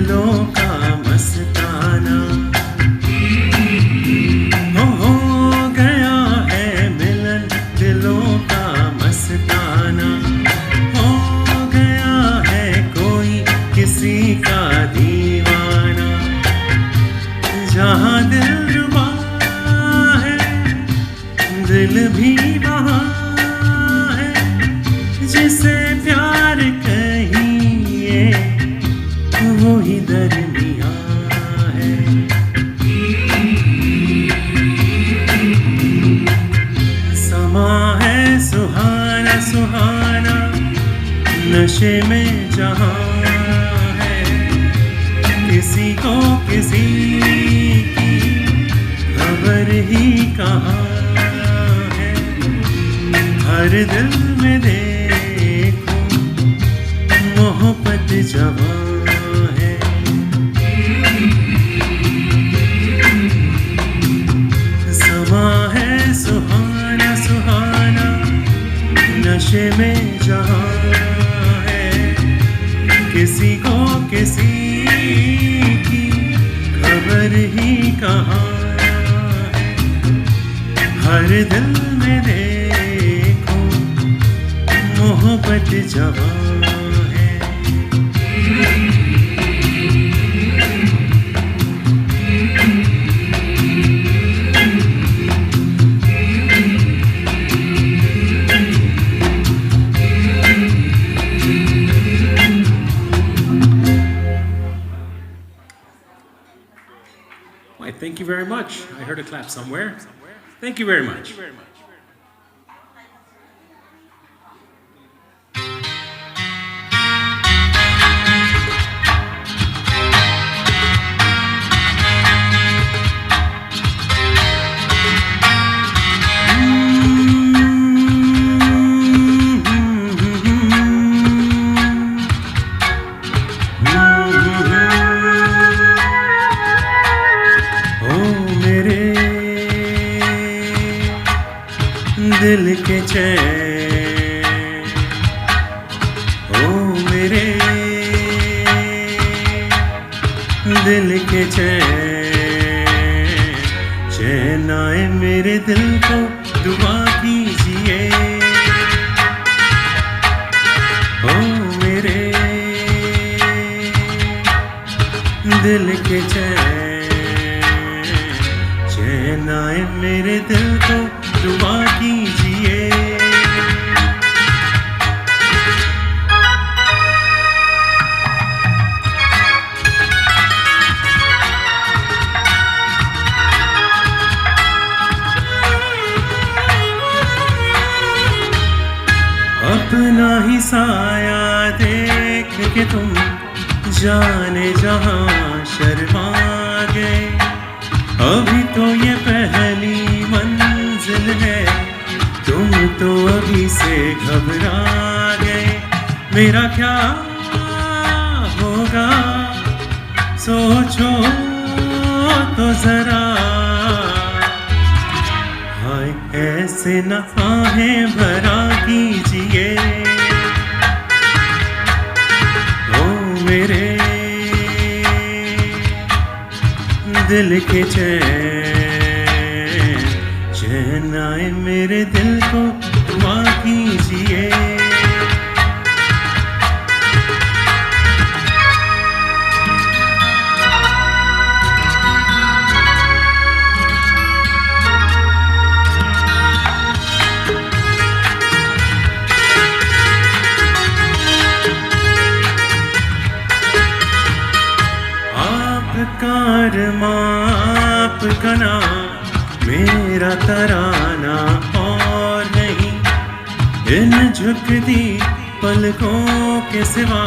दिलों का मस्ताना हो गया है मिलन दिलों का मस्ताना हो गया है कोई किसी का दीवाना जहाँ दिल रुबा है दिल भी वहाँ है जिसे प्यार कहिए वो ही दरमियाँ है समा है सुहाना सुहाना नशे में जहाँ है किसी को किसी की खबर ही कहाँ है हर दिल में देखो मोहब्बत जवां है समा है सुहाना सुहाना नशे में जहाँ है किसी को किसी की खबर ही कहाँ है हर दिल में देखो मोहब्बत जवां है Why, thank you very much. I heard a clap somewhere. Thank you very much. दिल के चैन ओ मेरे दिल के चैन चैन आए मेरे दिल को दुआ कीजिए ओ मेरे दिल के चैन चैन आए मेरे दिल को दुआ कीजिए अपना ही साया देख के तुम जाने जहां शर्मा गए अभी तो ये पहली मंजिल है तुम तो अभी से घबरा गए मेरा क्या होगा सोचो तो जरा हाय ऐसे न आहें भरा कीजिए ओ मेरे दिल के चैन चैन आए मेरे दिल को दुआ कीजिए माप कना मेरा तराना और नहीं इन झुकती पलकों के सिवा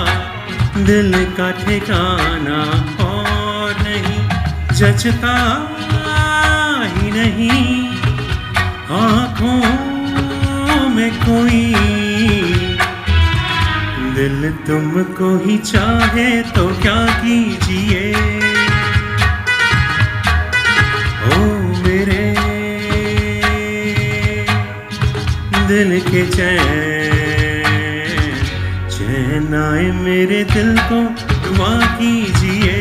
दिल का ठिकाना और नहीं जचता ही नहीं आँखों में कोई दिल तुमको ही चाहे तो क्या कीजिए दिल के चैन चैन आए मेरे दिल को दुआ कीजिए।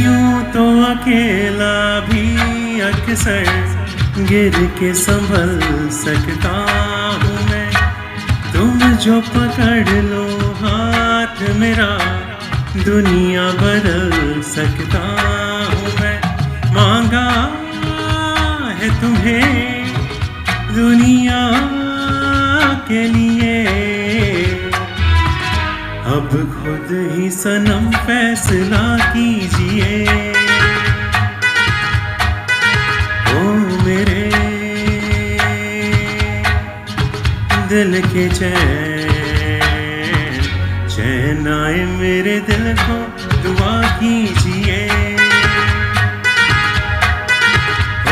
यूं तो अकेला भी अक्सर गिर के संभल सकता हूँ मैं, तुम जो पकड़ लो हाथ मेरा दुनिया बदल सकता हूँ मैं। मांगा है तुम्हें दुनिया के लिए, अब खुद ही सनम फैसला कीजिए। ओ मेरे दिल के चैन, चैन आए मेरे दिल को दुआ कीजिए।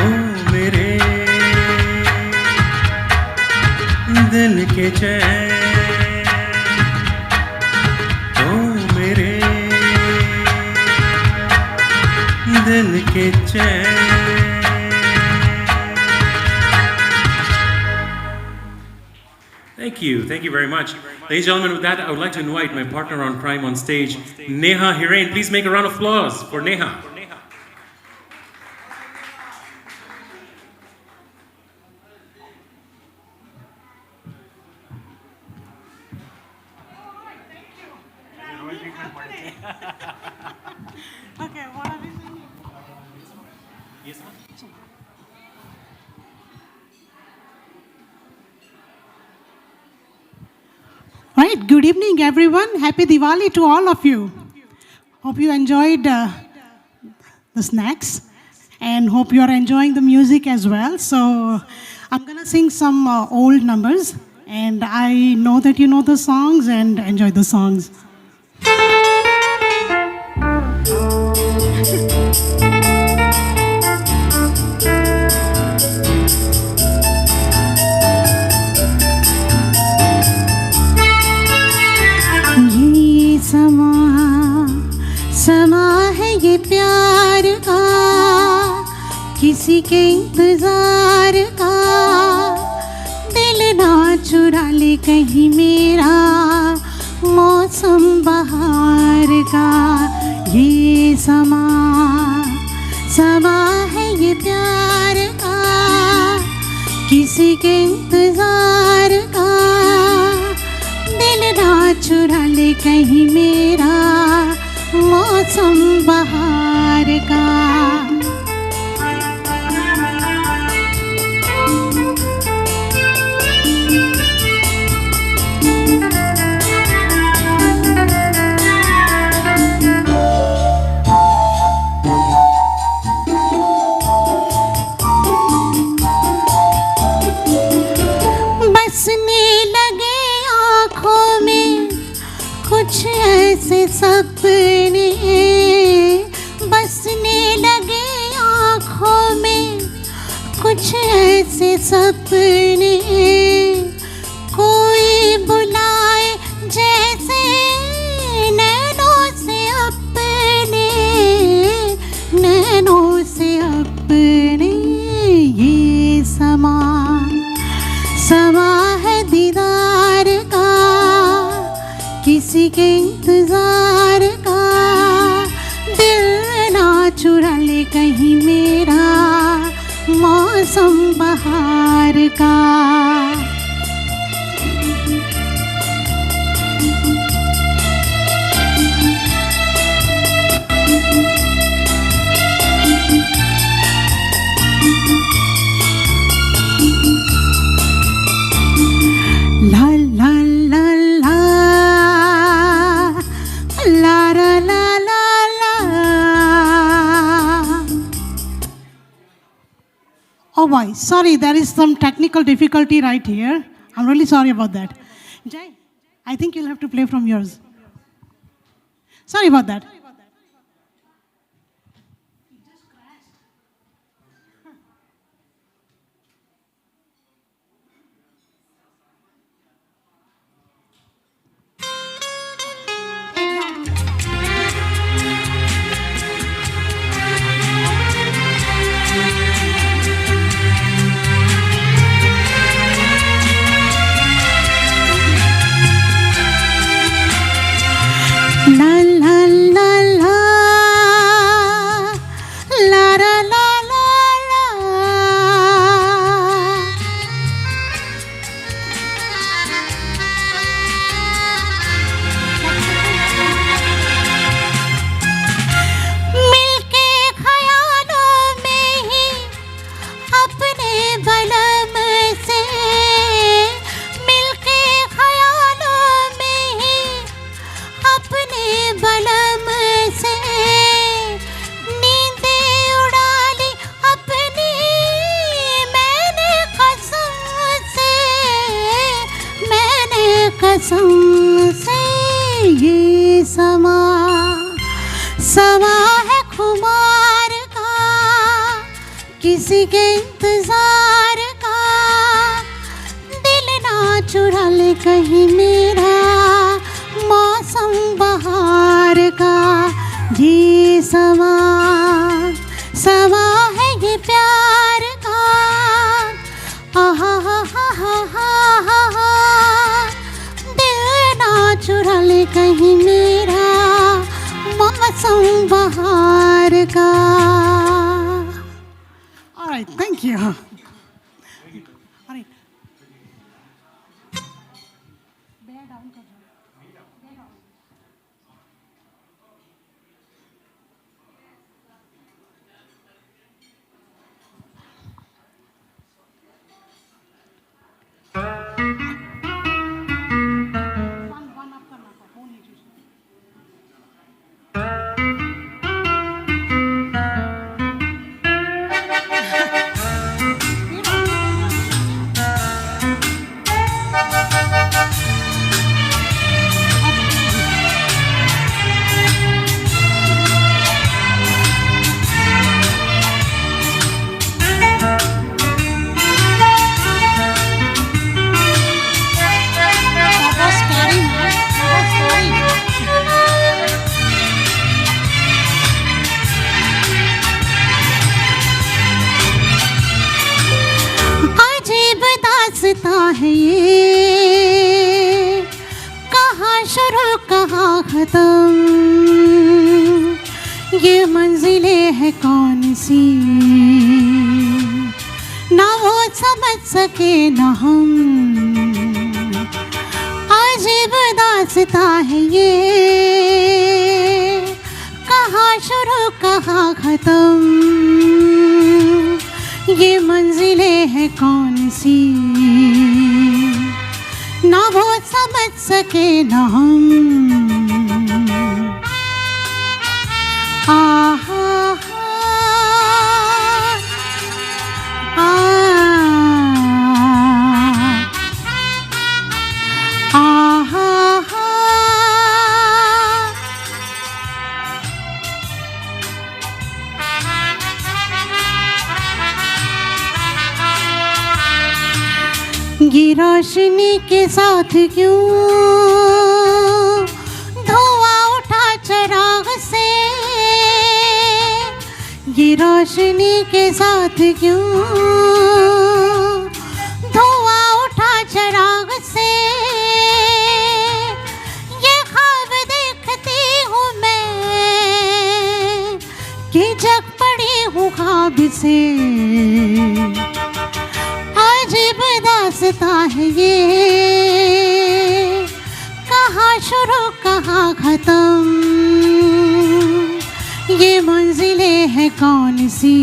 ओ मेरे दिल के चैन, दिल के चैन। Thank you very much. Ladies and gentlemen, with that, I would like to invite my partner on crime on stage, Neha Hiren. Please make a round of applause for Neha. Okay, what are we singing? Yes, ma'am. Right, good evening everyone. Happy Diwali to all of you. Hope you enjoyed the snacks and hope you are enjoying the music as well. So I'm gonna sing some old numbers and I know that you know the songs and enjoy the songs. ये समा है ये प्यार का, किसी के इंतजार का, दिल ना चुरा ले कहीं मेरा मौसम बहार का। ये समा है ये प्यार का, किसी के इंतजार का, दिल ना चुरा ले कहीं मेरा मौसम बहार का। बसने लगे आँखों में कुछ ऐसे सपने, बसने लगे आँखों में कुछ ऐसे सपने, कोई बुलाए जैसे नैनों से अपने, नैनों से अपने। ये समा है दीदार का, किसी के इंतजार का, दिल ना चुरा ले कहीं मेरा मौसम बहार का। ला ला ला ला la la la la la. Oh boy, sorry, there is some technical difficulty right here. I'm really sorry about that. Jai, I think you'll have to play from yours. Sorry about that. कसम से ये समा समा है खुमार का, किसी के इंतजार का, दिल ना चुरा ले कहीं मेरा मौसम बहार का। ये समा समा है ये प्यार का, आहा हा हा हा हा हा, दिल ना चुरा ले कहीं मेरा मौसम बहार का। All right, thank you. All right. Bear down कर दो. Bear down. One up करना था, वो नहीं choose. That was scary, man. That was scary. अजीब दास्तां है ये, कहाँ शुरू कहाँ खत्म, ये मंजिलें है कौन सी, ना वो समझ सके ना हम। अजीब दास्तां है ये, कहाँ शुरू कहाँ खत्म, ये मंजिलें है कौन सी, ना वो समझ सके ना हम। आहा ये रोशनी के साथ क्यों धुआं उठा चिराग से, ये रोशनी के साथ क्यों धुआं उठा चिराग से, ये ख्वाब देखती हूँ मैं कि जग पड़ी हूँ ख्वाब से। अजीब दास्तां है ये, कहाँ शुरू कहाँ खत्म, ये मंजिलें है कौन सी,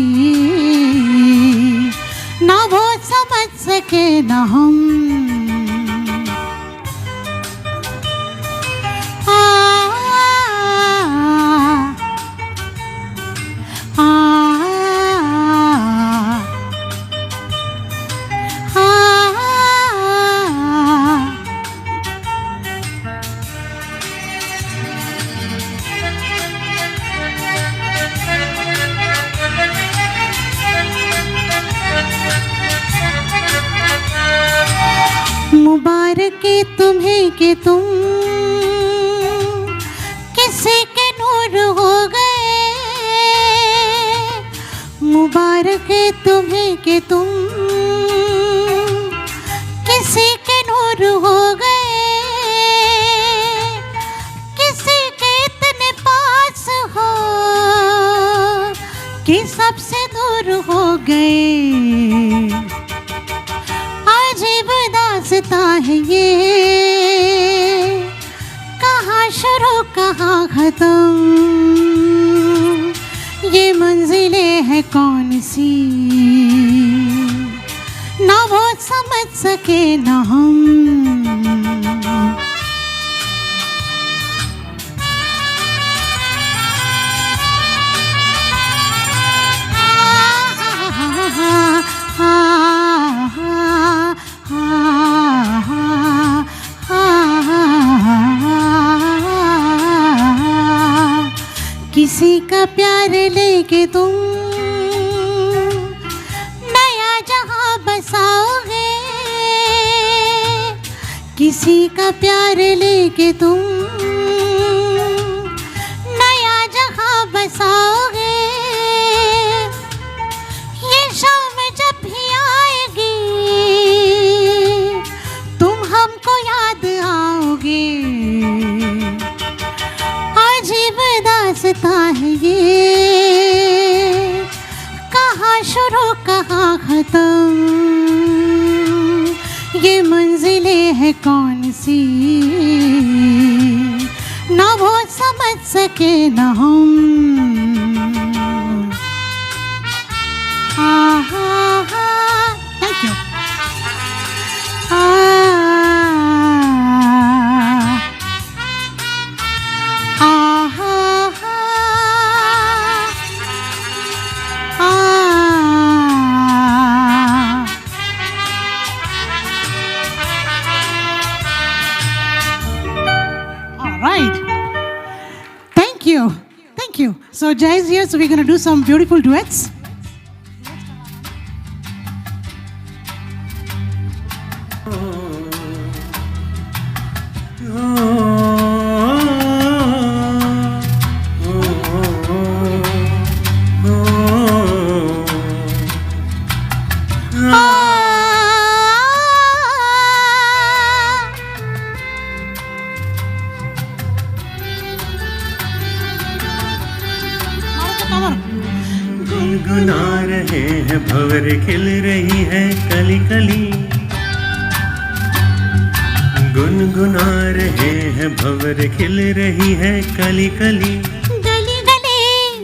ना वो समझ सके ना हम। मुबारक तुम्हें कि तुम किसी के नूर हो गए, मुबारक तुम्हें कि तुम किसी के नूर हो गए, किसी के इतने पास हो कि सबसे दूर हो गए। अजीब दास्तां है ये, कहाँ शुरू कहाँ खत्म, ये मंजिलें है कौन सी, ना वो समझ सके ना हम। का प्यार लेके तुम नया जहां बसाओगे, किसी का प्यार लेके तुम नया जहां बसाओगे। ये शाम जब भी आएगी तुम हमको याद आओगे। अजीब दास्तां है ये, कहाँ शुरू कहाँ खत्म, ये मंजिलें है कौन सी, ना वो समझ सके ना हम। Thank you. Thank you. So Jai is here, so we're going to do some beautiful duets. गुनगुना रहे हैं भंवर, खिल रही है कली कली। गुनगुना रहे हैं भंवर, खिल रही है कली कली। गली गली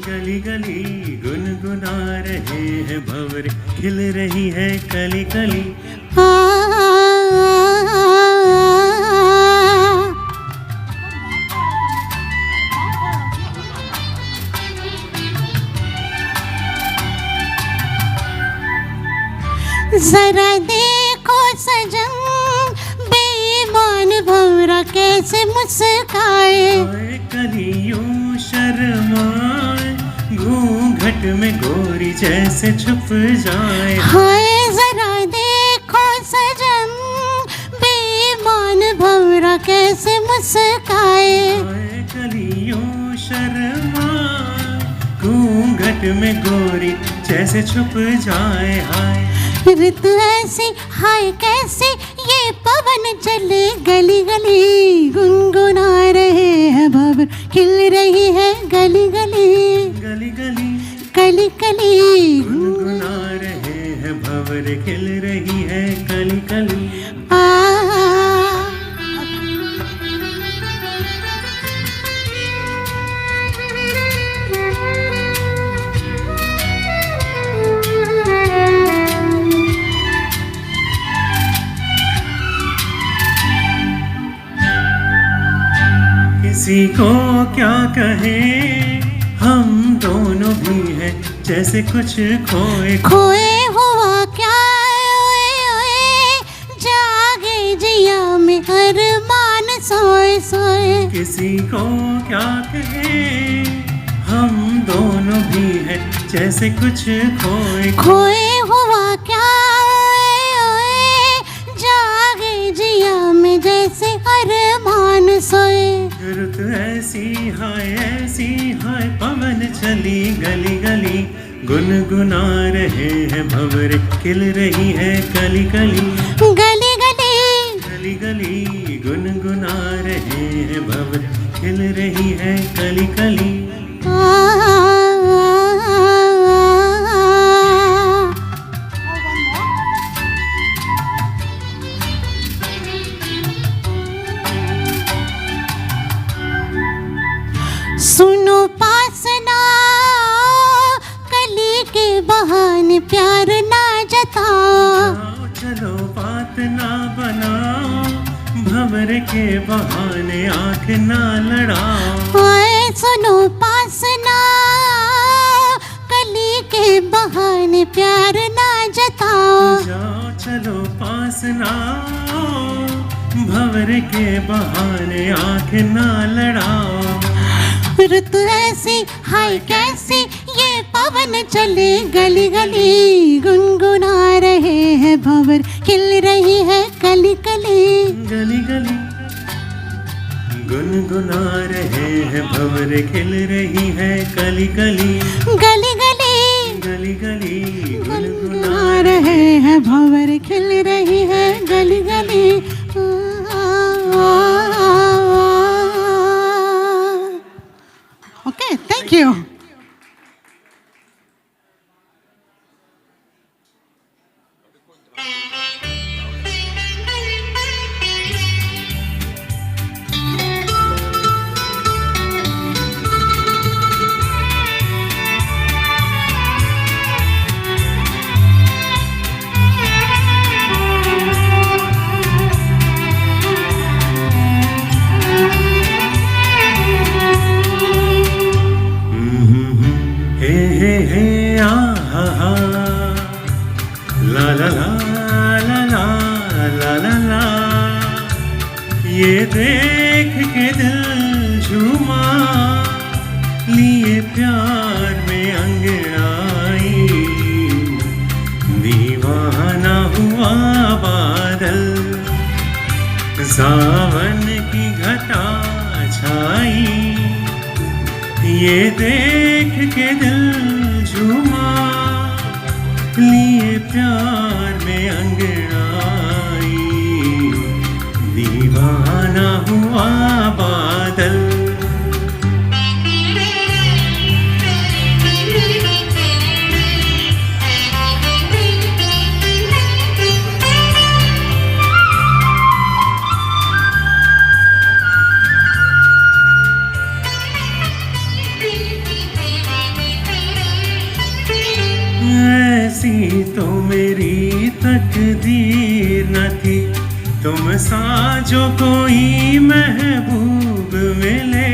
गली गली गुनगुना रहे हैं भंवर, खिल रही है कली कली। जरा देखो सजन, बेईमान भंवरा कैसे मुस्काए। कलियों शर्माए, घूंघट में गोरी जैसे छुप जाए। हाय जरा देखो सजन, बेईमान भंवरा कैसे मुस्काए। कलियों शर्माए, घूंघट में गोरी जैसे छुप जाए। हाय ऋत ऐसी हाय कैसे, ये पवन चले गली गली। गुनगुना रहे हैं भंवर, खिल रही है गली गली। गली गली कली कली गुनगुना रहे हैं भंवर, खिल रही है कली कली। किसी को क्या कहे, हम दोनों भी हैं जैसे कुछ खोए खोए हुआ क्या, ओए ओए जागे जिया में अरमान सोए सोए। किसी को क्या कहे, हम दोनों भी हैं जैसे कुछ खोए खोए हुआ क्या, ओए ओए जागे जिया में जैसे अरमान सोए। रुत ऐसी हाय पवन चली गली गली। गुनगुना रहे हैं भंवर, खिल रही है कली कली। गली गली गली गली गुनगुना रहे हैं भंवर, खिल रही है कली कली। सुनो पास ना, कली के बहाने प्यार ना जताओ। चलो बात ना बनाओ, भंवर के बहाने आँख ना लड़ाओ। ओए सुनो पास ना, कली के बहाने प्यार ना जताओ। जाओ चलो पास ना, भंवर के बहाने आँख ना लड़ाओ। रुत ऐसी हाय कैसी ये पवन चले गली गली, गुनगुना रहे हैं भंवर खिल रही है कली कली। गली गली गुनगुना रहे हैं भंवर खिल रही है कली कली। गली गली गली गली गुनगुना रहे हैं भंवर खिल रही है गली गली। Okay, thank you. ये देख के दिल झूमा, लिए प्यार में अंगड़ाई, दीवाना हुआ बादल, सावन की घटा छाई। ये देख के दिल झूमा, लिए प्यार में अंगड़ाई, दीवाना हुआ बादल। ऐसी तो मेरी तकदीर न थी, तुम सा जो कोई महबूब मिले।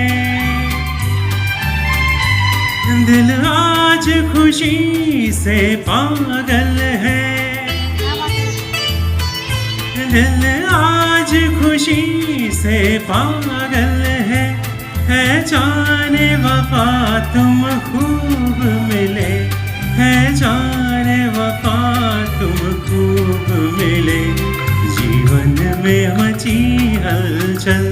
दिल आज खुशी से पागल है, दिल आज खुशी से पागल है जाने वफा तुम खूब मिले, है जाने वफा तुम खूब मिले। जीवन में मची हलचल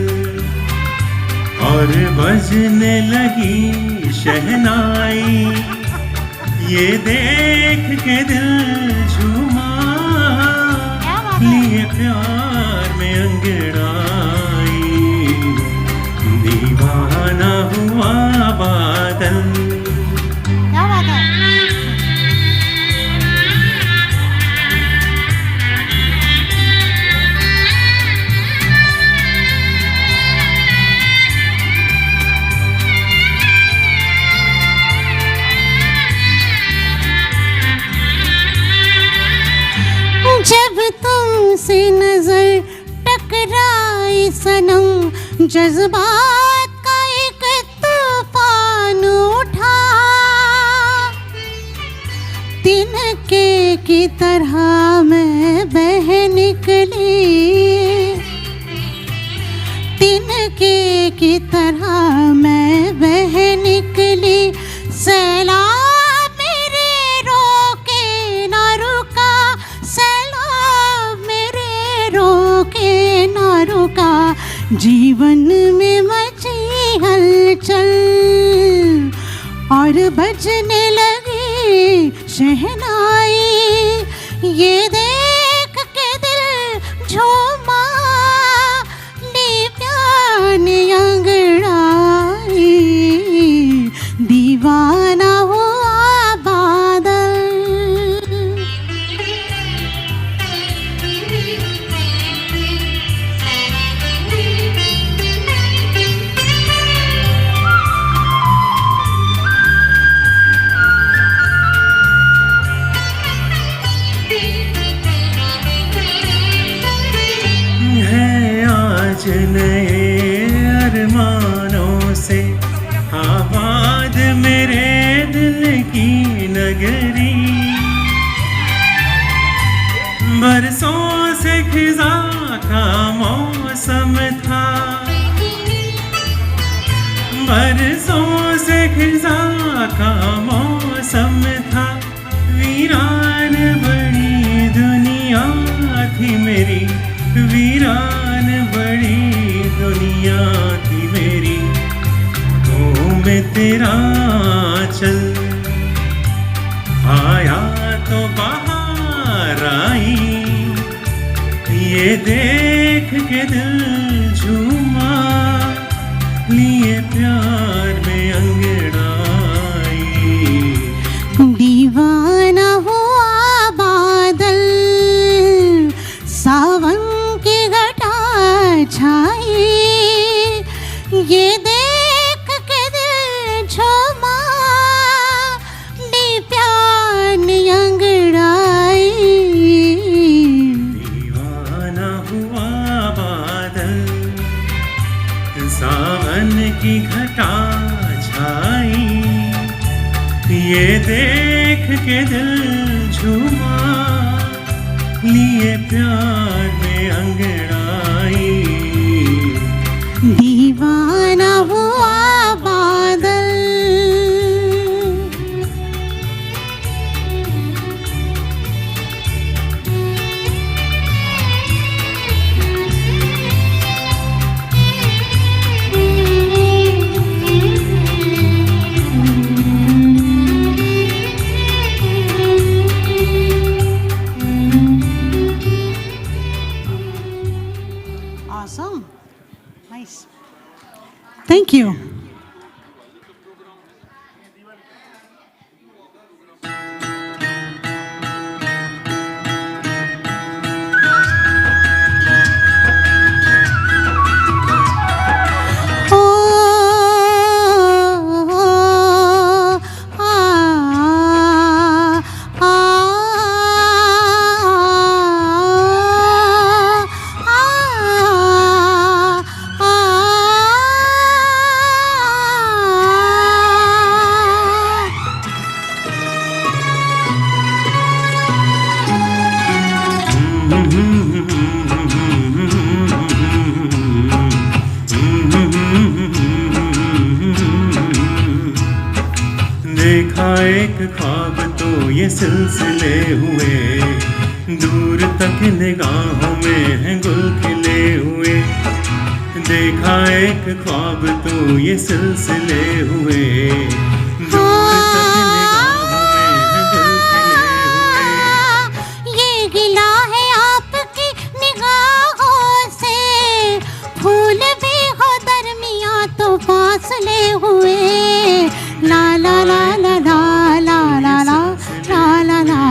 और बजने लगी शहनाई, ये देख के दिल झूमा, लिए प्यार में अंगड़ाई, दीवाना हुआ बादल। जब तुमसे नजर टकराई सनम, जज्बात का एक तूफान उठा, तिनके की तरह मैं बह निकली, तिनके की तरह मैं बह निकली। सैलाब मेरे रोके ना रुका, सैलाब मेरे रोके ना रुका, जीवन में मची हलचल और बजने लगी शहनाई, ये देख के दिल झूमा, ली प्यार ने अंगड़ाई, दीवाना हुआ बादल। नए अरमानों से आबाद मेरे दिल की नगरी, बरसों से खिज़ां का मौसम था, बरसों से खिजा का मौसम था, वीरान बड़ी दुनिया थी मेरी, वीरान बड़ी दुनिया थी मेरी। मैं तेरा चल आया तो बाहर आई, ये देख के दिल झूमा, लिए प्यार में अंगड़ाई। दीवाना हुआ बादल, सावन की घटा छाई, ये देख के दिल झूमा, ली प्यार में अंगड़ाई। दीवाना हुआ बादल, सावन की घटा छाई, ये देख के दिल झूमा, लिए प्यार में अंगड़ाई। दीवाना हुआ बादल। Awesome. Nice. Thank you. देखा एक ख्वाब तो ये सिलसिले हुए, दूर तक निगाहों में हैं गुल खिले हुए। देखा एक ख्वाब तो ये सिलसिले हुए, दूर तक निगाहों में हैं गुल खिले हुए। ये गिला है आपकी निगाहों से, फूल भी हो दरमिया तो फासले हुए। ला ला ला ला ला ला ला ला ला ला ला।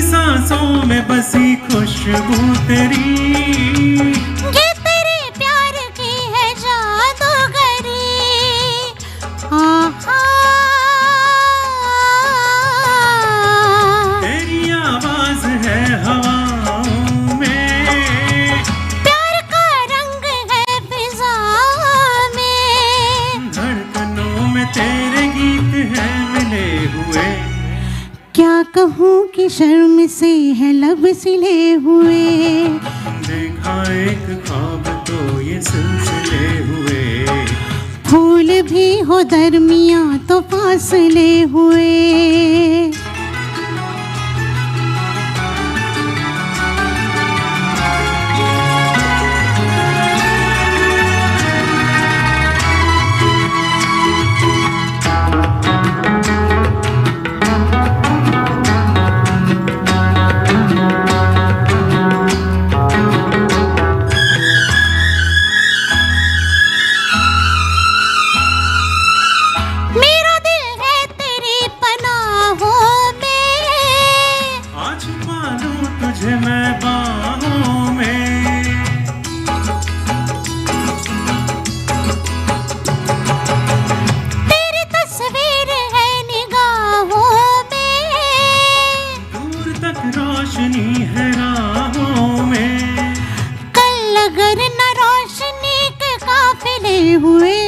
सांसों में बसी खुशबू तेरी, ये तेरे प्यार की है जादूगरी। आहा, तेरी आवाज है हवाओं में, प्यार का रंग है फिजा में। धड़कनों में तेरे गीत हैं मिले हुए। क्या कहूँ कि शर्म से है लब सिले हुए। देखा एक ख्वाब तो ये सिलसिले हुए, फूल भी हो दरमिया तो फासले हुए। तुझे मैं बाहों में, रोशनी है राहों में। कल अगर न रोशनी के काफिले हुए,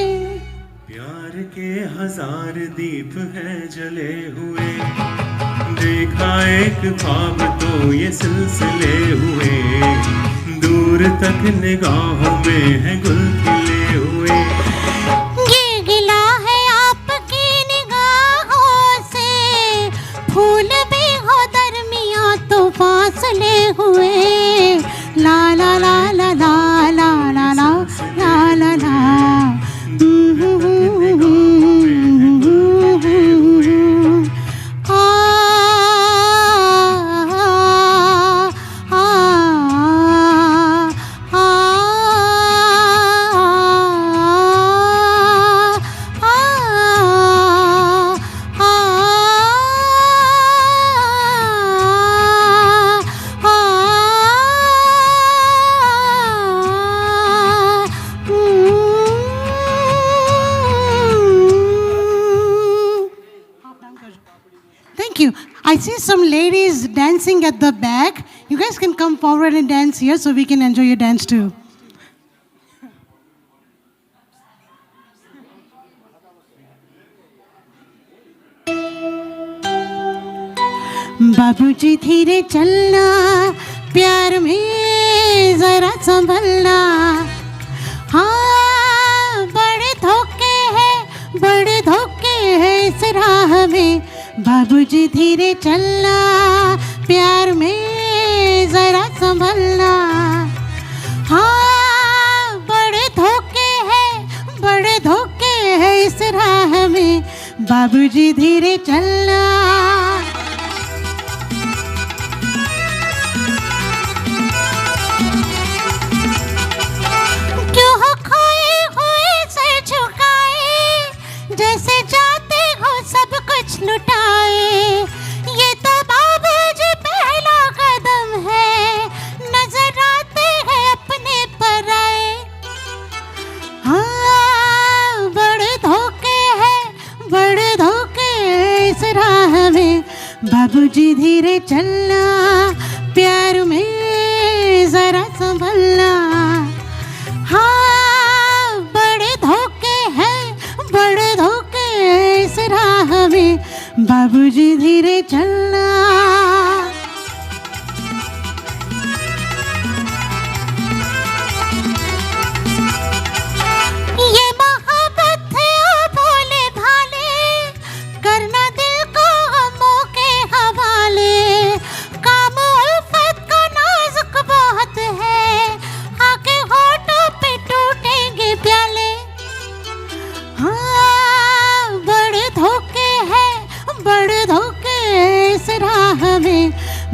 प्यार के 1000 दीप हैं जले हुए। देखा एक ख्वाब तो ये सिलसिले हुए, दूर तक निगाहों में है गुल खिले हुए। ये गिला है आपकी निगाहों से, फूल भी हो दरमियां तो फासले हुए। ला ला ला ला ला ला ला ला ला ला ला। I see some ladies dancing at the back. You guys can come forward and dance here so we can enjoy your dance too. बाबूजी धीरे चलना, प्यार में जरा संभलना। हाँ, बड़े धोखे हैं इस राह में। बाबूजी धीरे चलना, प्यार में जरा संभलना। हाँ, बड़े धोखे हैं इस राह में। बाबूजी धीरे चलना। क्यों हो खोए हुए सर झुकाए, जैसे जाते हो सब कुछ लुटाए। ये तो बाबूजी पहला कदम है, नजर आते हैं अपने पराए। हाँ, बड़े धोखे इस राह में। बाबूजी धीरे चलना, प्यार में जरा संभलना। हाँ, बड़े धोखे इस राह में। बाबूजी धीरे चलना। ये मोहब्बत है ओ भोले भाले, करना दिल को गमों के हवाले। काम उल्फत का नाजुक बहुत है, आके होठों पे टूटेंगे प्याले। हाँ, बड़े धोखे इस राह में।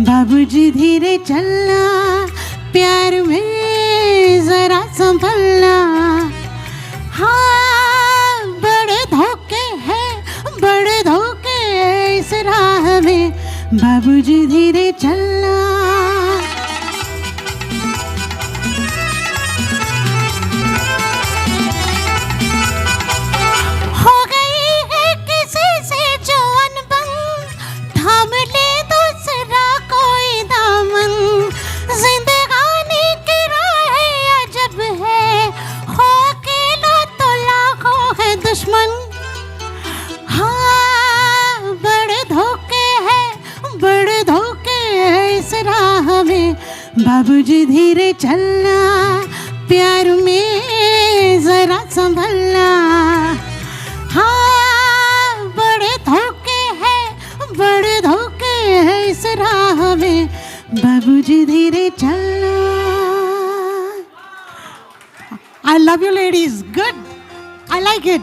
बाबूजी धीरे चलना, प्यार में जरा संभलना। हाँ, बड़े धोखे इस राह में। बाबूजी धीरे चलना। हो गई है किसी से जो अनबन, थाम ले दूसरा कोई दामन। जिंदगानी की राह अजब है, हो अकेला तो लाखों है दुश्मन। हाँ, बड़े धोखे इस राह में। बाबूजी धीरे चलना, प्यार में जरा संभलना। हाँ, बड़े धोखे इस राह में। बाबूजी धीरे चलना। I love you ladies. Good. I like it.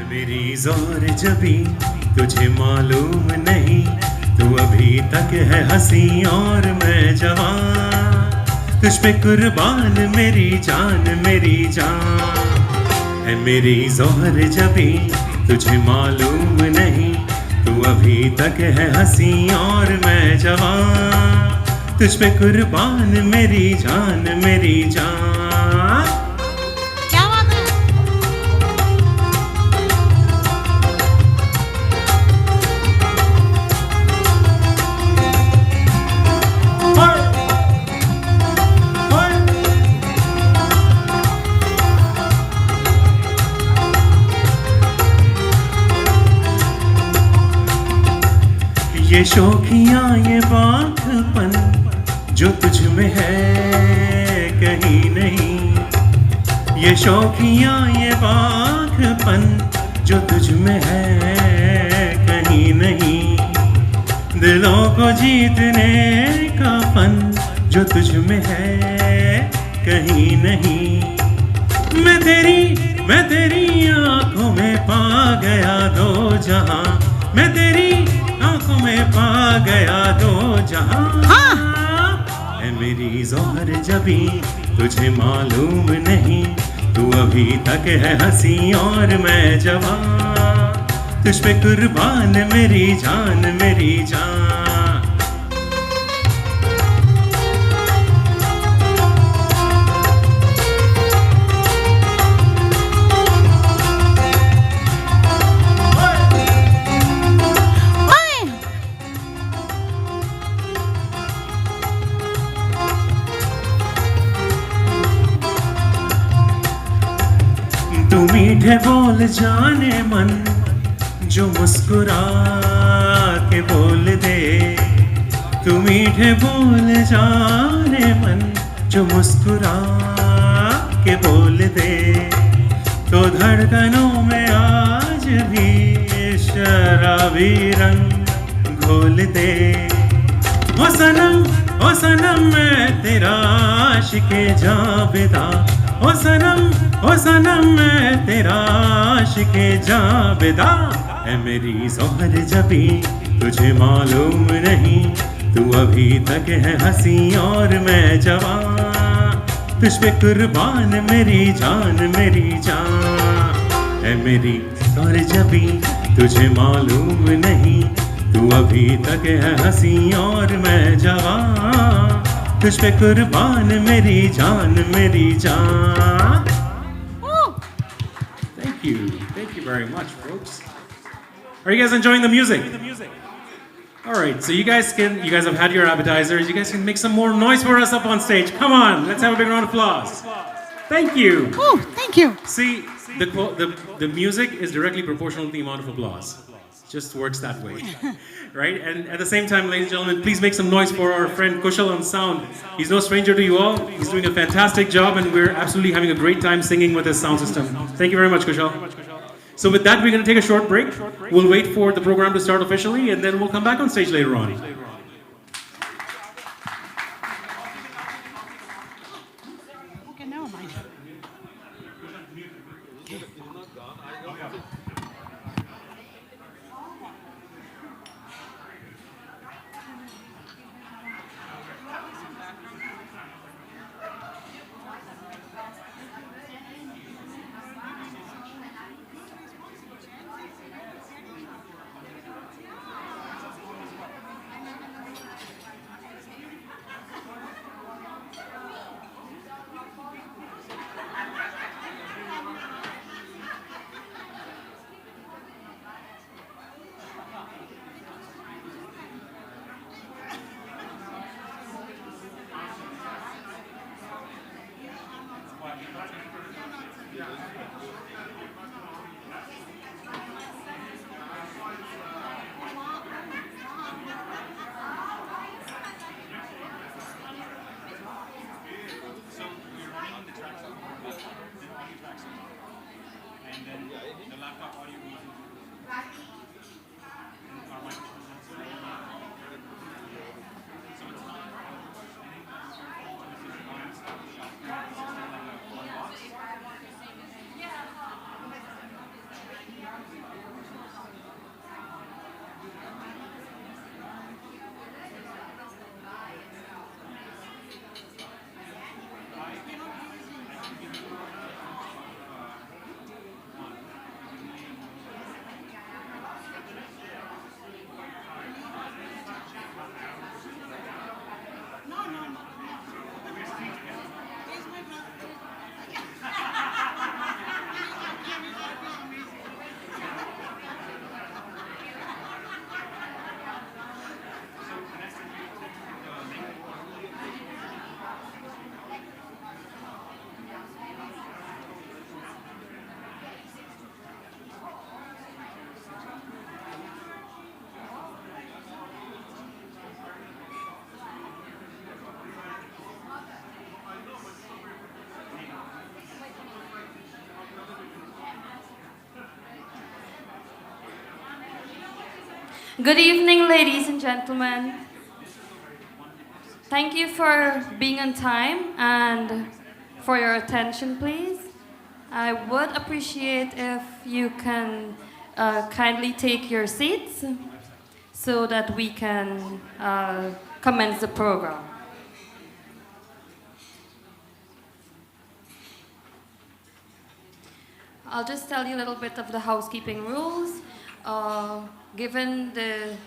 मेरी ज़ोर जबी तुझे मालूम नहीं, तू अभी तक है हंसी और मैं जवान। तुझ पे कुर्बान मेरी जान है। मेरी ज़ोर जबी तुझे मालूम नहीं, तू अभी तक है हंसी और मैं जवान। तुझ पे कुर्बान मेरी जान। क्या बात है? ये शौकियाँ ये बातपन जो तुझ में है कहीं नहीं, ये शौकियाँ ये बातपन जो तुझ में है कहीं नहीं, दिलों को जीतने का फन जो तुझ में है कहीं नहीं। मैं तेरी आंखों में पा गया दो जहां, मैं तेरी आंखों में पा गया दो जहां। है मेरी ज़ोहर जबी तुझे मालूम नहीं, तू अभी तक है हंसी और मैं जवान, तुझ पे कुर्बान मेरी जान मेरी जान। तू मीठे बोल जाने मन जो मुस्कुरा के बोल दे, तू मीठे बोल जाने मन जो मुस्कुरा के बोल दे, तो धड़कनों में आज भी शराबी रंग घोल दे। ओ सनम मैं तेरा आशिक़े जावेदा, ओ सनम मैं तेरा आशिक़े जावेदा। है मेरी ज़ोहर जबी तुझे मालूम नहीं, तू अभी तक है हंसी और मैं जवान, तुझ पे कुर्बान मेरी जान मेरी जान। है मेरी ज़ोहर जबी तुझे मालूम नहीं, तू अभी तक है हंसी और मैं जवान, तुझ पे कुर्बान मेरी जान मेरी जान। Thank you very much, folks. Are you guys enjoying the music? All right, so you guys have had your appetizers. You guys can make some more noise for us up on stage. Come on, let's have a big round of applause. Thank you. Oh, thank you. See, the music is directly proportional to the amount of applause. Just works that way, right? And at the same time, ladies and gentlemen, please make some noise for our friend Kushal on sound. He's no stranger to you all. He's doing a fantastic job, and we're absolutely having a great time singing with his sound system. Thank you very much, Kushal. So with that, we're going to take a short break. We'll wait for the program to start officially, and then we'll come back on stage later on. Okay, never mind. Good evening, ladies and gentlemen. Thank you for being on time and for your attention, please. I would appreciate if you can kindly take your seats so that we can commence the program. I'll just tell you a little bit of the housekeeping rules. Given the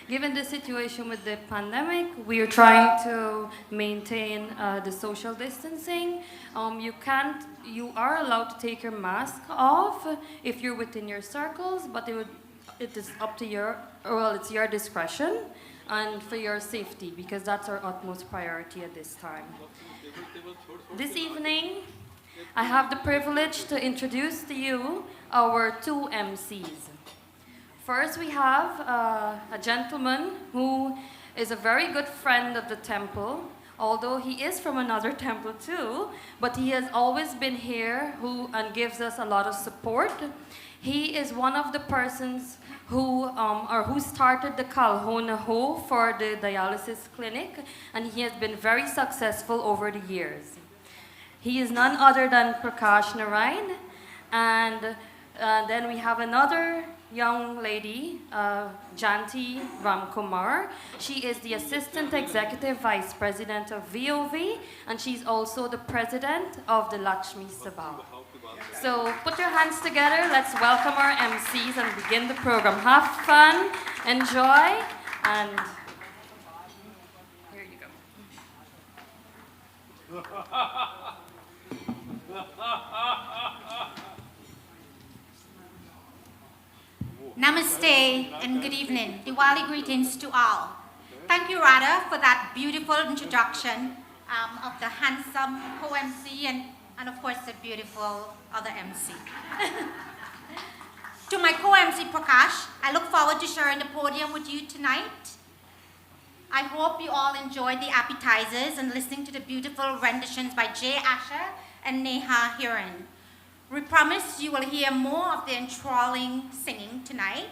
given the situation with the pandemic, we are trying to maintain the social distancing. You are allowed to take your mask off if you're within your circles, but it is up to it's your discretion and for your safety, because that's our utmost priority at this time. This evening, I have the privilege to introduce to you our two MCs. First, we have a gentleman who is a very good friend of the temple, although he is from another temple too, but he has always been here and gives us a lot of support. He is one of the persons who started the Kalhona Ho for the dialysis clinic, and he has been very successful over the years. He is none other than Prakash Narayan, and then we have another young lady, Janti Ramkumar. She is the Assistant Executive Vice President of VOV, and she's also the President of the Lakshmi Sabha. So put your hands together, let's welcome our MCs and begin the program. Have fun, enjoy, and here you go. Namaste and good evening. Diwali greetings to all. Thank you, Radha, for that beautiful introduction of the handsome co-MC and of course the beautiful other MC. To my co-MC Prakash, I look forward to sharing the podium with you tonight. I hope you all enjoyed the appetizers and listening to the beautiful renditions by Jay Asher and Neha Hiran. We promise you will hear more of the enthralling singing tonight.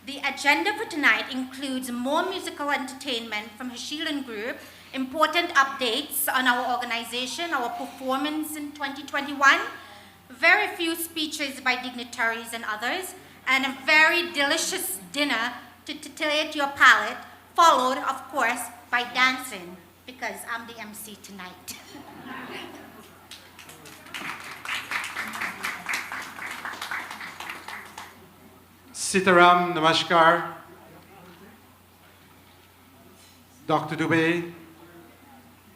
The agenda for tonight includes more musical entertainment from Hashilan Group, important updates on our organization, our performance in 2021, very few speeches by dignitaries and others, and a very delicious dinner to titillate your palate, followed, of course, by dancing, because I'm the MC tonight. Sitaram, Namaskar. Dr. Dube,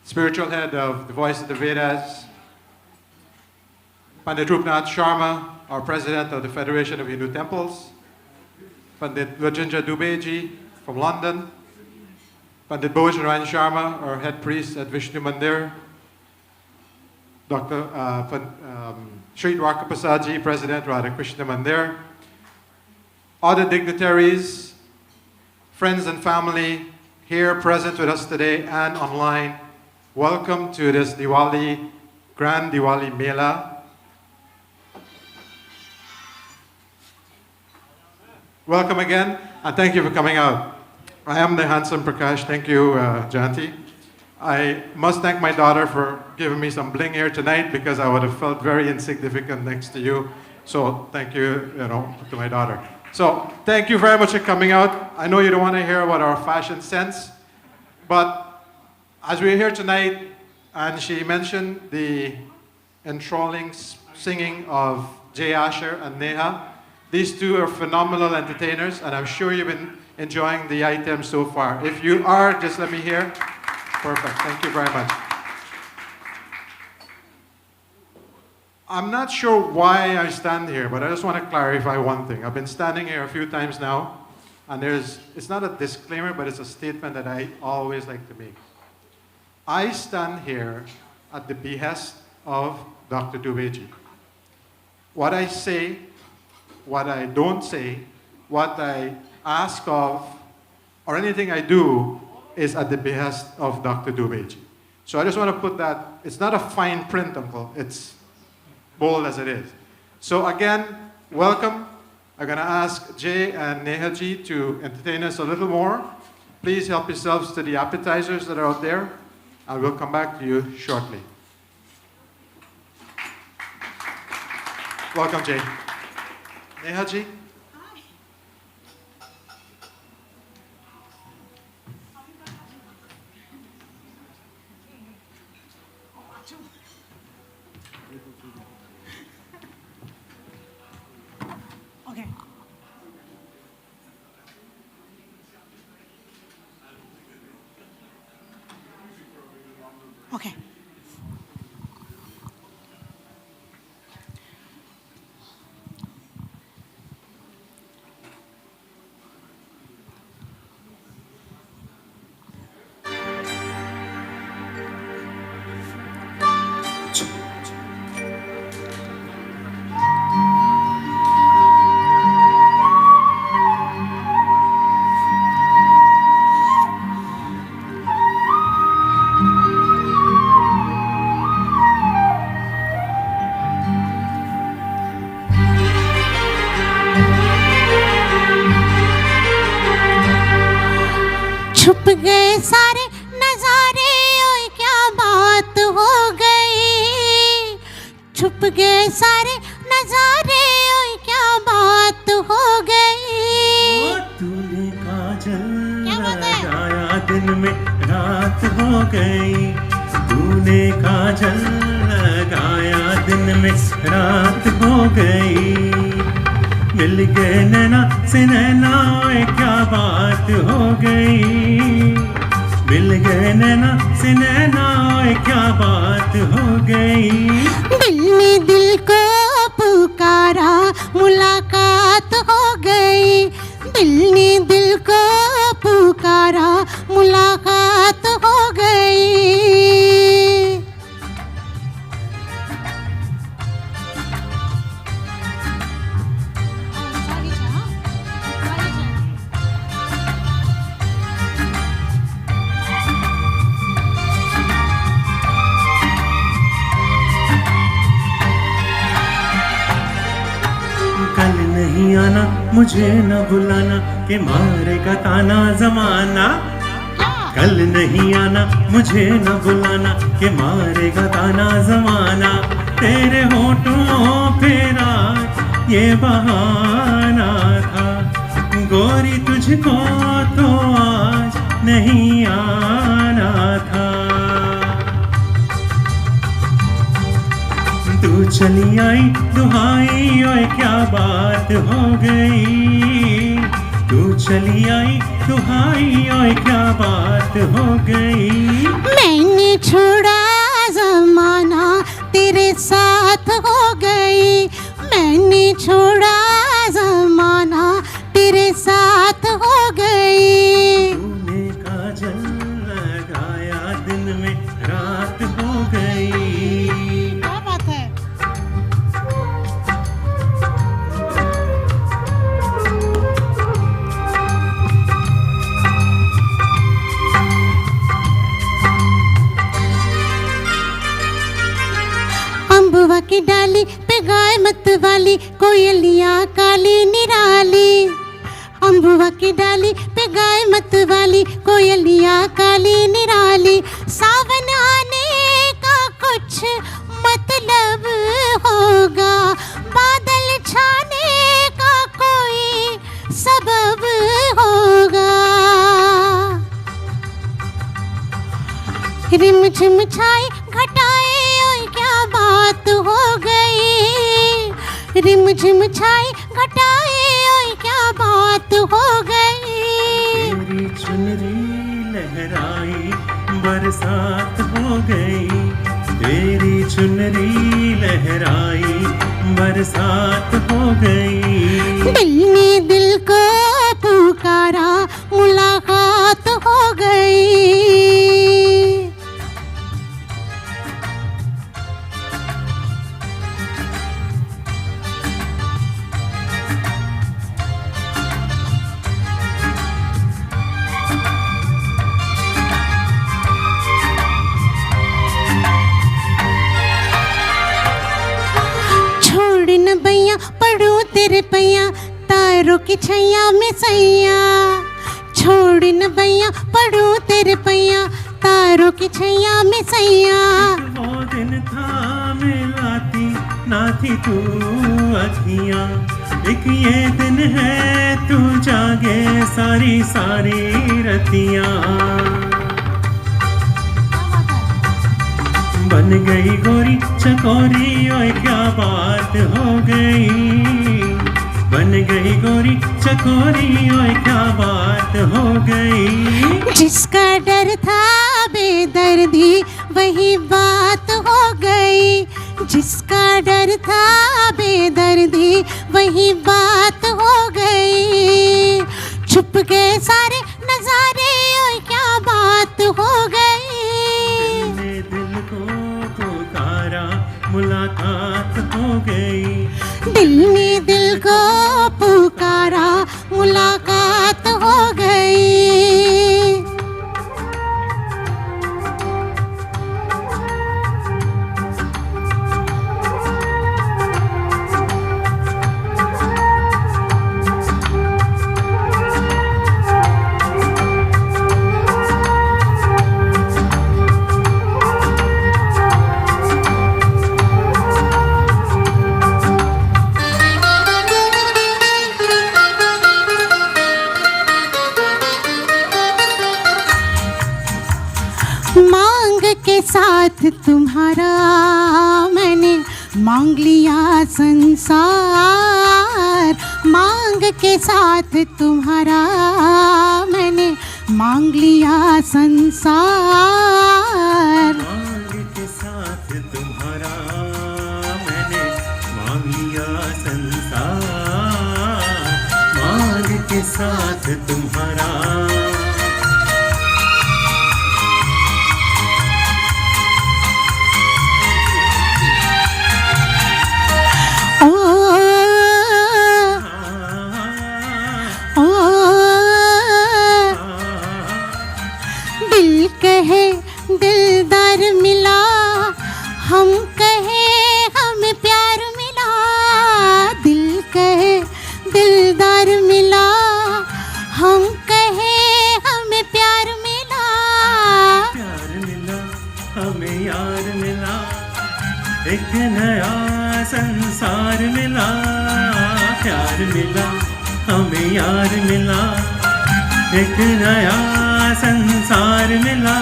spiritual head of the Voice of the Vedas. Pandit Rupnath Sharma, our president of the Federation of Hindu Temples. Pandit Rajendra Dubeji from London. Pandit Bhoj Narayan Sharma, our head priest at Vishnu Mandir. Dr. Sri Dwarkaprasadji, president, Radha Krishna Mandir. Other dignitaries, friends and family here present with us today and online, welcome to this Diwali, Grand Diwali Mela. Welcome again, and thank you for coming out. I am the handsome Prakash. Thank you, Janti. I must thank my daughter for giving me some bling here tonight, because I would have felt very insignificant next to you. So thank you, to my daughter. So thank you very much for coming out. I know you don't want to hear about our fashion sense, but as we're here tonight, and she mentioned the enthralling singing of Jay Asher and Neha, these two are phenomenal entertainers, and I'm sure you've been enjoying the items so far. If you are, just let me hear. Perfect, thank you very much. I'm not sure why I stand here, but I just want to clarify one thing. I've been standing here a few times now, and it's not a disclaimer, but it's a statement that I always like to make. I stand here at the behest of Dr. Dubeji. What I say, what I don't say, what I ask of, or anything I do is at the behest of Dr. Dubeji. So I just want to put that, it's not a fine print, Uncle. It's bold as it is. So again, welcome. I'm going to ask Jay and Nehaji to entertain us a little more. Please help yourselves to the appetizers that are out there, and we'll come back to you shortly. Welcome, Jay. Nehaji? Okay. Okay. छुप गए सारे नजारे, ओए क्या बात हो गई। छुप गए सारे नजारे, ओए क्या बात हो गई। तूने काजल क्या बात है? लगाया दिन में रात हो गई। तूने काजल लगाया दिन में रात हो गई। मिल गए नैना से नैना, ओए क्या बात हो गई। मिल गए नैना से नैना, ओए क्या बात हो गई। दिल ने दिल को पुकारा, मुलाकात हो गई। दिल ने दिल को पुकारा, मुलाकात हो गई। कल नहीं आना, मुझे न बुलाना, के मारेगा ताना जमाना। कल नहीं आना, मुझे न बुलाना, के मारेगा ताना जमाना। तेरे होठों पे रात ये बहाना था। गोरी तुझको तो आज नहीं आना था। तू चली आई दुहाई, ओए क्या बात हो गई। तू चली आई दुहाई, ओए क्या बात हो गई। मैंने छोड़ा जमाना, तेरे साथ हो गई। मैंने छोड़ा जमाना, तेरे साथ हो गई। तूने काजल लगाया दिन में रात हो गई। क्या बात है? अम्बुआ की डाली पे गाय मत वाली, कोयलियाँ काली निराली। अम्बुआ की डाली पे गाय मत वाली, कोयलियाँ काली निराली। सावन आने का कुछ मतलब होगा, बादल छाने का कोई सबब होगा। रिम झिम छाई घटाए, ओए क्या बात हो गई। रिम झिम छाई घटाए, ओए क्या बात हो गई। तेरी चुनरी लहराई, बरसात हो गई। तेरी चुनरी लहराई, बरसात हो गई। दिल ने दिल को पुकारा, मुलाकात हो गई। तारों की छैया में सैया, छोड़ न बैया पड़ू तेरे पैया, तारों की छैया में सैया। वो दिन था मिलाती ना थी तू अखियाँ, एक ये दिन है तू जागे सारी सारी रतियाँ। बन गई गोरी चकोरी ओए क्या बात हो गई, बन गई गोरी चकोरी ओए क्या बात हो गई। जिसका डर था बेदर्दी वही बात हो गई, जिसका डर था बेदर्दी वही बात हो गई। छुप गए सारे नजारे और क्या बात हो गई। दिल ने दिल को पुकारा मुलाकात हो गई, दिल ने दिल को पुकारा मुलाकात हो गई। मांग के साथ तुम्हारा मैंने मांग लिया संसार, मांग के साथ तुम्हारा मैंने मांग लिया संसार। मांग के साथ तुम्हारा मैंने मांग लिया संसार, मांग के साथ तुम्हारा। दिल कहे दिलदार मिला, हम कहे हमें प्यार मिला। दिल कहे दिलदार मिला, हम कहे हमें प्यार मिला। प्यार मिला हमें यार मिला, एक नया संसार मिला। प्यार मिला हमें यार मिला, एक नया संसार मिला।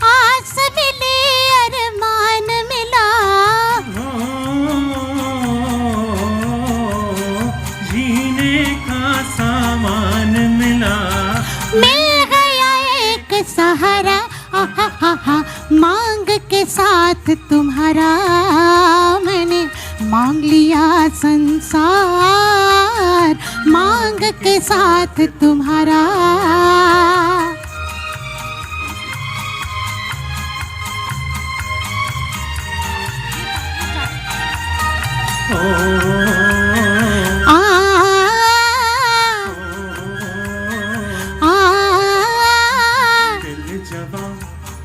आस मिली अरमान मिला, जीने का सामान मिला। मिल गया एक सहारा, मांग के साथ तुम्हारा मैंने मांग लिया संसार, मांग के साथ तुम्हारा। ओ, आ, आ, दिल जवां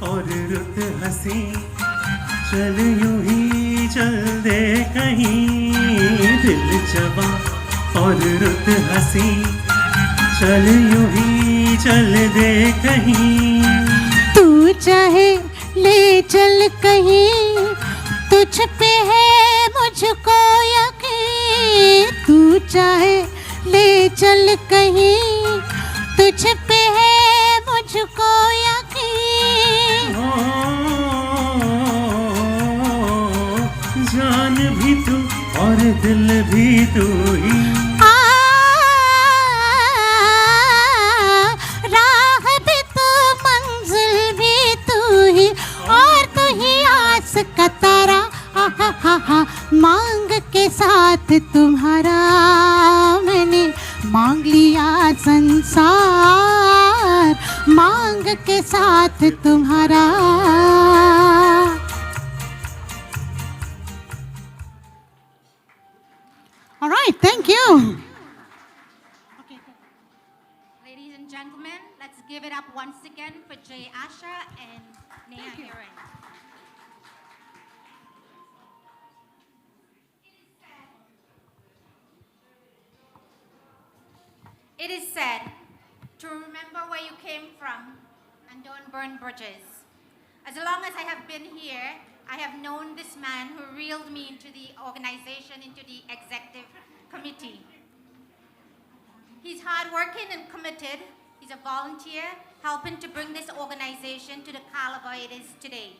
और रुत हंसी, चल यूं ही चल दे कहीं। दिल जवां और रुत हंसी, चल यूं ही चल दे कहीं। तू चाहे ले चल कहीं, तुझ पे है मुझको यकीन। तू चाहे ले चल कहीं, तुझ पे है मुझको यकीन। ओ, जान भी तू और दिल भी तू ही। राह भी तू, मंजिल भी तू ही, और तू ही आस का तारा। मांग के साथ तुम्हारा मैंने मांग लिया संसार, मांग के साथ तुम्हारा। All right, thank you. Ladies and gentlemen, let's give it up once again for Jay Asha and Neha Hiran. It is said to remember where you came from and don't burn bridges. As long as I have been here, I have known this man who reeled me into the organization, into the executive committee. He's hardworking and committed. He's a volunteer, helping to bring this organization to the caliber it is today.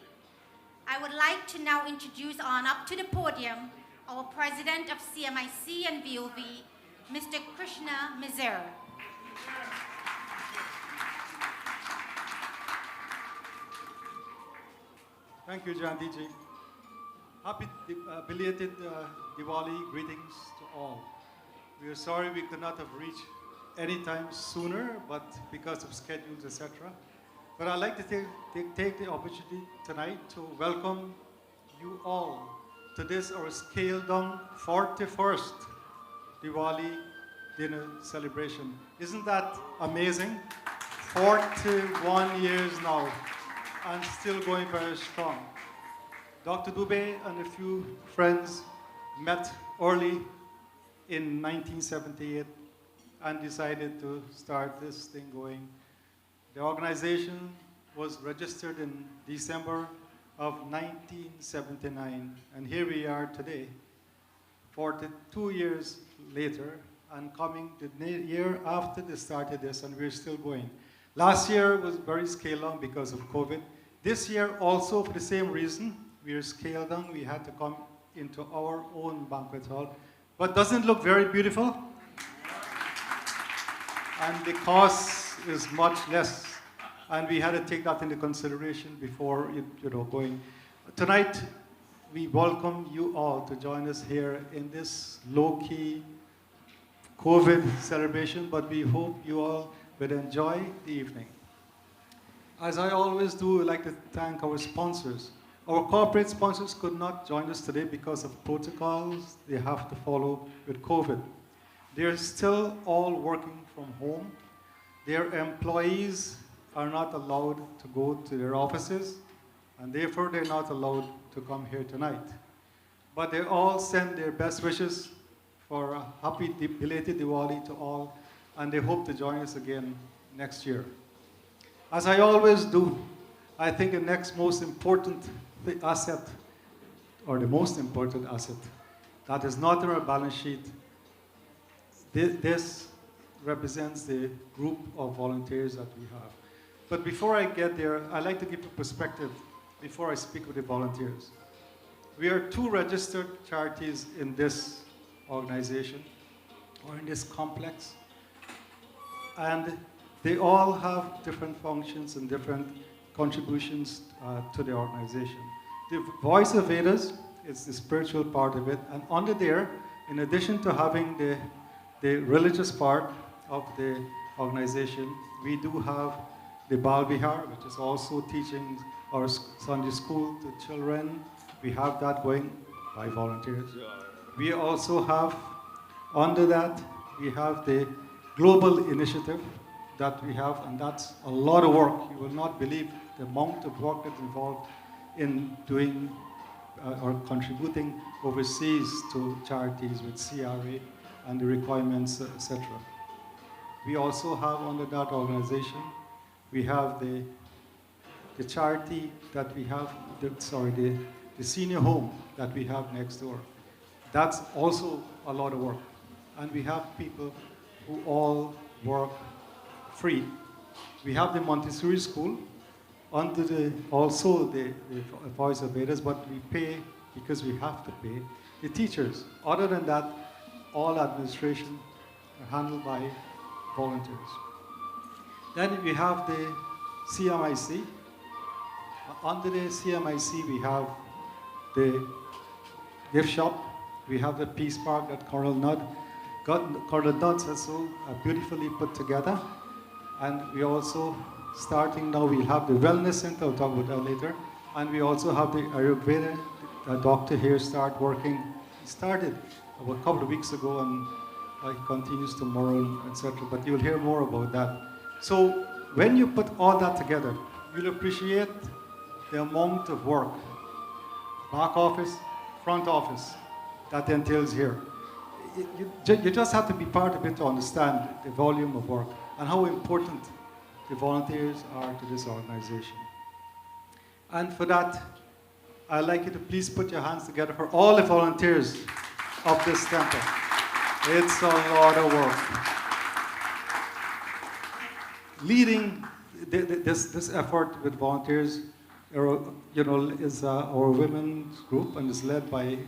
I would like to now introduce on up to the podium our president of CMIC and VOV, Mr. Vishnu Mandir. Thank you, Janti ji. Happy belated Diwali greetings to all. We are sorry we could not have reached any time sooner, but because of schedules, etc. But I'd like to take the opportunity tonight to welcome you all to this our scaled down 41st Diwali dinner celebration. Isn't that amazing? 41 years now and still going very strong. Dr. Dube and a few friends met early in 1978 and decided to start this thing going. The organization was registered in December of 1979, and here we are today, 42 years later, and coming the year after they started this, and we're still going. Last year was very scaled down because of COVID. This year also, for the same reason, we are scaled down. We had to come into our own banquet hall. But doesn't it look very beautiful? And the cost is much less. And we had to take that into consideration before going. Tonight, we welcome you all to join us here in this low-key COVID celebration, but we hope you all will enjoy the evening. As I always do, I'd like to thank our sponsors. Our corporate sponsors could not join us today because of protocols they have to follow with COVID. They're still all working from home. Their employees are not allowed to go to their offices, and therefore they're not allowed to come here tonight. But they all send their best wishes for a happy belated Diwali to all, and they hope to join us again next year. As I always do, I think the next most important asset, or the most important asset, that is not in our balance sheet, this represents the group of volunteers that we have. But before I get there, I'd like to give a perspective before I speak with the volunteers. We are 2 registered charities in this organization, or in this complex, and they all have different functions and different contributions to the organization. The Voice of Vedas is the spiritual part of it, and under there, in addition to having the religious part of the organization, we do have the Bal Vihar, which is also teaching our Sunday school to children. We have that going by volunteers. We also have, under that, we have the global initiative that we have, and that's a lot of work. You will not believe the amount of work that's involved in doing or contributing overseas to charities with CRA and the requirements, etc. We also have under that organization, we have the charity that we have, the senior home that we have next door. That's also a lot of work. And we have people who all work free. We have the Montessori school, under also the Voice of Vedas, but we pay because we have to pay the teachers. Other than that, all administration are handled by volunteers. Then we have the CMIC. Under the CMIC, we have the gift shop. We have the Peace Park that Colonel Nudd has so beautifully put together. And we also, starting now, we'll have the Wellness Center, I'll talk about that later. And we also have the Ayurveda doctor here start working. He started a couple of weeks ago, and he continues tomorrow, etc. But you'll hear more about that. So when you put all that together, you'll appreciate the amount of work, back office, front office, that entails here. you just have to be part of it to understand the volume of work and how important the volunteers are to this organization. And for that, I'd like you to please put your hands together for all the volunteers of this temple. It's a lot of work. Leading this effort with volunteers, is our women's group, and is led by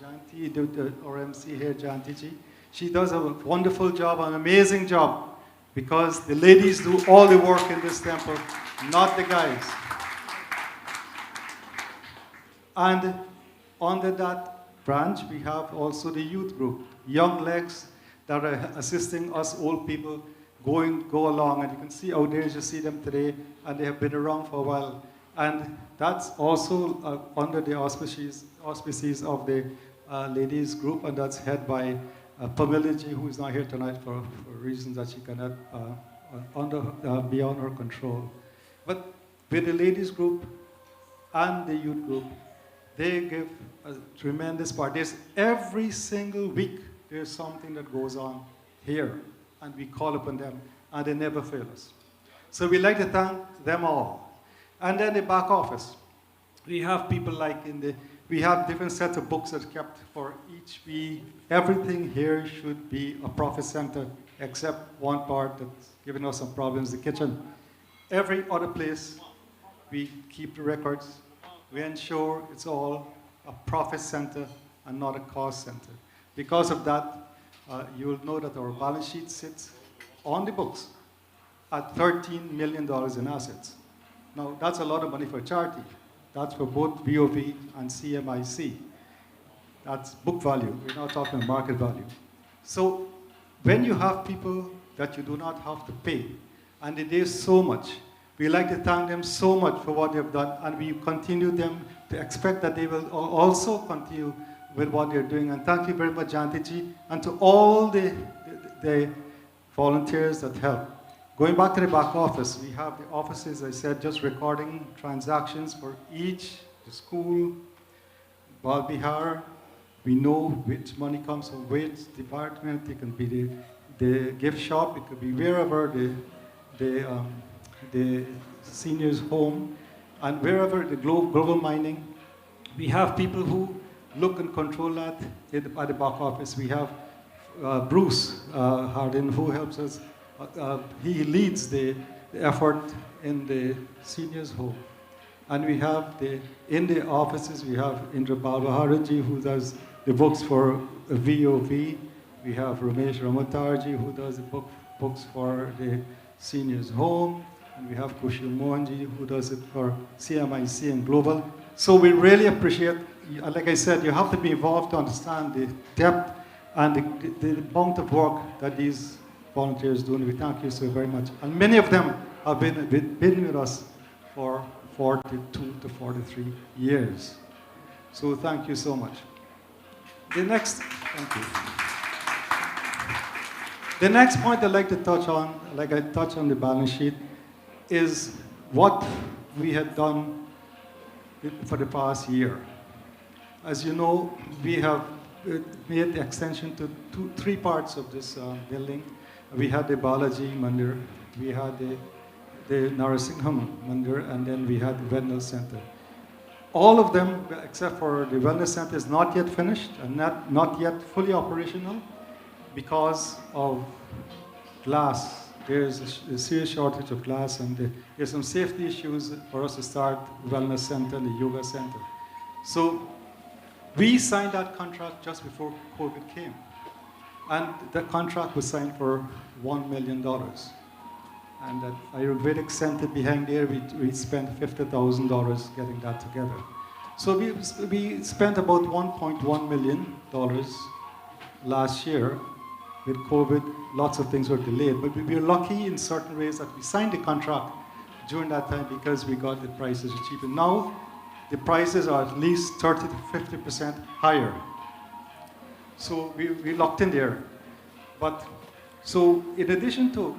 Janti, our MC here, Janti ji. She does a wonderful job, an amazing job, because the ladies do all the work in this temple, not the guys. And under that branch, we have also the youth group, young legs that are assisting us old people go along. And you can see out there, you see them today, and they have been around for a while. And that's also under the auspices of the ladies group, and that's head by Pamelaji, who is not here tonight for reasons that she cannot beyond her control. But with the ladies group and the youth group, they give a tremendous part. Every single week, there's something that goes on here, and we call upon them, and they never fail us. So we like to thank them all. And then the back office. We have people like we have different sets of books that are kept for each. Everything here should be a profit center, except one part that's giving us some problems, the kitchen. Every other place, we keep the records. We ensure it's all a profit center and not a cost center. Because of that, you will know that our balance sheet sits on the books at $13 million in assets. Now, that's a lot of money for charity. That's for both VOV and CMIC. That's book value. We're not talking market value. So when you have people that you do not have to pay, and they do so much, we like to thank them so much for what they've done, and we continue them to expect that they will also continue with what they're doing. And thank you very much, Jantiji, and to all the volunteers that help. Going back to the back office, we have the offices, I said, just recording transactions for each, the school, Balbihar. We know which money comes from which department. It can be the gift shop, it could be wherever the seniors' home, and wherever the global mining. We have people who look and control that at the back office. We have Bruce Hardin, who helps us. He leads the effort in the seniors' home. And we have in the offices, we have Indra Balbaharaji, who does the books for VOV. We have Ramesh Ramatarji, who does the books for the seniors' home. And we have Kushil Mohanji, who does it for CMIC and Global. So we really appreciate, like I said, you have to be involved to understand the depth and the amount of work that these volunteers do, and we thank you so very much. And many of them have been with us for 42 to 43 years. So thank you so much. Thank you. The next point I'd like to touch on, like I touched on the balance sheet, is what we had done for the past year. As you know, we have made the extension to three parts of this building. We had the Balaji Mandir, we had the Narasimham Mandir, and then we had the Wellness Center. All of them, except for the Wellness Center, is not yet finished and not yet fully operational because of glass. There's a serious shortage of glass, and there's some safety issues for us to start the Wellness Center and the Yoga Center. So we signed that contract just before COVID came. And the contract was signed for $1 million. And that Ayurvedic Center behind there, we spent $50,000 getting that together. So we spent about $1.1 million last year. With COVID, lots of things were delayed. But we were lucky in certain ways that we signed the contract during that time because we got the prices cheaper. Now, the prices are at least 30 to 50% higher. So we locked in there. But so in addition to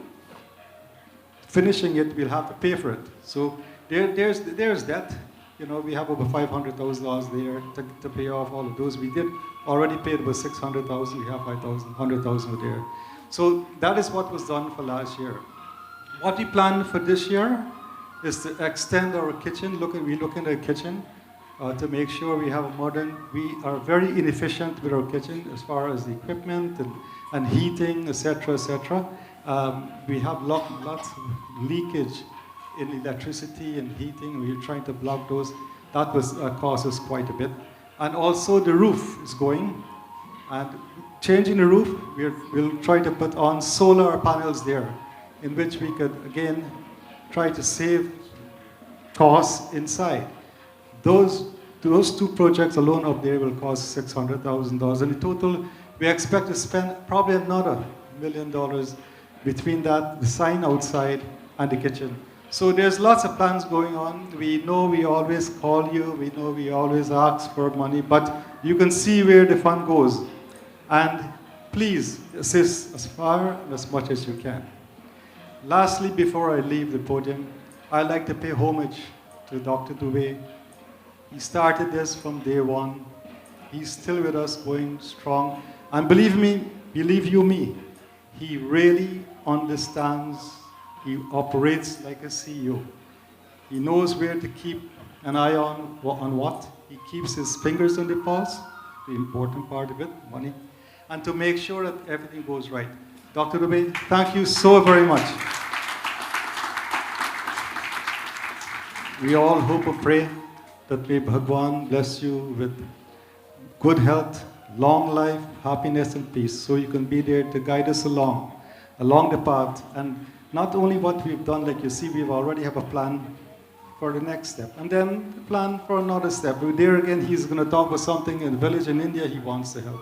finishing it, we'll have to pay for it. So there's that. You know, we have over $500,000 there to pay off all of those. We did already paid about 600,000. We have 5,000, 100,000 there. So that is what was done for last year. What we plan for this year is to extend our kitchen. We're looking at a kitchen to make sure we have a modern. We are very inefficient with our kitchen as far as the equipment and heating, etc., etc. We have lots of leakage in electricity and heating. We're trying to block those. That was cost us quite a bit. And also the roof is going. And changing the roof, we'll try to put on solar panels there, in which we could, again, try to save costs inside. Those two projects alone up there will cost $600,000. And in total, we expect to spend probably another $1 million between that, the sign outside, and the kitchen. So there's lots of plans going on. We know we always call you. We know we always ask for money. But you can see where the fund goes. And please assist as far and as much as you can. Lastly, before I leave the podium, I'd like to pay homage to Dr. Dube. He started this from day one. He's still with us, going strong. And believe me, he really understands. He operates like a CEO. He knows where to keep an eye on what. He keeps his fingers on the pulse, the important part of it, money, and to make sure that everything goes right. Dr. Dube, thank you so very much. We all hope and pray that may Bhagwan bless you with good health, long life, happiness, and peace, so you can be there to guide us along the path. And not only what we've done, like you see, we already have a plan for the next step, and then a plan for another step. There again, he's going to talk about something in a village in India he wants to help.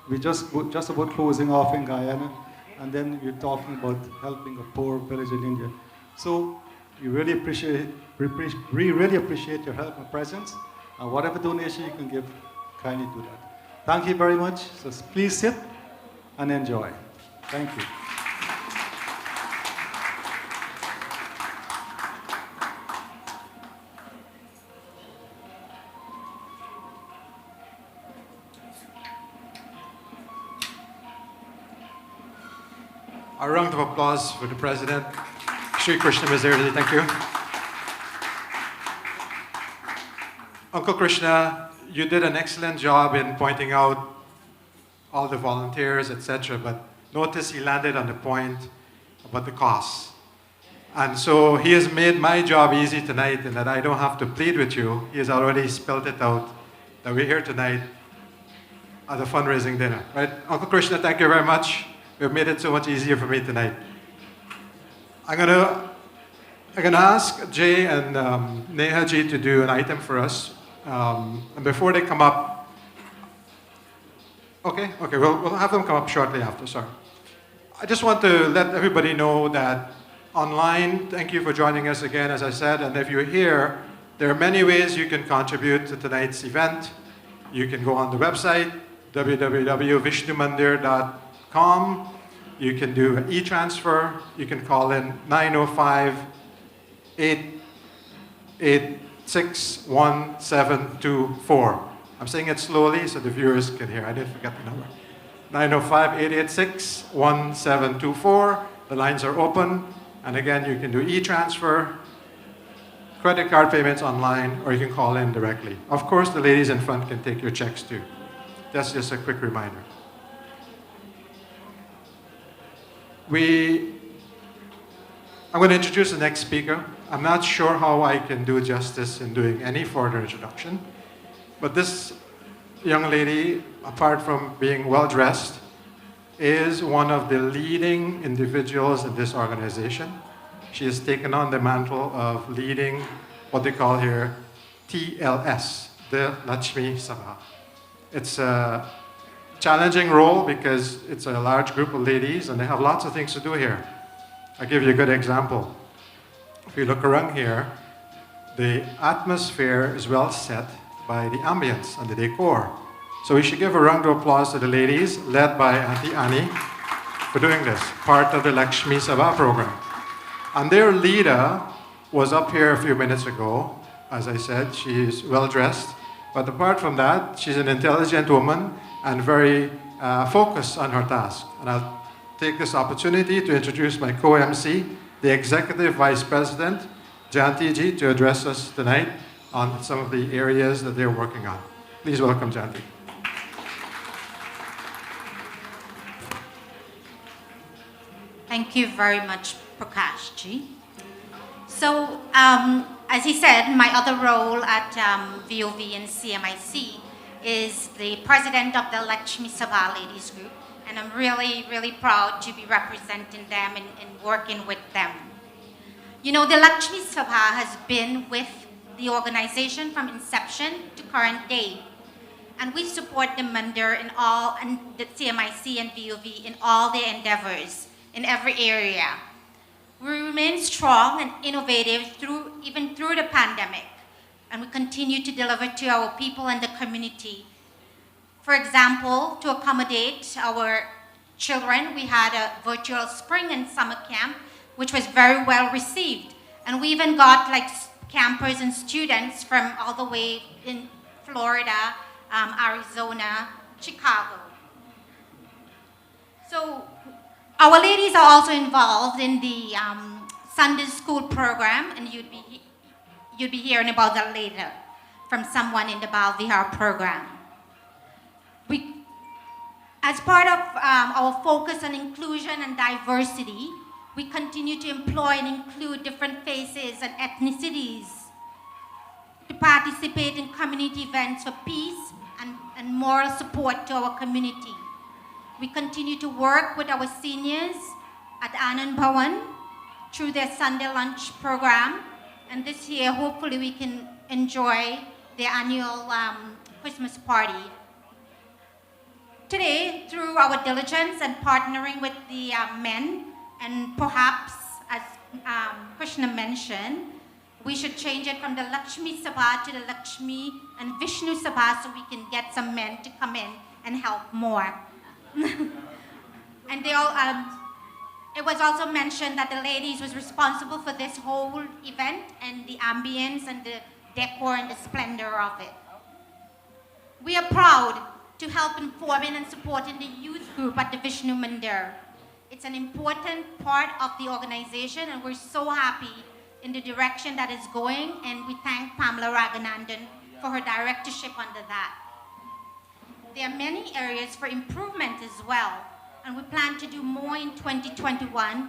We're just about closing off in Guyana, and then we're talking about helping a poor village in India. So we really appreciate your help and presence, and whatever donation you can give, kindly do that. Thank you very much. So please sit and enjoy. Thank you. A round of applause for the President. Sri Krishna is there today, thank you. Uncle Krishna, you did an excellent job in pointing out all the volunteers, etc. But notice he landed on the point about the costs. And so he has made my job easy tonight in that I don't have to plead with you. He has already spelled it out that we're here tonight at a fundraising dinner. Right? Uncle Krishna, thank you very much. You've made it so much easier for me tonight. I'm gonna ask Jay and Neha Ji to do an item for us. And before they come up, okay, we'll have them come up shortly after, sorry. I just want to let everybody know that online, thank you for joining us again, as I said, and if you're here, there are many ways you can contribute to tonight's event. You can go on the website, www.vishnumandir.com. You can do an e-transfer. You can call in 905-886-1724. I'm saying it slowly so the viewers can hear. I didn't forget the number. 905-886-1724. The lines are open. And again, you can do e-transfer, credit card payments online, or you can call in directly. Of course, the ladies in front can take your checks too. That's just a quick reminder. I'm going to introduce the next speaker. I'm not sure how I can do justice in doing any further introduction, but this young lady, apart from being well-dressed, is one of the leading individuals in this organization. She has taken on the mantle of leading what they call here TLS, the Lakshmi Sabha. It's a challenging role because it's a large group of ladies and they have lots of things to do here. I'll give you a good example. If you look around here, the atmosphere is well set by the ambience and the decor. So we should give a round of applause to the ladies led by Auntie Annie for doing this, part of the Lakshmi Sabha program. And their leader was up here a few minutes ago, As I said, she is well dressed. But apart from that, she's an intelligent woman and very focused on her task. And I'll take this opportunity to introduce my co-MC, the Executive Vice President, Janti Ji, to address us tonight on some of the areas that they're working on. Please welcome Janti. Thank you very much, Prakash Ji. So, as he said, my other role at VOV and CMIC is the president of the Lakshmi Sabha Ladies Group, and I'm really, really proud to be representing them and working with them. You know, the Lakshmi Sabha has been with the organization from inception to current day, and we support the Mandir in all, and the CMIC and VOV in all their endeavors in every area. We remain strong and innovative even through the pandemic, and we continue to deliver to our people and the community. For example, to accommodate our children, we had a virtual spring and summer camp, which was very well received. And we even got like campers and students from all the way in Florida, Arizona, Chicago. So our ladies are also involved in the Sunday school program, and you'd be hearing about that later from someone in the Bal Vihar program. As part of our focus on inclusion and diversity, we continue to employ and include different faces and ethnicities to participate in community events for peace and moral support to our community. We continue to work with our seniors at Anand Bhawan through their Sunday lunch program, and this year hopefully we can enjoy their annual Christmas party. Today, through our diligence and partnering with the men, and perhaps, as Krishna mentioned, we should change it from the Lakshmi Sabha to the Lakshmi and Vishnu Sabha so we can get some men to come in and help more. And they all, it was also mentioned that the ladies was responsible for this whole event and the ambience and the decor and the splendor of it. We are proud to help informing and supporting the youth group at the Vishnu Mandir. It's an important part of the organization, and we're so happy in the direction that it's going, and we thank Pamela Raghunandan for her directorship under that. There are many areas for improvement as well, and we plan to do more in 2021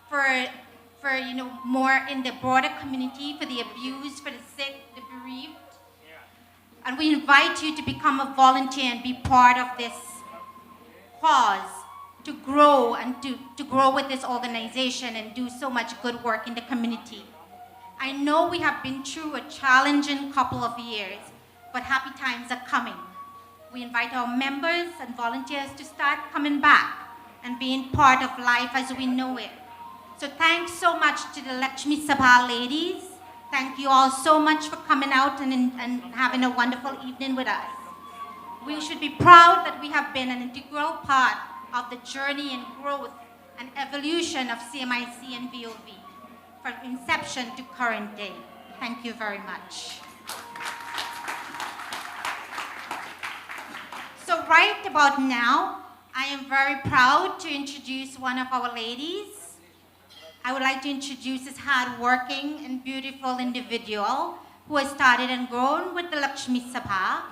for you know, more in the broader community, for the abused, for the sick, the bereaved. And we invite you to become a volunteer and be part of this cause, to grow and to grow with this organization and do so much good work in the community. I know we have been through a challenging couple of years, but happy times are coming. We invite our members and volunteers to start coming back and being part of life as we know it. So thanks so much to the Lakshmi Sabha ladies. Thank you all so much for coming out and having a wonderful evening with us. We should be proud that we have been an integral part of the journey and growth and evolution of CMIC and VOV from inception to current day. Thank you very much. So right about now, I am very proud to introduce one of our ladies. I would like to introduce this hard-working and beautiful individual who has started and grown with the Lakshmi Sabha.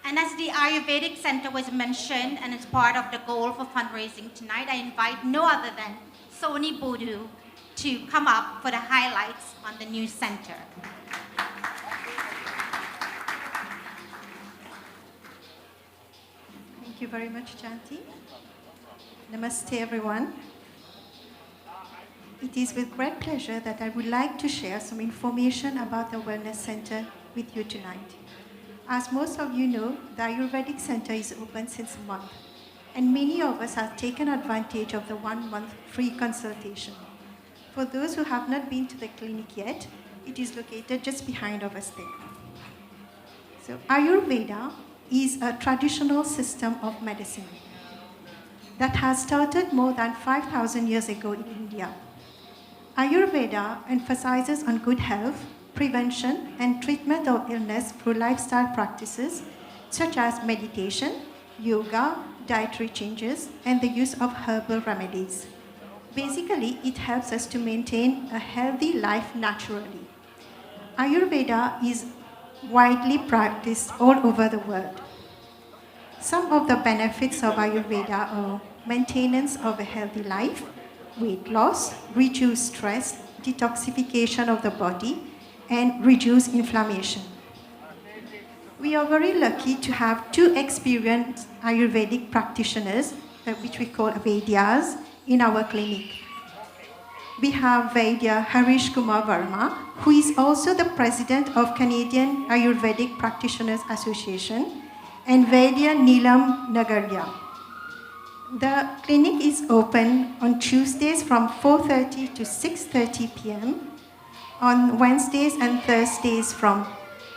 And as the Ayurvedic Center was mentioned and is part of the goal for fundraising tonight, I invite no other than Soni Bodu to come up for the highlights on the new center. Thank you very much, Janti. Namaste, everyone. It is with great pleasure that I would like to share some information about the Wellness Center with you tonight. As most of you know, the Ayurvedic Center is open since a month, and many of us have taken advantage of the 1 month free consultation. For those who have not been to the clinic yet, it is located just behind of us there. So Ayurveda is a traditional system of medicine that has started more than 5,000 years ago in India. Ayurveda emphasizes on good health, prevention, and treatment of illness through lifestyle practices such as meditation, yoga, dietary changes, and the use of herbal remedies. Basically, it helps us to maintain a healthy life naturally. Ayurveda is widely practiced all over the world. Some of the benefits of Ayurveda are maintenance of a healthy life, weight loss, reduced stress, detoxification of the body, and reduce inflammation. We are very lucky to have two experienced Ayurvedic practitioners, which we call Vaidyas, in our clinic. We have Vaidya Harish Kumar Verma, who is also the president of Canadian Ayurvedic Practitioners Association, and Vaidya Neelam Nagaria. The clinic is open on Tuesdays from 4:30 to 6:30 p.m., on Wednesdays and Thursdays from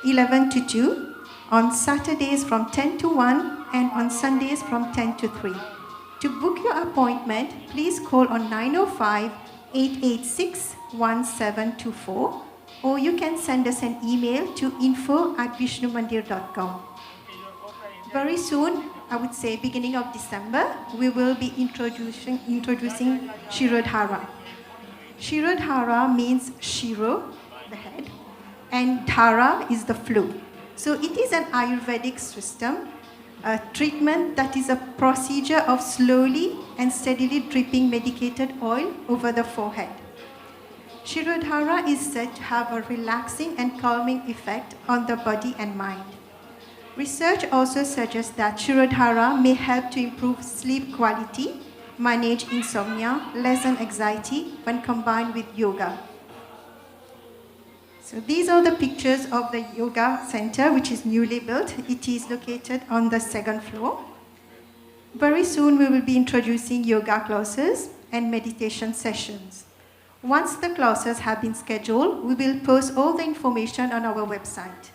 11 to 2, on Saturdays from 10 to 1, and on Sundays from 10 to 3. To book your appointment, please call on 905-886-1724, or you can send us an email to info@vishnumandir.com. Very soon, I would say beginning of December, we will be introducing Shirodhara. Shirodhara means Shiro, the head, and Dhara is the flow. So it is an Ayurvedic system, a treatment that is a procedure of slowly and steadily dripping medicated oil over the forehead. Shirodhara is said to have a relaxing and calming effect on the body and mind. Research also suggests that Shirodhara may help to improve sleep quality, manage insomnia, lessen anxiety when combined with yoga. So these are the pictures of the yoga center, which is newly built. It is located on the second floor. Very soon we will be introducing yoga classes and meditation sessions. Once the classes have been scheduled, we will post all the information on our website.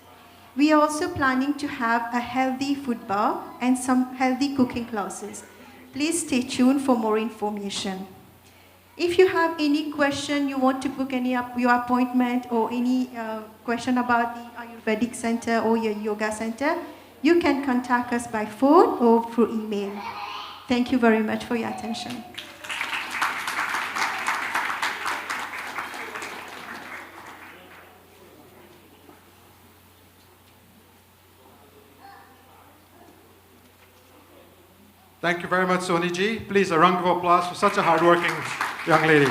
We are also planning to have a healthy food bar and some healthy cooking classes. Please stay tuned for more information. If you have any question, you want to book your appointment or any question about the Ayurvedic Center or your yoga center, you can contact us by phone or through email. Thank you very much for your attention. Thank you very much, Soni ji. Please, a round of applause for such a hardworking young lady.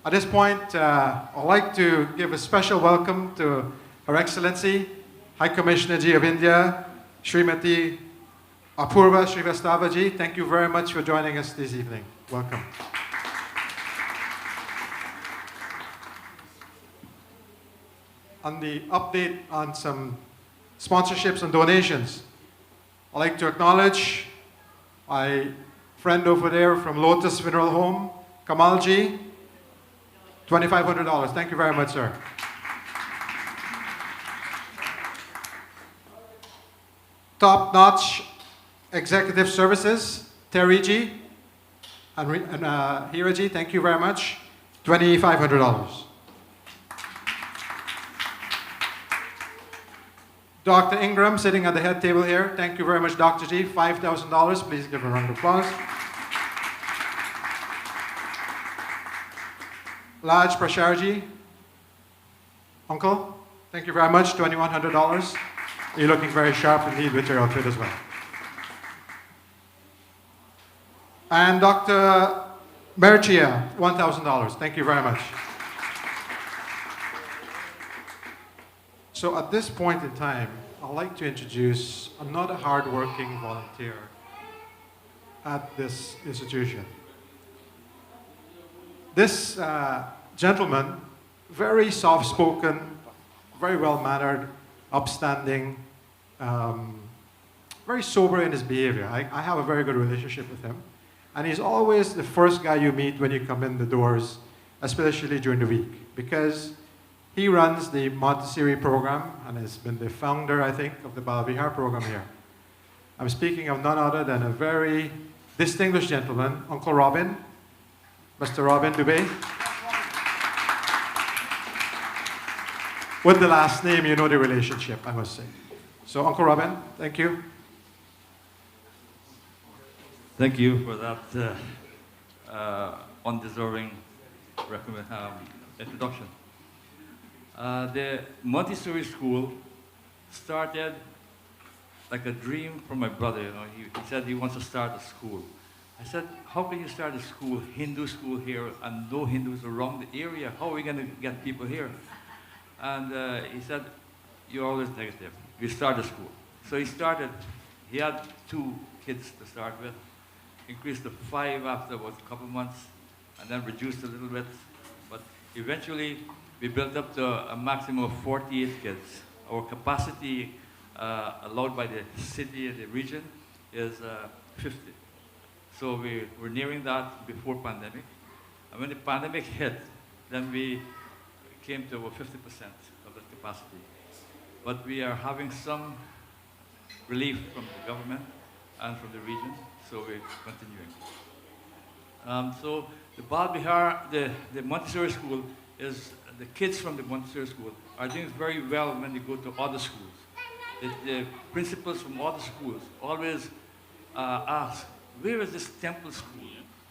At this point, I'd like to give a special welcome to Her Excellency, High Commissioner Ji of India, Srimati Apurva Srivastava ji. Thank you very much for joining us this evening. Welcome. On the update on some sponsorships and donations, I'd like to acknowledge my friend over there from Lotus Funeral Home, Kamalji, $2,500. Thank you very much, sir. Top-notch executive services, Terry-ji and Hira-ji, thank you very much, $2,500. Dr. Ingram, sitting at the head table here. Thank you very much, Dr. G. $5,000. Please give a round of applause. Laj Prasharji, Uncle, thank you very much, $2,100. You're looking very sharp indeed with your outfit as well. And Dr. Merchia, $1,000. Thank you very much. So at this point in time, I'd like to introduce another hardworking volunteer at this institution. This gentleman, very soft-spoken, very well-mannered, upstanding, very sober in his behavior. I have a very good relationship with him. And he's always the first guy you meet when you come in the doors, especially during the week, because he runs the Montessori program and has been the founder, I think, of the Balavihar program here. I'm speaking of none other than a very distinguished gentleman, Uncle Robin, Mr. Robin Dube. with the last name, you know the relationship, I must say. So, Uncle Robin, thank you. Thank you for that undeserving introduction. The Montessori school started like a dream from my brother. You know, he said he wants to start a school. I said, how can you start a school, Hindu school here, and no Hindus around the area? How are we going to get people here? And he said, you're always negative. We start a school. So he started. He had 2 kids to start with, increased to 5 after about a couple months, and then reduced a little bit. But eventually, we built up to a maximum of 48 kids. Our capacity allowed by the city and the region is 50. So we're nearing that before pandemic. And when the pandemic hit, then we came to about 50% of that capacity. But we are having some relief from the government and from the region, so we're continuing. So the Bal Bihar, the Montessori school, is the kids from the Montessori school are doing very well when they go to other schools. The principals from other schools always ask, where is this temple school?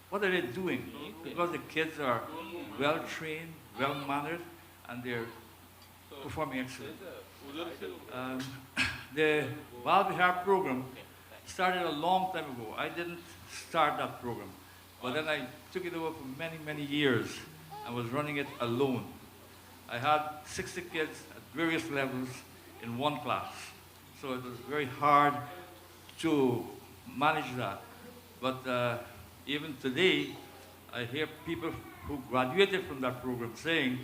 What are they doing? Because the kids are well-trained, well-mannered, and they're performing excellent. The Bal Bihar program started a long time ago. I didn't start that program, but then I took it over for many, many years and was running it alone. I had 60 kids at various levels in one class, so it was very hard to manage that. But even today, I hear people who graduated from that program saying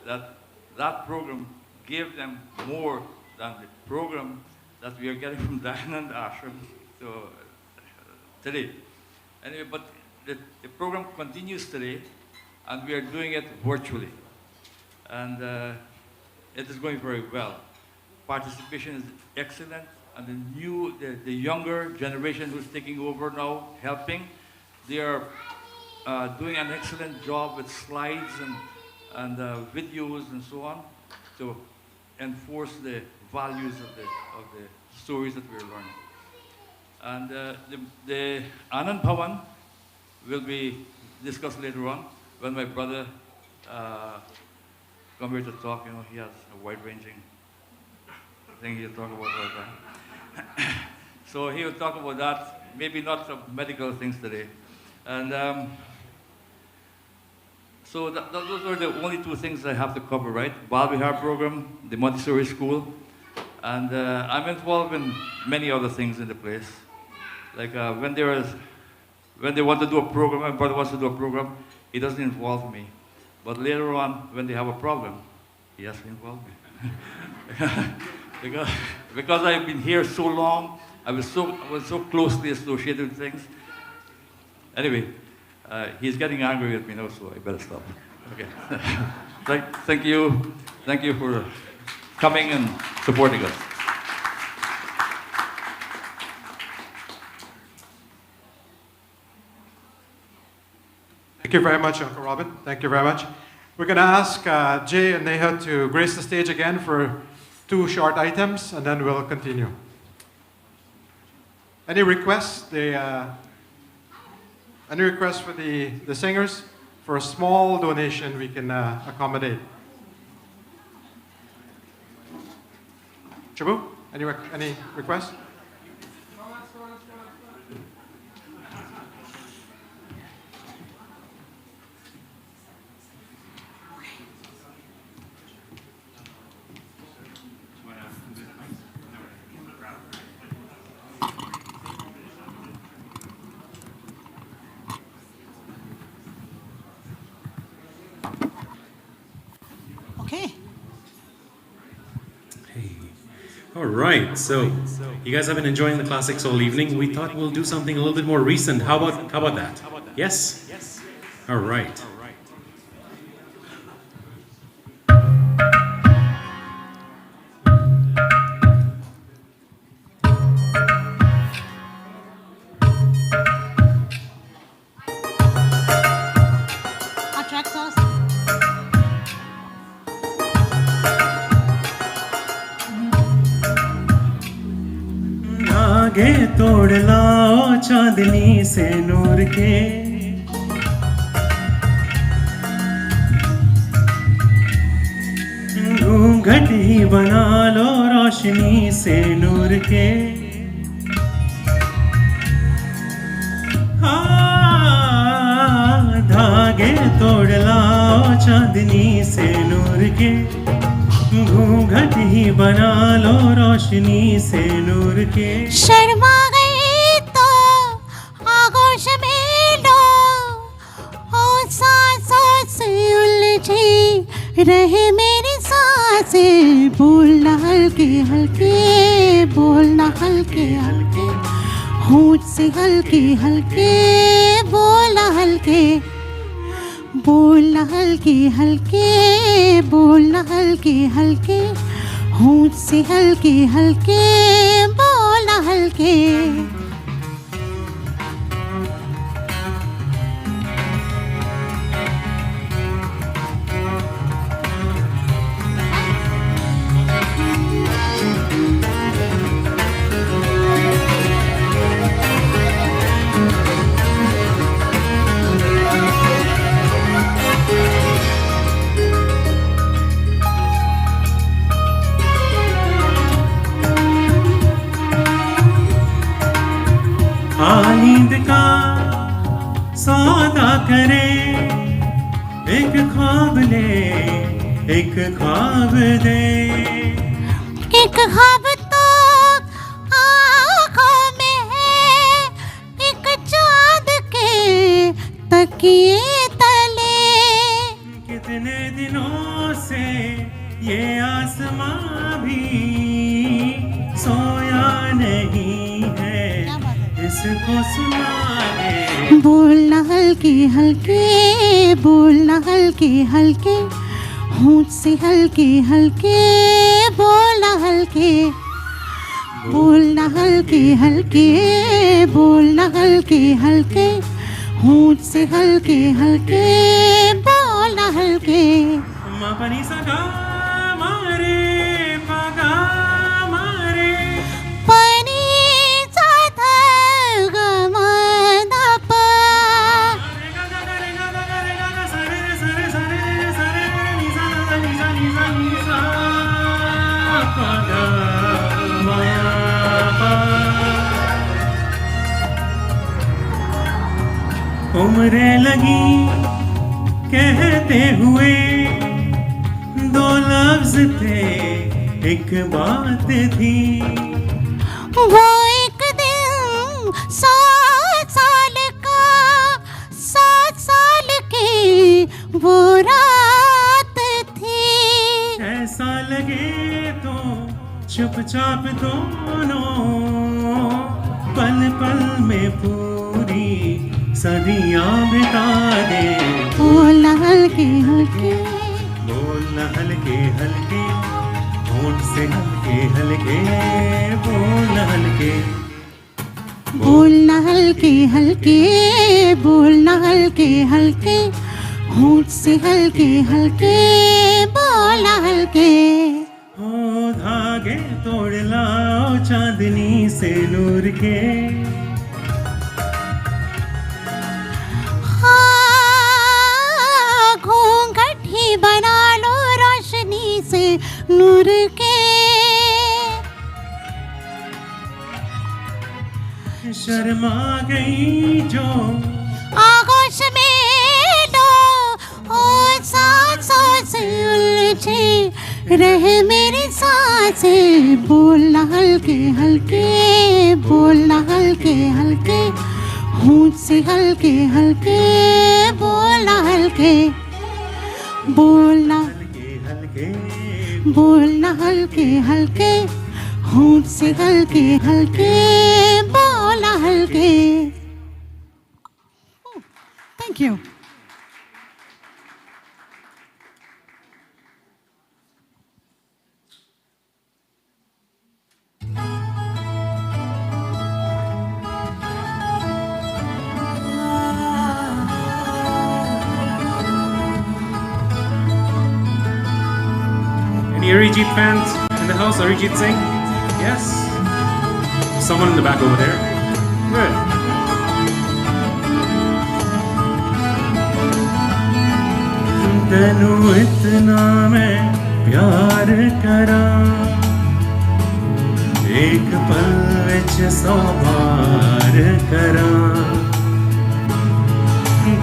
that that program gave them more than the program that we are getting from Dayanand Ashram today. Anyway, but the program continues today, and we are doing it virtually. And it is going very well. Participation is excellent, and the younger generation who's taking over now, helping, they are doing an excellent job with slides and videos and so on to enforce the values of the stories that we're learning. And the Anand Bhavan will be discussed later on when my brother come here to talk. You know, he has a wide-ranging thing he'll talk about all the time. So he will talk about that, maybe not some medical things today. And so those are the only 2 things I have to cover, right? Bal Bihar program, the Montessori school, and I'm involved in many other things in the place. Like when they want to do a program, my brother wants to do a program, he doesn't involve me. But later on, when they have a problem, he has to involve me. because I've been here so long, I was so closely associated with things. Anyway, he's getting angry at me now, so I better stop. Okay. Thank you for coming and supporting us. Thank you very much, Uncle Robin. Thank you very much. We're going to ask Jay and Neha to grace the stage again for 2 short items, and then we'll continue. Any requests? Any requests for the singers? For a small donation, we can accommodate. Chabu, any requests? Okay. All right, so you guys have been enjoying the classics all evening. We thought we'll do something a little bit more recent. How about that? Yes? Yes. All right. Our tracks are धागे तोड़ लाओ चांदनी से नूर के, घूंघट ही बना लो रोशनी से नूर के। धागे तोड़ लाओ चांदनी से नूर के, घूंघट ही बना लो रोशनी से नूर के। शर्मा गई तो आगोश में लो, ओ सांसों से उलझी रहे मेरी सांसें। बोलना हल्के हल्के, बोलना हल्के हल्के, होंठ से हल्के हल्के, बोलना हल्के, बोलना हल्के हल्के, बोलना हल्के हल्के, होंठ से हल्के हल्के, बोलना हल्के। नींद का सौदा करे, एक ख्वाब ले, एक ख्वाब दे। एक ख्वाब तो आँखों में है, एक चाँद के तकिए तले। कितने दिनों से ये आसमां भी सोया नहीं है, इसको सुना दे। बोलना हल्के हल्के, बोलना हल्के हल्के, होंठ से हल्के हल्के, बोलना हल्के, बोलना हल्के हल्के, बोलना हल्के हल्के, होंठ से हल्के हल्के, बोलना हल्के। मा पनी सा गा मारे पा गा मारे, पनी सा धा गा मा धा पा। रे गा गा गा रे गा गा गा रे गा गा सा रे रे सा रे सा रे रे सा रे रे नी सा नी सा नी सा नी सा पा गा मा पा। उम्रें लगी कहते हुए, दो लफ्ज थे एक बात थी। वो एक दिन 100 साल का, 7 साल की वो रात थी। ऐसा लगे तो चुपचाप दोनों पल पल में पूरी सदियां बिता दे। बोलना हल्के हल्के, बोलना हल्के हल्के, होंठ से हल्के हल्के, बोलना हल्के, बोलना हल्के हल्के, बोलना हल्के हल्के, होंठ से हल्के हल्के, बोलना हल्के। हो धागे तोड़ लाओ चांदनी से नूर के, घूंघट ही बना लो रोशनी से नूर के। शर्मा गई जो आगोश में लो, ओ सांसों से उलझे रहे मेरी सांसें। बोलना हल्के हल्के, बोलना हल्के हल्के, होंठ से हल्के हल्के, बोलना हल्के, बोलना हल्के हल्के, बोलना हल्के हल्के, होंठ से हल्के हल्के, बोलना हल्के। Thank you. Any Arijit fans in the house? Arijit Singh? Yes? someone in the back over there. Good. तेनू इतना मैं प्यार करा एक पल विच 100 बार करा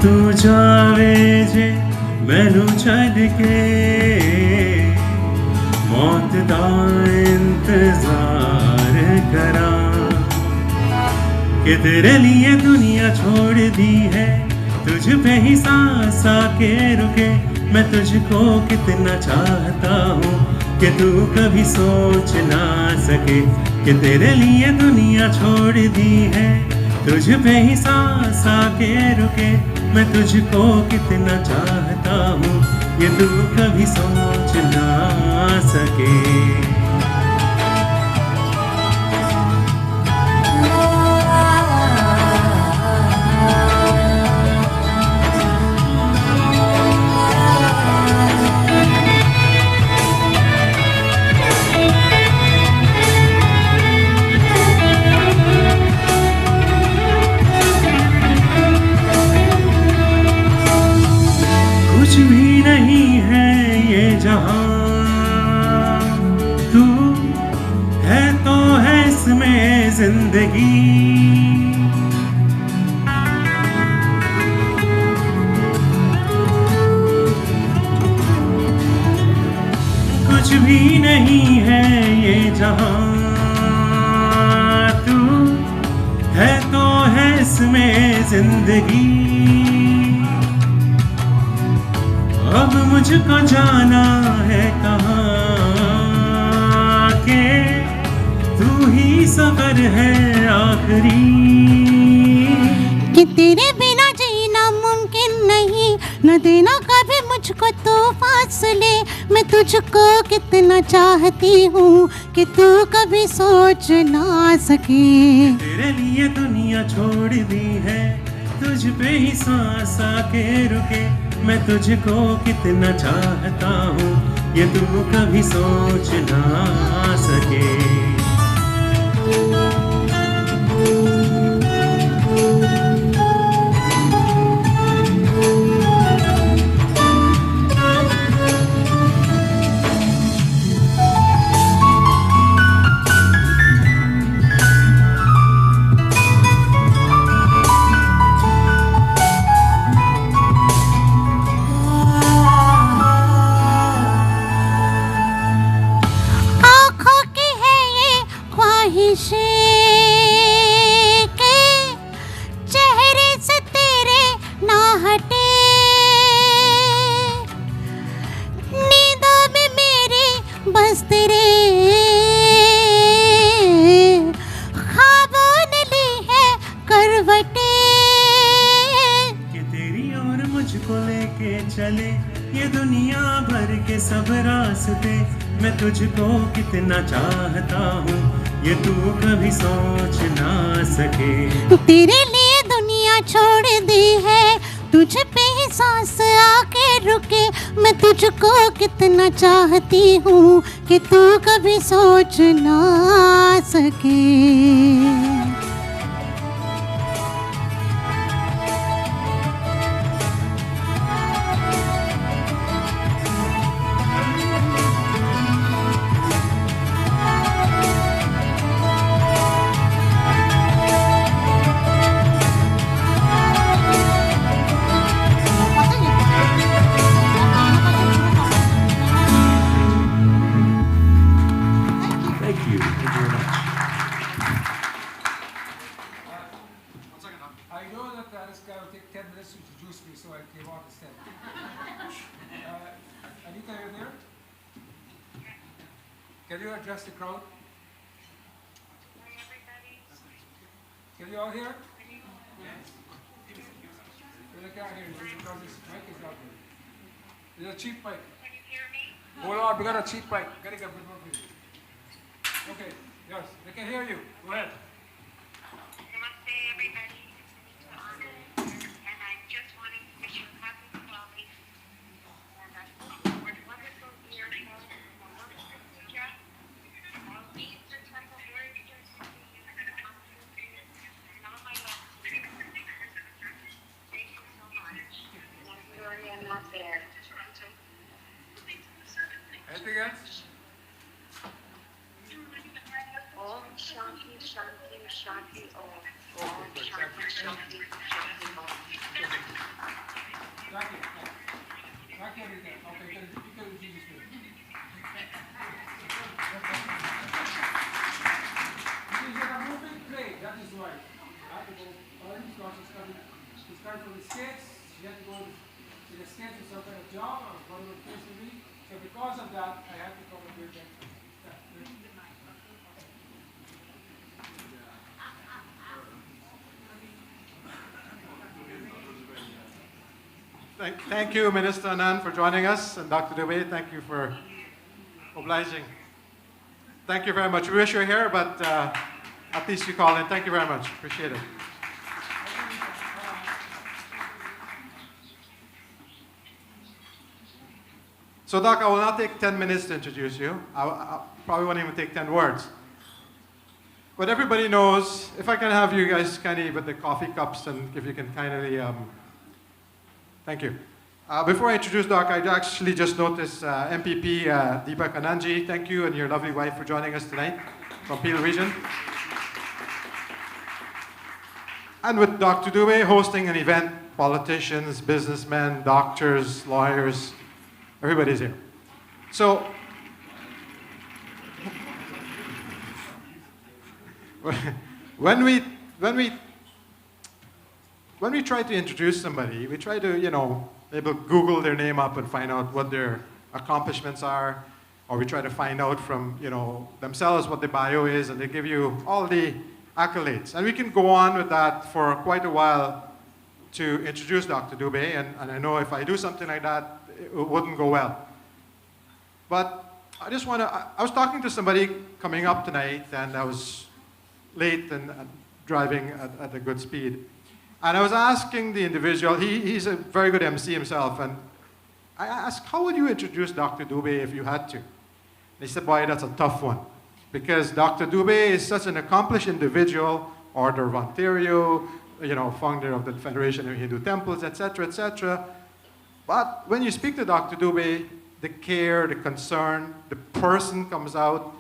तू जावे जे मैनू छड्ड के मौत दा इंतजार करा कि तेरे लिए दुनिया छोड़ दी है तुझ पे ही सांस आके रुके मैं तुझको कितना चाहता हूँ कि तू कभी सोच ना सके कि तेरे लिए दुनिया छोड़ दी है तुझ पे ही सांस आके रुके मैं तुझको कितना चाहता हूँ ये तू कभी सोच ना सके कुछ भी नहीं है ये जहां तू है तो है इसमें जिंदगी कुछ भी नहीं है ये जहां तू है तो है इसमें जिंदगी अब मुझको जाना है कहाँ के तू ही सफर है आखिरी कि तेरे बिना जीना मुमकिन नहीं न देना कभी मुझको तो फासले मैं तुझको कितना चाहती हूँ कि तू कभी सोच ना सके तेरे लिए दुनिया छोड़ दी है तुझ पे ही सांस आके रुके मैं तुझको कितना चाहता हूँ ये तू कभी सोच ना सके चले ये दुनिया भर के सब रास्ते मैं तुझको कितना चाहता हूँ ये तू कभी सोच ना सके तेरे लिए दुनिया छोड़ दी है तुझ पे ही सांस आके रुके मैं तुझको कितना चाहती हूँ कि तू कभी सोच ना सके Can you address the crowd? Can you all hear? Yes. Well, I can't hear you because this mic is out there. It's a cheap mic. Can you hear me? Hold on, we got a cheap mic. Gotta get it for you. Okay, yes, they can hear you. Go ahead. Namaste, everybody. It's Anita, and I'm just wanting to wish you a happy Diwali and a wonderful year. I'll be the type of words to you. again? Om Shanti Shanti Shanti Om. Om Shanti Shanti Shanti Om. Thank you. Thank you again. Okay, you can do this way. This is a moving play, that is why. I have to go early because it's coming from the States. She had to go to the States for some kind of job. I was going to place with me. So because of that, I have to come up here again. Thank you, Minister Anand, for joining us, and Dr. Dube, thank you for obliging. Thank you very much. We wish you were here, but at least you called in. Thank you very much. Appreciate it. So, Doc, I will not take 10 minutes to introduce you. I probably won't even take 10 words. But everybody knows, if I can have you guys kindly with the coffee cups, and if you can kindly, thank you. Before I introduce Doc, I actually just noticed MPP Deepak Anandji, thank you and your lovely wife for joining us tonight from Peel Region. And with Dr. Dube hosting an event, politicians, businessmen, doctors, lawyers, everybody's here. So, when we try to introduce somebody, we try to, maybe Google their name up and find out what their accomplishments are, or we try to find out from, themselves what the bio is, and they give you all the accolades. And we can go on with that for quite a while to introduce Dr. Dube, and I know if I do something like that, it wouldn't go well. But I was talking to somebody coming up tonight, and I was late and driving at a good speed. And I was asking the individual, he's a very good MC himself, and I asked, how would you introduce Dr. Dube if you had to? They said, boy, that's a tough one. Because Dr. Dube is such an accomplished individual, Order of Ontario, founder of the Federation of Hindu Temples, etc., etc. But when you speak to Dr. Dube, the care, the concern, the person comes out,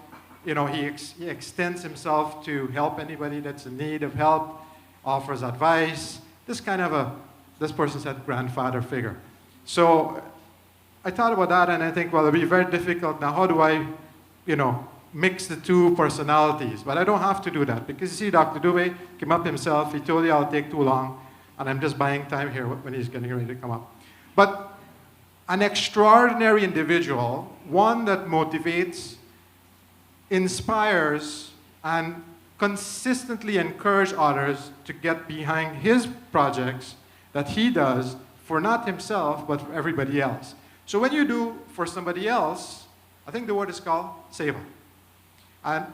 he extends himself to help anybody that's in need of help, offers advice, this person said grandfather figure. So I thought about that, and I think, well, it'll be very difficult now. How do I, mix the two personalities? But I don't have to do that, because you see, Dr. Dube came up himself. He told you I'll take too long, and I'm just buying time here when he's getting ready to come up. But an extraordinary individual, one that motivates, inspires, and consistently encourage others to get behind his projects that he does for not himself, but for everybody else. So when you do for somebody else, I think the word is called seva. And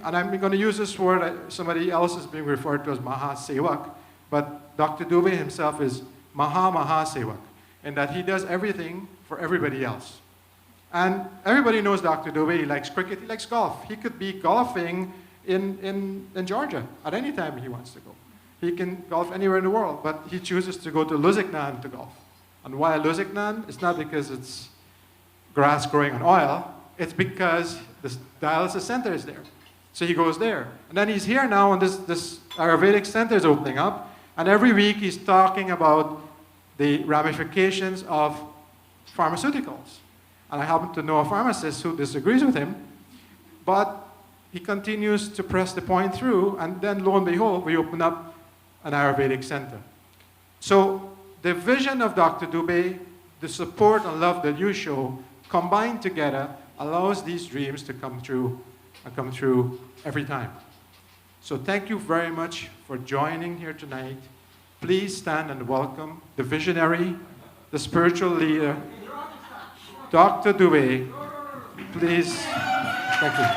I'm going to use this word, somebody else is being referred to as Maha Sevak, but Dr. Dube himself is Maha Sevak, in that he does everything for everybody else. And everybody knows Dr. Dube. He likes cricket, he likes golf. He could be golfing in Georgia at any time he wants to go. He can golf anywhere in the world, but he chooses to go to Lusignan to golf. And why Lusignan? It's not because it's grass growing on oil, it's because the dialysis center is there. So he goes there. And then he's here now, and this Ayurvedic center is opening up, and every week he's talking about the ramifications of pharmaceuticals. And I happen to know a pharmacist who disagrees with him, but he continues to press the point through, and then lo and behold, we open up an Ayurvedic center. So the vision of Dr. Dube, the support and love that you show, combined together, allows these dreams to come true and come true every time. So thank you very much for joining here tonight. Please stand and welcome the visionary, the spiritual leader, Dr. Dube. Please, thank you.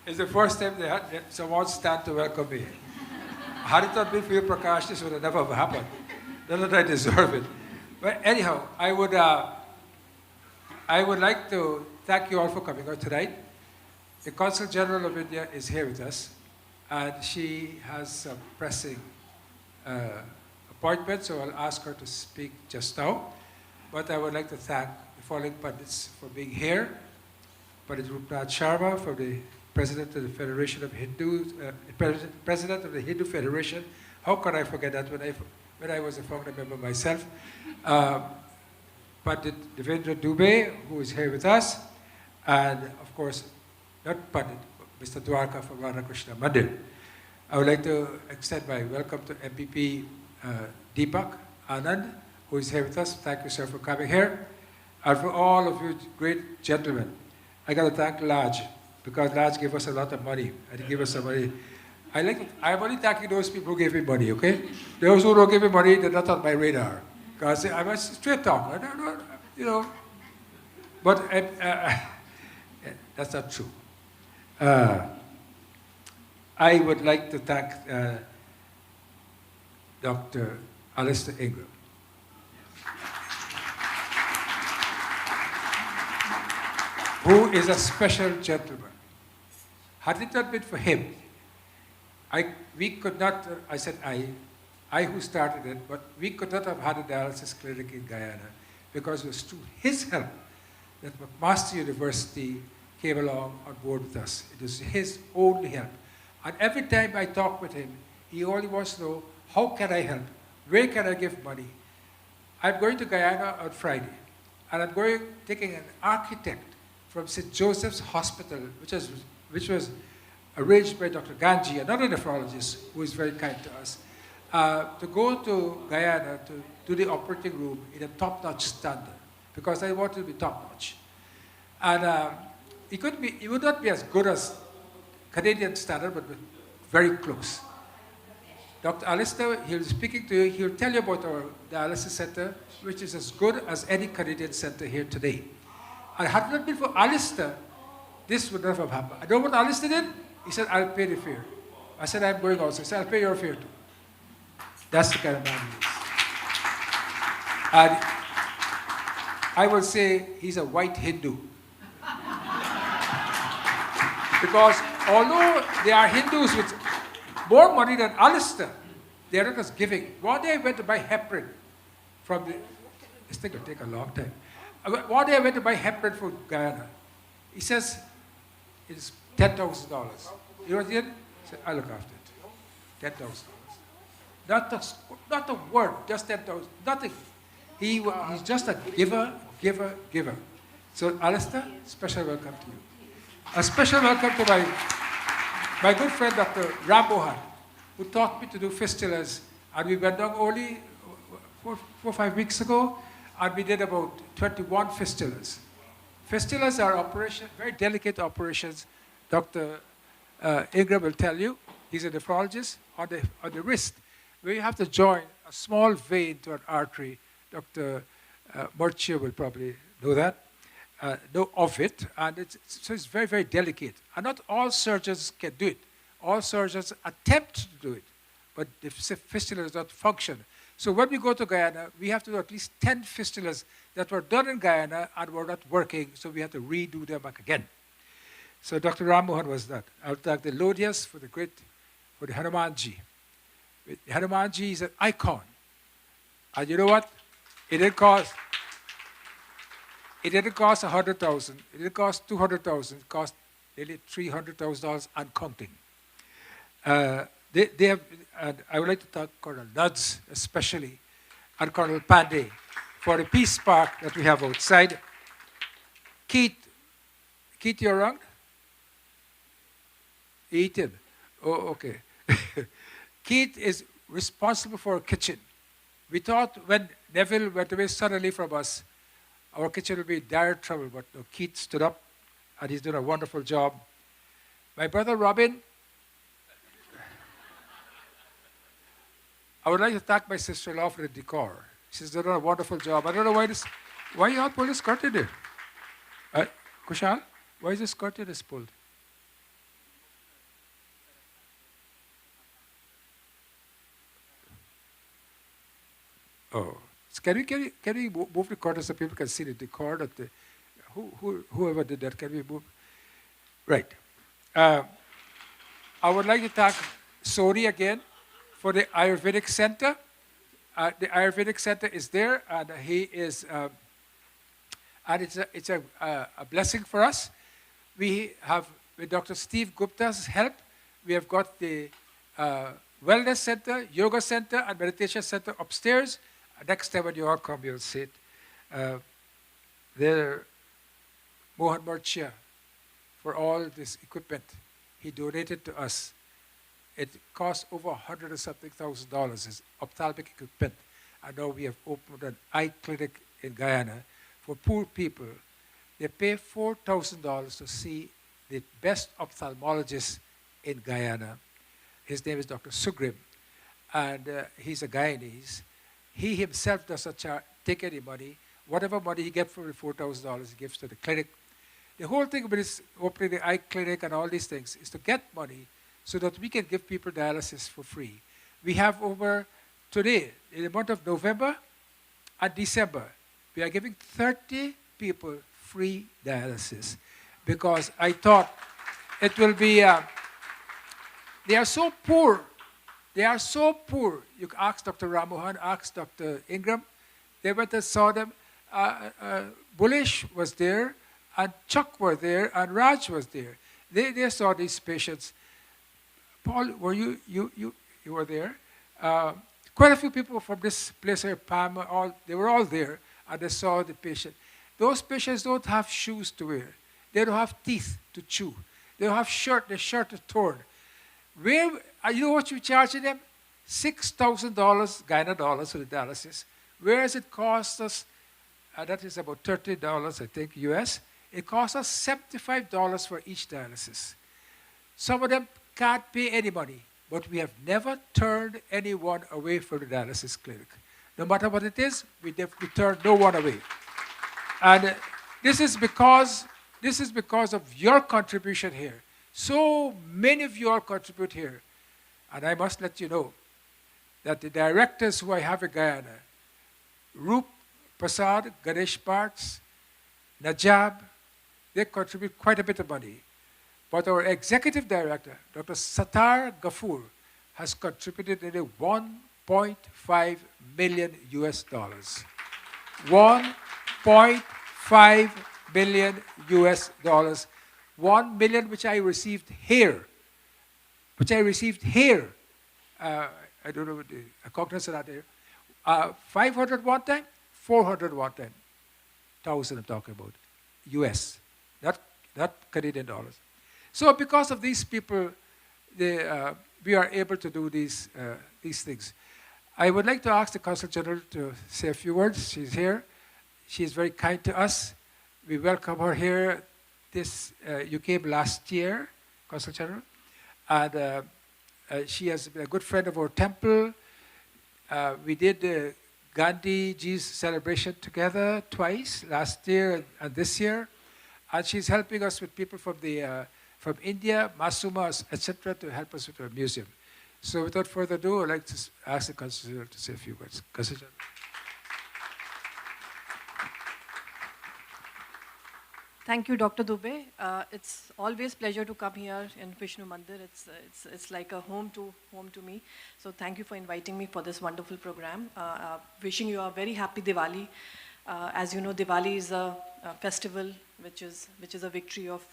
It's the first time someone stand to welcome me. Had it not been for you, Prakash, this would have never happened. Not that I deserve it. But anyhow, I would like to thank you all for coming out tonight. The Consul General of India is here with us, and she has some pressing appointment, so I'll ask her to speak just now. But I would like to thank the following pundits for being here. Pandit Rupnath Sharma, for the President of the Federation of Hindus, President of the Hindu Federation. How could I forget that when I was a founder member myself? Pandit Devendra Dube, who is here with us, and of course, not Pandit, Mr. Dwarka from Radhakrishna Mandir. I would like to extend my welcome to MPP Deepak Anand, who is here with us. Thank you, sir, for coming here. And for all of you great gentlemen, I got to thank Laj, because Laj gave us a lot of money, and he gave us some money. I'm only thanking those people who gave me money, okay? Those who don't give me money, they're not on my radar. Because I'm a straight talk, I don't, you know. But that's not true. I would like to thank Dr. Alistair Ingram. Who is a special gentleman. Had it not been for him, we could not, I who started it, but we could not have had a dialysis clinic in Guyana, because it was through his help that McMaster University came along on board with us. It was his only help. And every time I talk with him, he only wants to know, how can I help? Where can I give money? I'm going to Guyana on Friday, and I'm taking an architect from St. Joseph's Hospital, which was arranged by Dr. Ganji, another nephrologist who is very kind to us, to go to Guyana to do the operating room in a top-notch standard, because I wanted to be top-notch. And it would not be as good as Canadian standard, but very close. Dr. Alistair, he'll be speaking to you, he'll tell you about our dialysis center, which is as good as any Canadian center here today. And had it not been for Alistair, this would never have happened. I know what Alistair did? He said, I'll pay the fare. I said, I'm going also. He said, I'll pay your fare too. That's the kind of man he is. And I will say he's a white Hindu. Because although there are Hindus with more money than Alistair, they are not as giving. One day I went to buy heparin from the, this thing will take a long time. One day I went to buy heparin from Guyana. He says, it's $10,000. You know what he did? He said, I'll look after it. $10,000. Not a word, just 10,000, nothing. He's just a giver, giver, giver. So Alistair, special welcome to you. A special welcome to my good friend, Dr. Rammohan, who taught me to do fistulas. And we went down only 4 or 5 weeks ago, and we did about 21 fistulas. Fistulas are very delicate operations. Dr. Ingram will tell you. He's a nephrologist on the wrist, where you have to join a small vein to an artery. Dr. Murchia will probably know that, know of it. And so it's very, very delicate. And not all surgeons can do it. All surgeons attempt to do it, but the fistula does not function. So when we go to Guyana, we have to do at least 10 fistulas that were done in Guyana and were not working, so we have to redo them back again. So Dr. Rammohan was that. I'll thank the Lodias for the Hanumanji. The Hanumanji is an icon. And you know what? It didn't cost $100,000. It didn't cost $200,000. It cost nearly $300,000 and counting. They have, and I would like to thank Colonel Nuds especially, and Colonel Pandey for the peace park that we have outside. Keith, you're around? Ethan. Oh, okay. Keith is responsible for our kitchen. We thought when Neville went away suddenly from us, our kitchen would be in dire trouble, but no, Keith stood up, and he's done a wonderful job. My brother Robin, I would like to thank my sister-in-law for the decor. She's done a wonderful job. I don't know why you all pulled this curtain there? Kushal, why is this curtain pulled? Oh, so can we move the curtain so people can see the decor? Whoever did that, can we move? Right. I would like to thank Sori again for the Ayurvedic Center. The Ayurvedic Center is there, and he is, and it's a blessing for us. We have, with Dr. Steve Gupta's help, we have got the Wellness Center, Yoga Center, and Meditation Center upstairs. Next time when you all come, you'll see it. There, Mohan Murchia, for all this equipment he donated to us. It cost over $100 and something thousand, is ophthalmic equipment. And now we have opened an eye clinic in Guyana for poor people. They pay $4,000 to see the best ophthalmologist in Guyana. His name is Dr. Sugrim, and he's a Guyanese. He himself does not take any money. Whatever money he gets for the $4,000, he gives to the clinic. The whole thing with this opening the eye clinic and all these things is to get money so that we can give people dialysis for free. We have over, today, in the month of November and December, we are giving 30 people free dialysis because I thought it will be, they are so poor. They are so poor. You can ask Dr. Ramohan, ask Dr. Ingram. They went and saw them. Bullish was there, and Chuck were there, and Raj was there. They saw these patients. Paul, were you were there? Quite a few people from this place here, Pam, they were all there, and they saw the patient. Those patients don't have shoes to wear. They don't have teeth to chew. They don't have shirt. Their shirt is torn. Where, you know what you're charging them? $6,000 Guyana dollars for the dialysis. Whereas it costs us, that is about $30, I think, US. It costs us $75 for each dialysis. Some of them can't pay any money, but we have never turned anyone away from the dialysis clinic. No matter what it is, we turn no one away. And this is because of your contribution here. So many of you all contribute here. And I must let you know that the directors who I have in Guyana, Roop Prasad, Ganesh Parts, Najab, they contribute quite a bit of money. But our executive director, Dr. Sattar Ghafoor, has contributed nearly $1.5 million US. $1.5 million US. 1 million which I received here. I don't know what the accountants are not there. 500 one time, 400 one time. 1,000 I'm talking about. US, not Canadian dollars. So because of these people, we are able to do these things. I would like to ask the Consul General to say a few words. She's here. She is very kind to us. We welcome her here. You came last year, Consul General, and she has been a good friend of our temple. We did Gandhiji's celebration together twice, last year and this year, and she's helping us with people from India, Masumas, etc., to help us with our museum. So without further ado, I'd like to ask the Consul General to say a few words. Consul General. Thank you, Dr. Dube. It's always pleasure to come here in Vishnu Mandir. It's like a home to me. So thank you for inviting me for this wonderful program. Wishing you a very happy Diwali. As you know, Diwali is a festival which is a victory of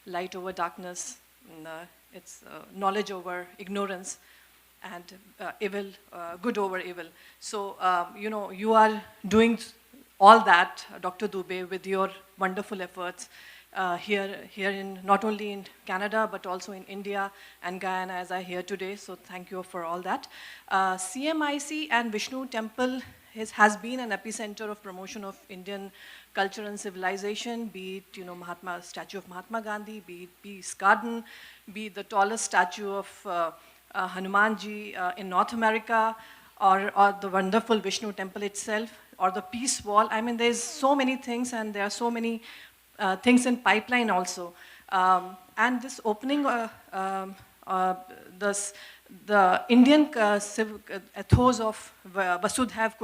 light over darkness. And, it's knowledge over ignorance, and good over evil. So you are doing all that, Dr. Dube, with your wonderful efforts here in not only in Canada but also in India and Guyana, as I hear today. So thank you for all that. CMIC and Vishnu Temple has been an epicenter of promotion of Indian culture and civilization, be it statue of Mahatma Gandhi, be it Peace Garden, be it the tallest statue of Hanumanji in North America, or the wonderful Vishnu Temple itself, or the Peace Wall. I mean, there's so many things, and there are so many things in pipeline also. And this opening, the Indian ethos of Vasudhaiv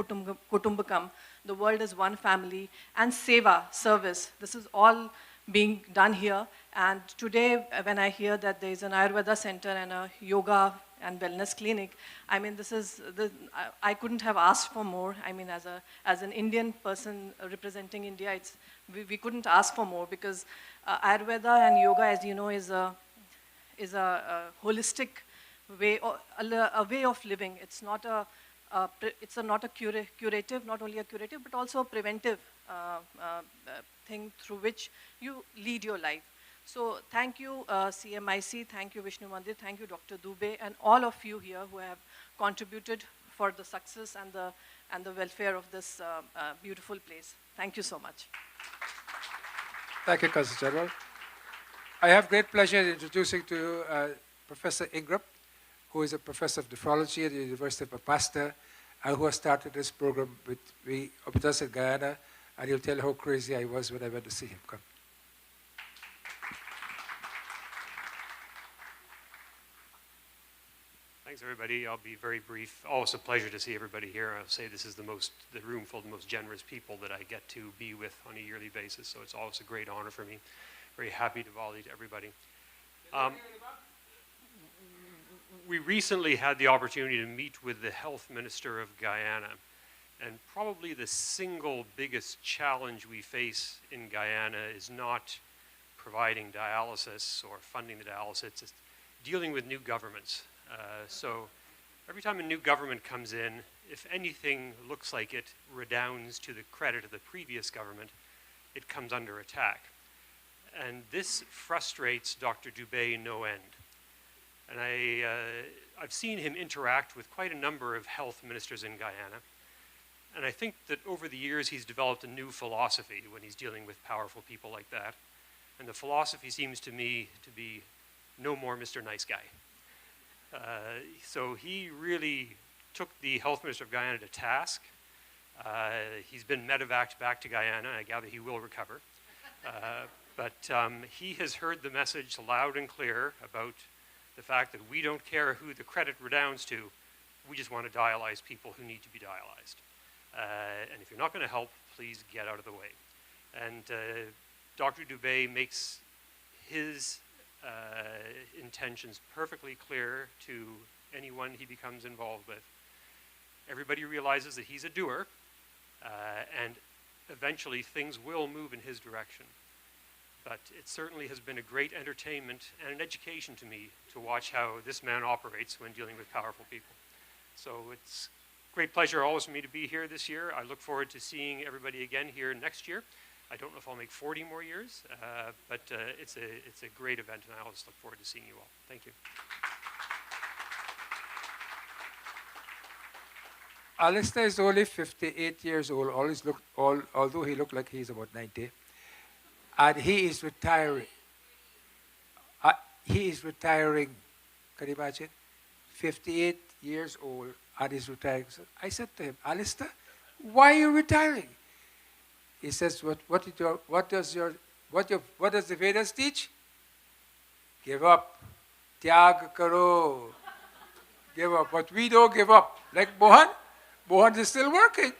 Kutumbakam, the world is one family, and Seva, service, this is all being done here. And today, when I hear that there is an Ayurveda center and a yoga and wellness clinic, I mean, I couldn't have asked for more. I mean, as an Indian person representing India, we couldn't ask for more, because Ayurveda and yoga, as you know, is a holistic way, or a way of living. It's not a curative, not only a curative, but also a preventive thing through which you lead your life. So thank you, CMIC, thank you, Vishnu Mandir, thank you, Dr. Dube, and all of you here who have contributed for the success and the welfare of this beautiful place. Thank you so much. Thank you, Council General. I have great pleasure in introducing to you Professor Ingram, who is a professor of nephrology at the University of Pasteur, and who has started this program with us in Guyana, and he'll tell you how crazy I was when I went to see him. Come. Thanks, everybody. I'll be very brief. Always a pleasure to see everybody here. I'll say this is the room full of the most generous people that I get to be with on a yearly basis, so it's always a great honor for me. Very happy Diwali to everybody. We recently had the opportunity to meet with the health minister of Guyana, and probably the single biggest challenge we face in Guyana is not providing dialysis or funding the dialysis, it's dealing with new governments. So every time a new government comes in, if anything looks like it redounds to the credit of the previous government, it comes under attack. And this frustrates Dr. Dube no end. And I've seen him interact with quite a number of health ministers in Guyana. And I think that over the years he's developed a new philosophy when he's dealing with powerful people like that. And the philosophy seems to me to be no more Mr. Nice Guy. So he really took the health minister of Guyana to task. He's been medevaced back to Guyana. I gather he will recover. But he has heard the message loud and clear about the fact that we don't care who the credit redounds to. We just want to dialyze people who need to be dialyzed. And if you're not going to help, please get out of the way. And Dr. Dube makes his intentions perfectly clear to anyone he becomes involved with. Everybody realizes that he's a doer, and eventually things will move in his direction. But it certainly has been a great entertainment and an education to me to watch how this man operates when dealing with powerful people. So it's a great pleasure always for me to be here this year. I look forward to seeing everybody again here next year. I don't know if I'll make 40 more years, but it's a great event, and I always look forward to seeing you all. Thank you. Alistair is only 58 years old, although he looked like he's about 90. And he is retiring. He is retiring, can you imagine? 58 years old, and he's retiring. So I said to him, Alistair, why are you retiring? He says, what does the Vedas teach? Give up. Tyag karo. Give up. But we don't give up. Like Mohan. Mohan is still working.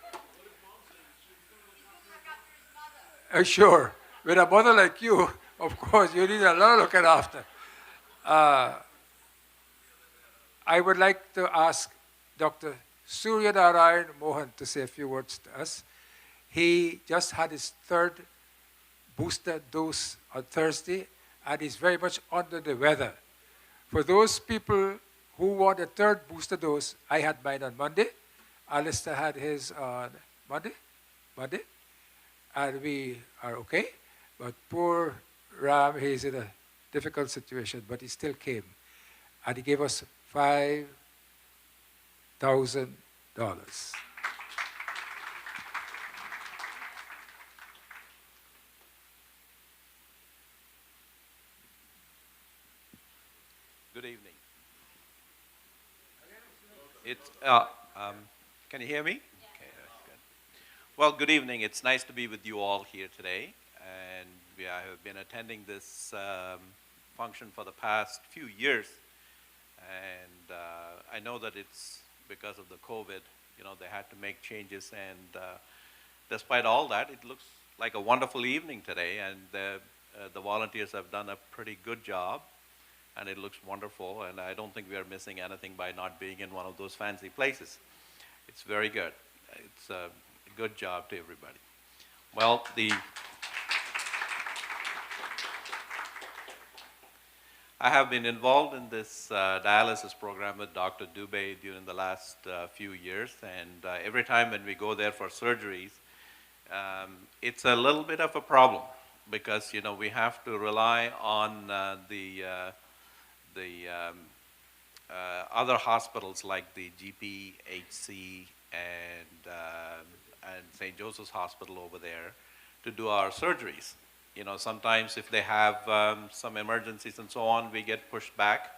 Sure. With a mother like you, of course, you need a lot of looking after. I would like to ask Dr. Surya Narayan Mohan to say a few words to us. He just had his third booster dose on Thursday, and he's very much under the weather. For those people who want a third booster dose, I had mine on Monday. Alistair had his on Monday, and we are okay. But poor Ram, he's in a difficult situation, but he still came. And he gave us $5,000. Good evening. Can you hear me? Okay, that's good. Well, good evening. It's nice to be with you all here today. And I have been attending this function for the past few years. And I know that it's because of the COVID, they had to make changes. And despite all that, it looks like a wonderful evening today. And the volunteers have done a pretty good job, and it looks wonderful, and I don't think we are missing anything by not being in one of those fancy places. It's very good. It's a good job to everybody. Well, I have been involved in this dialysis program with Dr. Dube during the last few years, and every time when we go there for surgeries, it's a little bit of a problem because we have to rely on the other hospitals like the GPHC and St. Joseph's Hospital over there to do our surgeries. Sometimes if they have some emergencies and so on, we get pushed back.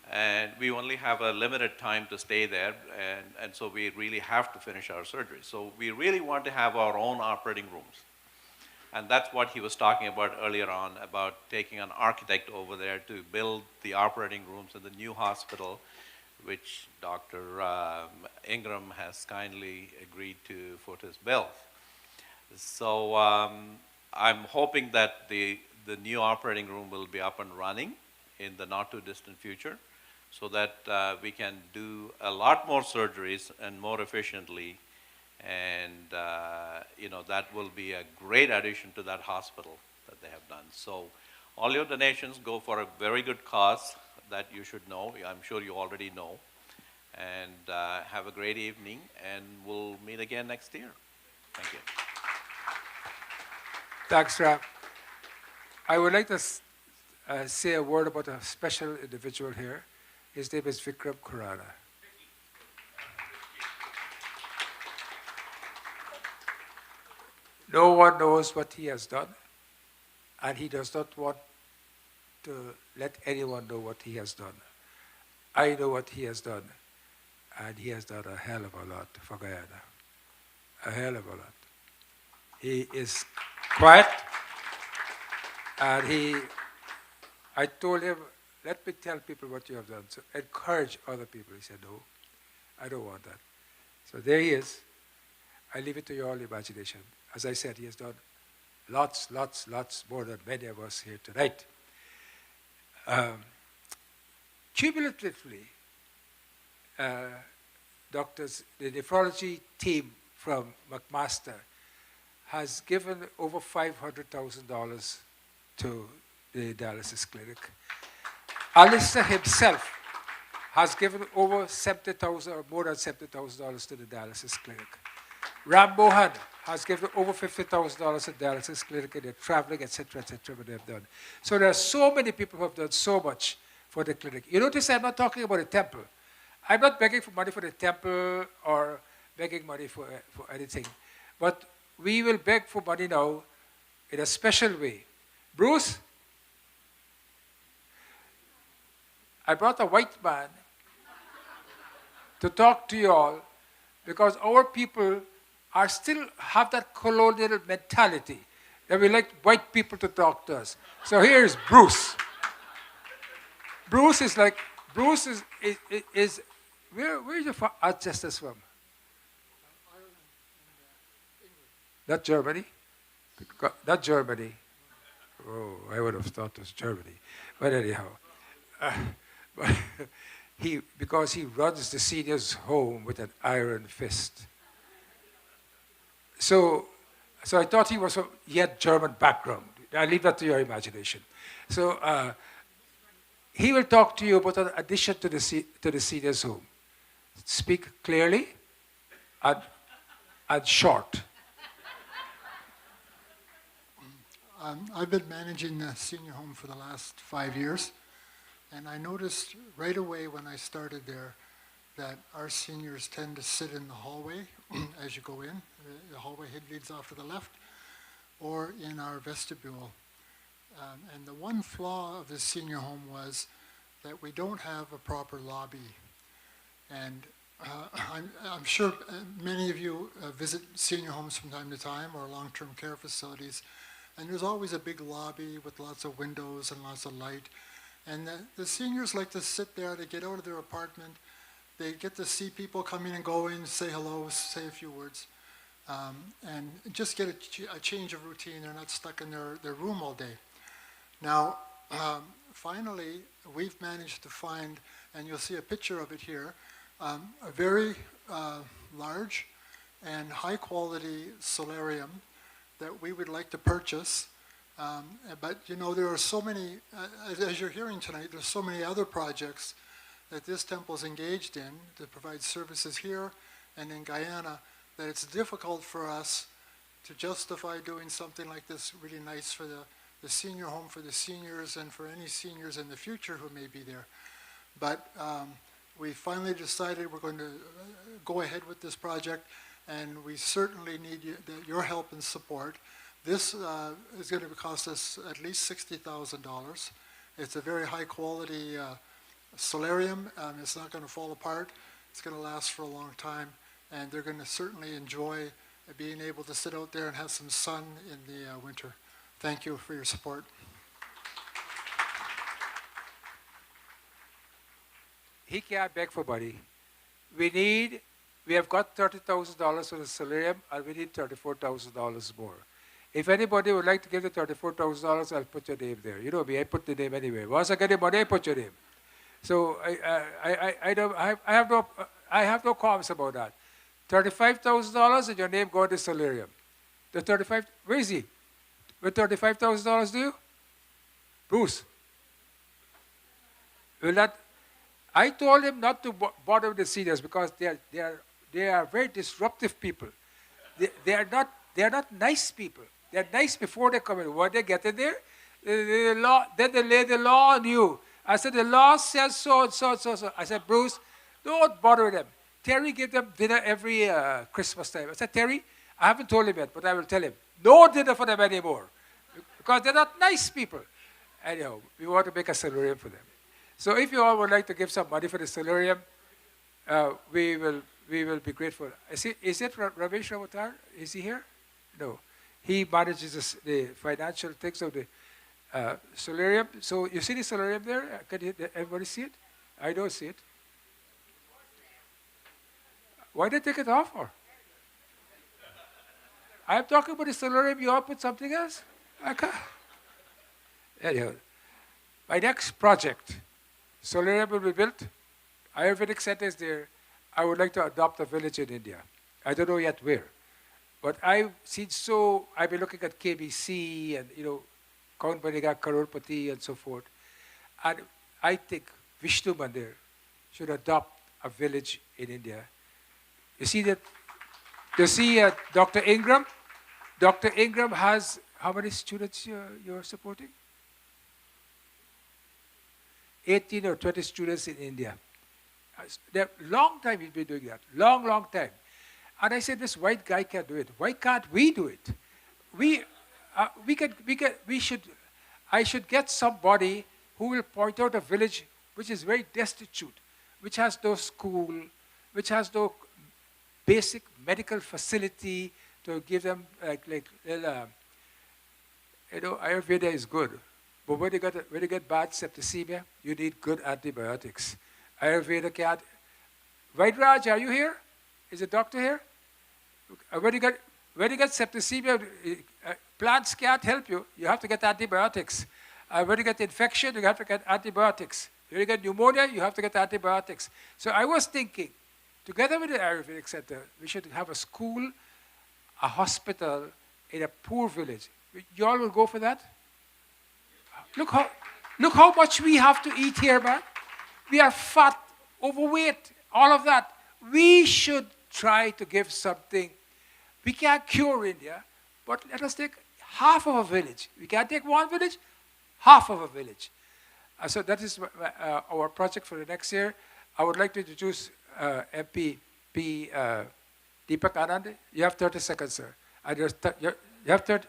And we only have a limited time to stay there, and so we really have to finish our surgery. So we really want to have our own operating rooms. And that's what he was talking about earlier on, about taking an architect over there to build the operating rooms in the new hospital, which Dr. Ingram has kindly agreed to foot his bill. So I'm hoping that the new operating room will be up and running in the not too distant future, so that we can do a lot more surgeries and more efficiently, and that will be a great addition to that hospital that they have done. So all your donations go for a very good cause that you should know. I'm sure you already know. And have a great evening, and we'll meet again next year. Thank you. Thanks, Ram. I would like to say a word about a special individual here. His name is Vikram Khurana. No one knows what he has done, and he does not want to let anyone know what he has done. I know what he has done, and he has done a hell of a lot for Guyana. A hell of a lot. He is quiet, and I told him, let me tell people what you have done. So encourage other people. He said, no, I don't want that. So there he is. I leave it to your all imagination. As I said, he has done lots more than many of us here tonight. Cumulatively, the nephrology team from McMaster has given over $500,000 to the dialysis clinic. Alistair himself has given over $70,000 or more than $70,000 to the dialysis clinic. Ram Mohan has given over $50,000 to the dialysis clinic, and they're traveling, etc., what they've done. So there are so many people who have done so much for the clinic. You notice I'm not talking about the temple. I'm not begging for money for the temple or begging money for anything. But we will beg for money now in a special way. Bruce, I brought a white man to talk to you all because our people are still have that colonial mentality that we like white people to talk to us. So here's Bruce. Bruce is where is your ancestors from? Not Germany? Not Germany. Oh, I would have thought it was Germany. But anyhow, because he runs the seniors' home with an iron fist. So I thought he had German background. I leave that to your imagination. So he will talk to you about an addition to the seniors' home. Speak clearly and short. I've been managing the senior home for the last 5 years, and I noticed right away when I started there that our seniors tend to sit in the hallway as you go in. The hallway leads off to the left, or in our vestibule. And the one flaw of the senior home was that we don't have a proper lobby. And I'm sure many of you visit senior homes from time to time, or long-term care facilities, and there's always a big lobby with lots of windows and lots of light. And the seniors like to sit there, they get out of their apartment, they get to see people coming and going, say hello, say a few words, and just get a change of routine. They're not stuck in their room all day. Now, finally, we've managed to find, and you'll see a picture of it here, a very large and high-quality solarium that we would like to purchase. But you know, there are so many, as you're hearing tonight, there's so many other projects that this temple is engaged in to provide services here and in Guyana, that it's difficult for us to justify doing something like this really nice for the senior home for the seniors and for any seniors in the future who may be there. But we finally decided we're going to go ahead with this project, and we certainly need your help and support. This is going to cost us at least $60,000. It's a very high quality solarium. It's not going to fall apart. It's going to last for a long time, and they're going to certainly enjoy being able to sit out there and have some sun in the winter. Thank you for your support. He can't beg for money. We have got $30,000 for the solarium, and we need $34,000 more. If anybody would like to give the $34,000, I'll put your name there. You know me, I put the name anyway. Once I get the money, I put your name. So I have no qualms about that. $35,000 and your name go to the solarium. The 35, where is he? With $35,000 do you? Bruce. Will that? I told him not to bother with the seniors because they are very disruptive people. They are not nice people. They are nice before they come in. When they get in there, then they lay the law on you. I said, the law says so and so and so and so. I said, Bruce, don't bother with them. Terry gave them dinner every Christmas time. I said, Terry, I haven't told him yet, but I will tell him. No dinner for them anymore. Because they're not nice people. Anyhow, we want to make a solarium for them. So if you all would like to give some money for the solarium, we will be grateful. Is it Ramesh Ramatar? Is he here? No. He manages the financial things of the solarium. So you see the solarium there? Can everybody see it? I don't see it. Why did they take it off for? I'm talking about the solarium. You all put something else? I can't. Anyhow, my next project, solarium will be built. Ayurvedic center is there. I would like to adopt a village in India. I don't know yet where. But I've been looking at KBC and, Kaun Banega Karorpati and so forth. And I think Vishnu Mandir should adopt a village in India. You see that? You see Dr. Ingram? Dr. Ingram has, how many students you're supporting? 18 or 20 students in India. Long time he's been doing that. Long time. And I said, this white guy can do it. Why can't we do it? I should get somebody who will point out a village which is very destitute, which has no school, which has no basic medical facility to give them Ayurveda is good. But when you get bad septicemia, you need good antibiotics. Ayurveda can't. Vaidraj, are you here? Is the doctor here? When you get septicemia, plants can't help you. You have to get antibiotics. When you get infection, you have to get antibiotics. When you get pneumonia, you have to get antibiotics. So I was thinking, together with the Ayurvedic Center, we should have a school, a hospital in a poor village. You all will go for that? Look how much we have to eat here, man. We are fat, overweight, all of that. We should try to give something. We can't cure India, but let us take half of a village. We can't take one village, half of a village. So that is our project for the next year. I would like to introduce MP P. Deepak Anand. You have 30 seconds, sir. You have 30.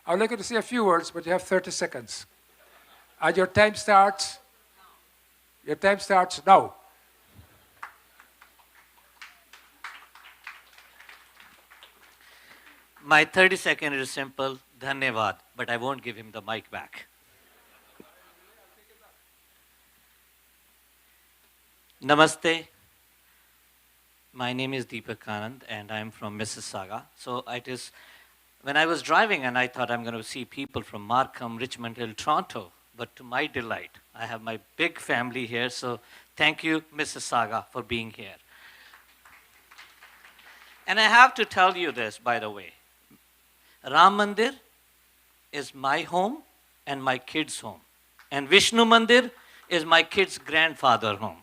I would like you to say a few words, but you have 30 seconds. And your time starts. Your time starts now. My 30 seconds is simple, dhanyavad, but I won't give him the mic back. Namaste. My name is Deepak Anand and I'm from Mississauga. So it is When I was driving and I thought I'm going to see people from Markham, Richmond Hill, Toronto, but to my delight, I have my big family here, so thank you, Mrs. Saga, for being here. And I have to tell you this, by the way. Ram Mandir is my home and my kids' home. And Vishnu Mandir is my kids' grandfather's home.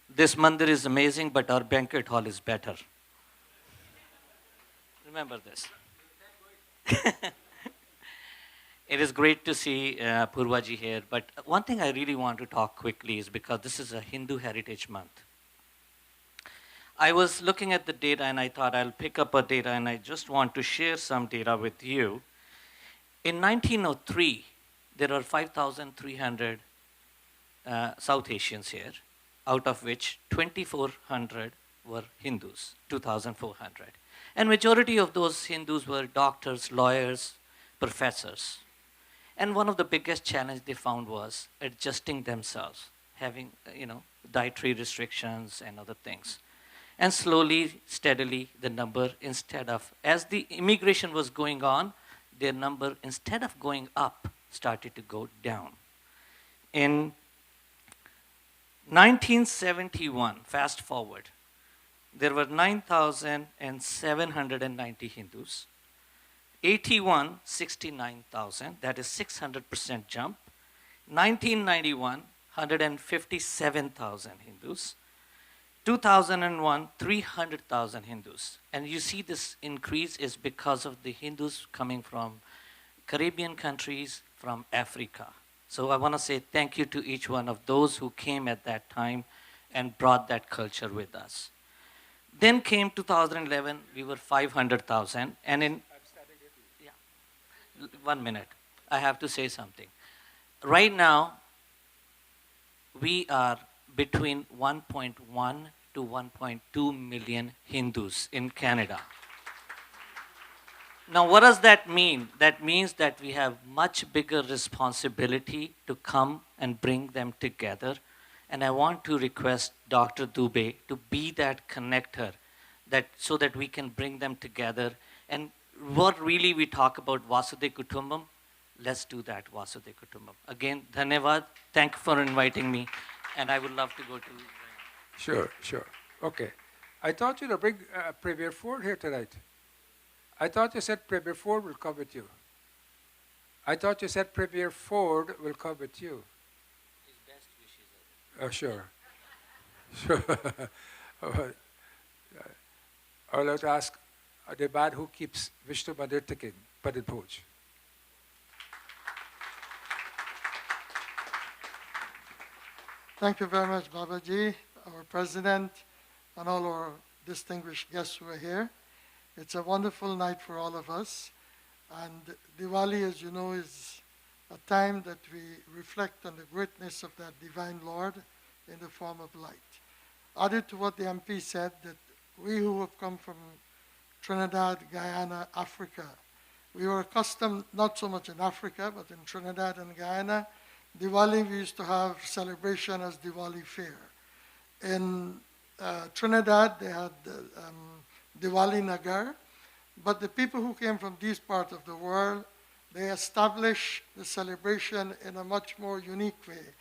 This mandir is amazing, but our banquet hall is better. Remember this. It is great to see Purvaji here, but one thing I really want to talk quickly is because this is a Hindu Heritage Month. I was looking at the data and I thought I'll pick up a data and I just want to share some data with you. In 1903, there are 5,300 South Asians here, out of which 2,400 were Hindus, 2,400. And majority of those Hindus were doctors, lawyers, professors. And one of the biggest challenges they found was adjusting themselves, having, dietary restrictions and other things. And slowly, steadily, the number, as the immigration was going on, their number, instead of going up, started to go down. In 1971, fast forward, there were 9,790 Hindus. 81, 69,000, that is 600% jump. 1991, 157,000 Hindus. 2001, 300,000 Hindus. And you see this increase is because of the Hindus coming from Caribbean countries, from Africa. So I want to say thank you to each one of those who came at that time and brought that culture with us. Then came 2011, we were 500,000. And in 1 minute, I have to say something. Right now, we are between 1.1 to 1.2 million Hindus in Canada. Now, what does that mean? That means that we have much bigger responsibility to come and bring them together. And I want to request Dr. Dube to be that connector so that we can bring them together. And what really we talk about Vasudhaiva Kutumbam, let's do that Vasudhaiva Kutumbam. Again, Dhanyavad, thank you for inviting me. And I would love to go to... Sure. Okay. I thought you'd bring Premier Ford here tonight. I thought you said Premier Ford will come with you. I thought you said Premier Ford will come with you. His best wishes. Sure. I would like to ask the man who keeps Vishnu Mandir ticking, Pandit Bhoj. Thank you very much, Babaji, our president, and all our distinguished guests who are here. It's a wonderful night for all of us. And Diwali, as you know, is a time that we reflect on the greatness of that divine Lord in the form of light. Added to what the MP said, that we who have come from Trinidad, Guyana, Africa, we were accustomed, not so much in Africa, but in Trinidad and Guyana, Diwali, we used to have celebration as Diwali Fair. In Trinidad, they had Diwali Nagar, but the people who came from these parts of the world, they established the celebration in a much more unique way,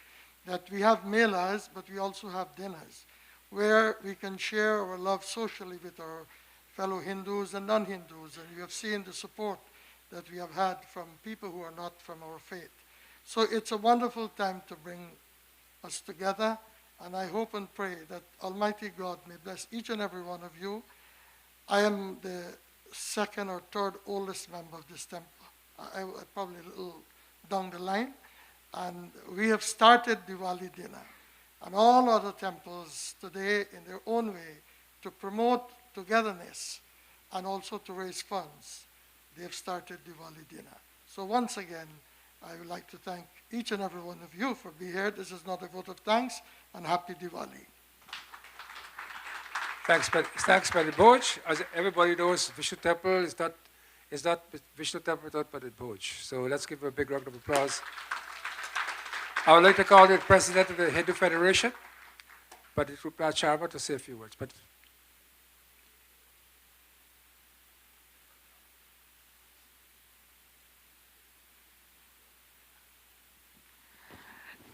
that we have melas, but we also have dinners, where we can share our love socially with our fellow Hindus and non-Hindus, and you have seen the support that we have had from people who are not from our faith. So it's a wonderful time to bring us together, and I hope and pray that Almighty God may bless each and every one of you. I am the second or third oldest member of this temple. I probably a little down the line. And we have started Diwali dinner. And all other temples today, in their own way, to promote togetherness and also to raise funds, they have started Diwali dinner. So once again, I would like to thank each and every one of you for being here. This is not a vote of thanks, and happy Diwali. Thanks, Pandit Bhoj. As everybody knows, Vishnu Temple is not Vishnu Temple without Pandit Bhoj. So let's give him a big round of applause. I would like to call the President of the Hindu Federation, but it would ask Sharma to say a few words. But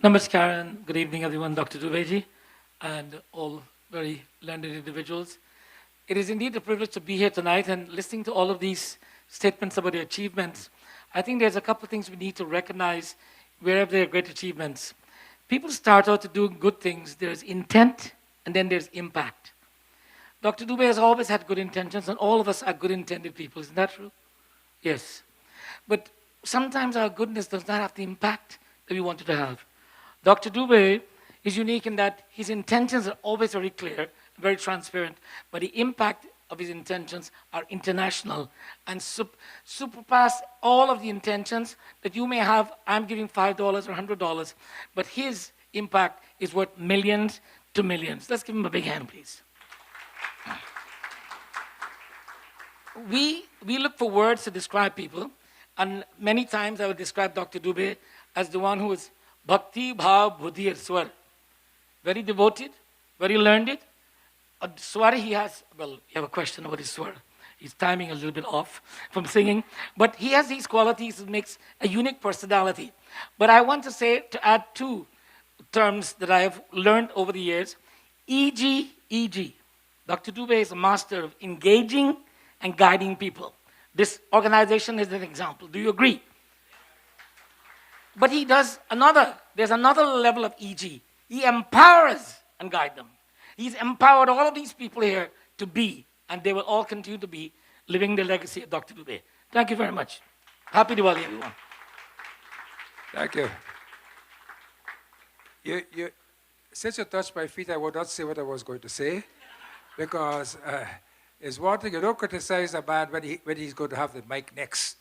Namaskaran, good evening everyone, Dr. Dube and all very learned individuals. It is indeed a privilege to be here tonight and listening to all of these statements about the achievements. I think there's a couple of things we need to recognize wherever there are great achievements. People start out to do good things. There's intent and then there's impact. Dr. Dube has always had good intentions and all of us are good intended people, isn't that true? Yes. But sometimes our goodness does not have the impact that we wanted to have. Dr. Dube is unique in that his intentions are always very clear, very transparent, but the impact of his intentions are international and surpass all of the intentions that you may have. I'm giving $5 or $100, but his impact is worth millions to millions. Let's give him a big hand, please. We look for words to describe people, and many times I would describe Dr. Dube as the one who is Bhakti Bhav Buddhi Swar. Very devoted, very learned. Swar he has, well, you have a question about his swar. His timing a little bit off from singing. But he has these qualities that makes a unique personality. But I want to say, to add two terms that I have learned over the years, EG. Dr. Dube is a master of engaging and guiding people. This organization is an example. Do you agree? But he does there's another level of EG. He empowers and guides them. He's empowered all of these people here to be, and they will all continue to be, living the legacy of Dr. Dube. Thank you very much. Happy Diwali, everyone. thank you. Since you touched my feet, I would not say what I was going to say, because it's one thing, you don't criticize a man when he's going to have the mic next.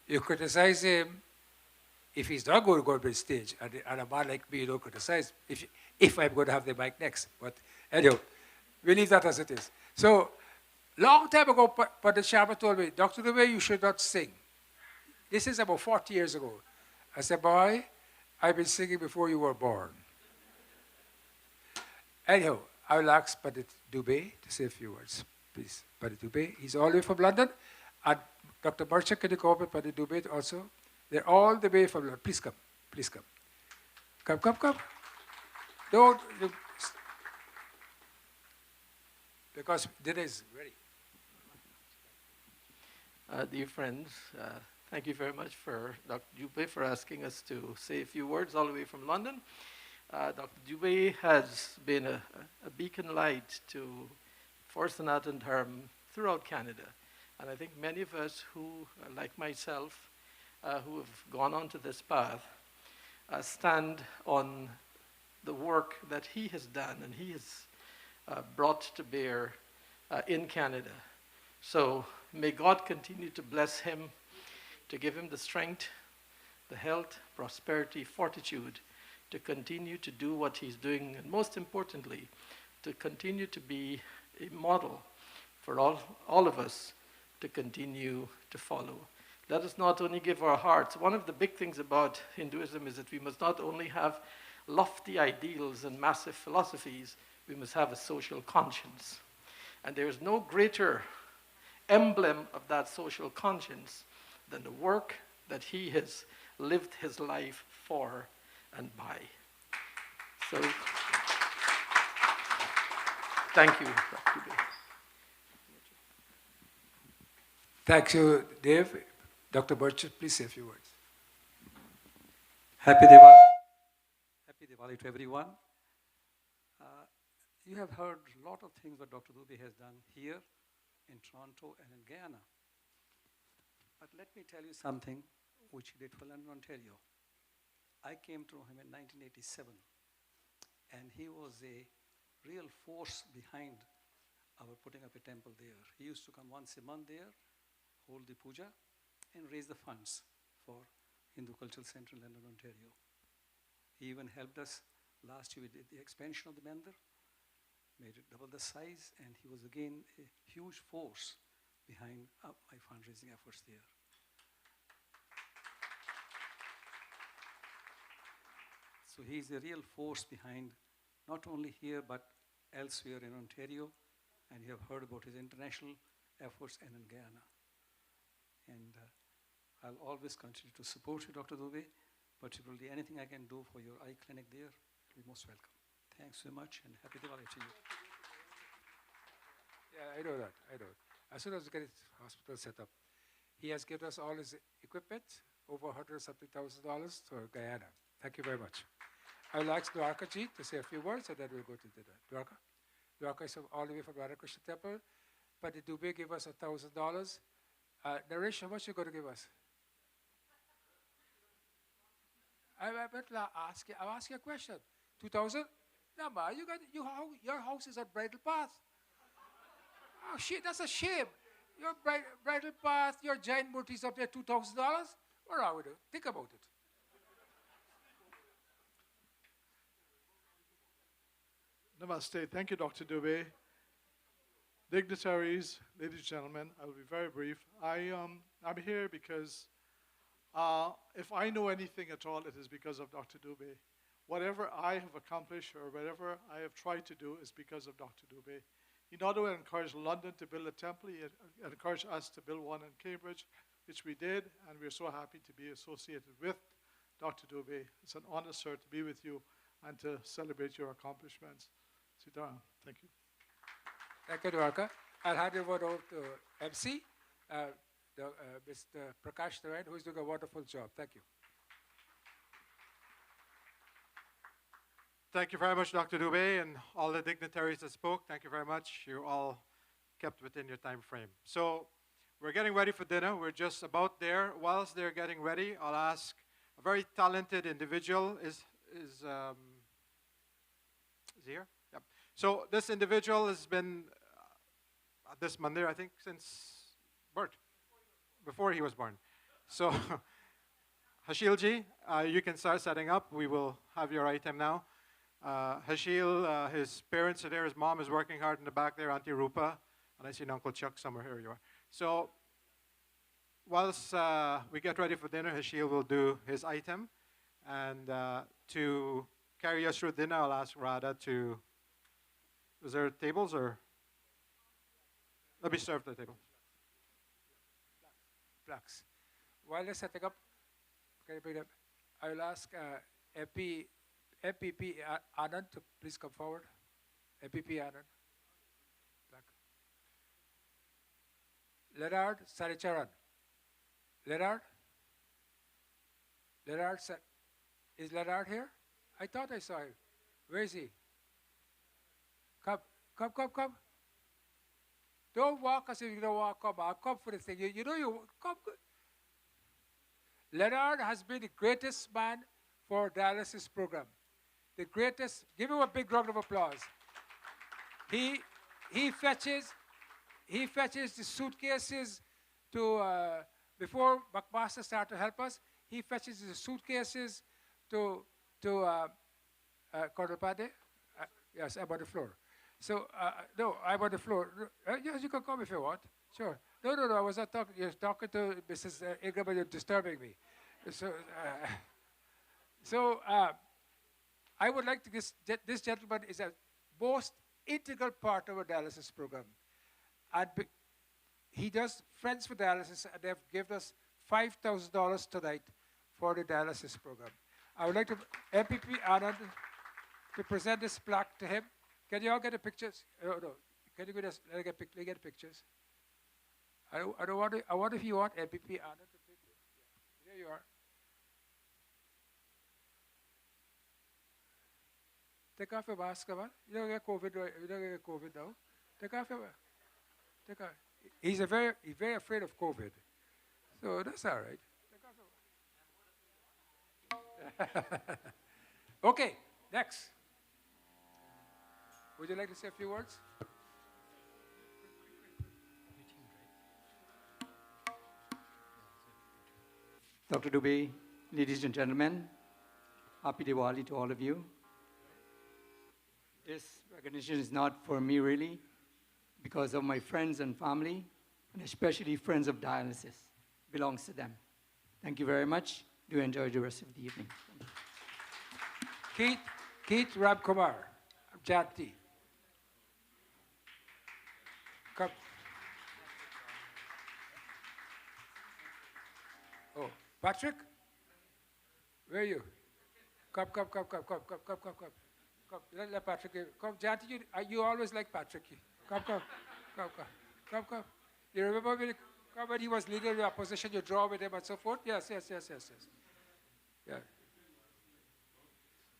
You criticize him if he's not going to go to the stage, and a man like me, you don't criticize if I'm going to have the mic next. But anyhow, we leave that as it is. So, long time ago, Padre Sharma told me, Dr. Dube, you should not sing. This is about 40 years ago. I said, boy, I've been singing before you were born. Anyhow, I will ask Padre Dube to say a few words. Please, Padre Dube, he's all the way from London. And Dr. Merchant, can you come up with Padre Dube also? They're all the way from London. Please come. Please come. Come. Don't. Because dinner is ready. Dear friends, thank you very much for Dr. Dube for asking us to say a few words all the way from London. Dr. Dube has been a beacon light for Sanatan Dharma throughout Canada. And I think many of us who, like myself, who have gone on to this path, stand on the work that he has done and he has brought to bear in Canada. So may God continue to bless him, to give him the strength, the health, prosperity, fortitude to continue to do what he's doing, and most importantly, to continue to be a model for all of us to continue to follow. Let us not only give our hearts. One of the big things about Hinduism is that we must not only have lofty ideals and massive philosophies, we must have a social conscience. And there is no greater emblem of that social conscience than the work that he has lived his life for and by. So, thank you, Dr. Dube. Thank you, Dave. Dr. Burchett, please say a few words. Happy Diwali. Happy Diwali to everyone. You have heard a lot of things that Dr. Dube has done here in Toronto and in Guyana. But let me tell you something which he did for London, Ontario. I came to him in 1987, and he was a real force behind our putting up a temple there. He used to come once a month there, hold the puja, and raise the funds for Hindu Cultural Center in London, Ontario. He even helped us last year. We did the expansion of the mandir, made it double the size, and he was again a huge force behind my fundraising efforts there. So he's a real force behind not only here but elsewhere in Ontario, and you have heard about his international efforts and in Guyana. And I'll always continue to support you, Dr. Dube, particularly anything I can do for your eye clinic there, you'll be most welcome. Thanks so much, and happy Diwali to you. Yeah, I know that. I know. As soon as we get his hospital set up, he has given us all his equipment, over $100-something thousand to Guyana. Thank you very much. I will ask Dwarka ji to say a few words, and then we'll go to dinner. Dwarka? Dwarka is all the way from Radhakrishna Temple, but the Dube gave us $1,000. Naresh, how much you going to give us? I'll ask you a question. 2,000? No, ma, your house is at Bridal Path. Oh, shit, that's a shame. Your Bridal Path, your giant murtis up there, $2,000? What are we doing? Think about it. Namaste. Thank you, Dr. Dube. Dignitaries, ladies and gentlemen, I will be very brief. I'm here because if I know anything at all, it is because of Dr. Dube. Whatever I have accomplished or whatever I have tried to do is because of Dr. Dube. He not only encouraged London to build a temple, he encouraged us to build one in Cambridge, which we did, and we're so happy to be associated with Dr. Dube. It's an honor, sir, to be with you and to celebrate your accomplishments. Sitaram, thank you. Thank you, Dwarka. I'll hand over to MC, Mr. Prakash Narayan, who is doing a wonderful job. Thank you. Thank you very much, Dr. Dube, and all the dignitaries that spoke. Thank you very much. You all kept within your time frame. So we're getting ready for dinner. We're just about there. Whilst they're getting ready, I'll ask a very talented individual. Is he here? Yep. So this individual has been at this mandir, I think, since birth, before he was born. So Hashilji, you can start setting up. We will have your item now. Hashil, his parents are there. His mom is working hard in the back there, Auntie Rupa. And I see Uncle Chuck somewhere. Here you are. So whilst we get ready for dinner, Hashil will do his item. And to carry us through dinner, I'll ask Radha to... Is there tables or... Let me serve the table. Flax. While they're setting up, can you bring up? I will ask MPP Anand to please come forward. MPP Anand. Black. Leonard Saricharan. Leonard? Is Leonard here? I thought I saw him. Where is he? Come. Don't walk as if you don't walk. Come for the thing. You know you come. Leonard has been the greatest man for dialysis program. The greatest. Give him a big round of applause. He fetches the suitcases to before Buckmaster started to help us. He fetches the suitcases to Colonel Pade. Yes, I'm on the floor. So no, I'm on the floor. Yes, you can come if you want. Sure. No. I was not talking. You're talking to Mrs. Ingram, but you're disturbing me. So, I would like to this gentleman is a most integral part of our dialysis program. And he does Friends for Dialysis, and they've given us $5,000 tonight for the dialysis program. I would like to MPP Anand to present this plaque to him. Can you all get the pictures? No. Can you let me get pictures? I don't want to. I wonder if you want MPP Anand to pick it. There you are. Take off your mask, come on. You don't get COVID. You don't get COVID now. Take off your mask. Take off. He's very afraid of COVID, so that's all right. Take off your mask. Okay, next. Would you like to say a few words? Dr. Dube, ladies and gentlemen, happy Diwali to all of you. This recognition is not for me really, because of my friends and family, and especially friends of dialysis. It belongs to them. Thank you very much. Do enjoy the rest of the evening. Keith Rabkumar. Janti. Come. Oh, Patrick? Where are you? Come. Come, let Patrick in. Come, Janti, you always like Patrick. Come. You remember when he was leader of the opposition, you draw with him and so forth? Yes. Yeah.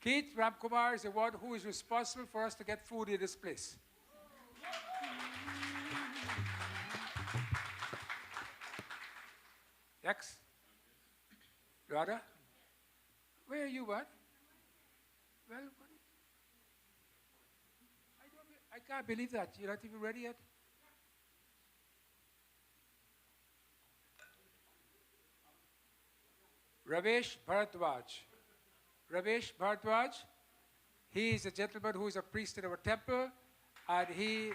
Keith Ramkumar is the one who is responsible for us to get food in this place. Next. Radha? Where are you, man? Well, I can't believe that. You're not even ready yet? Ramesh Bharadwaj, he is a gentleman who is a priest in our temple, and he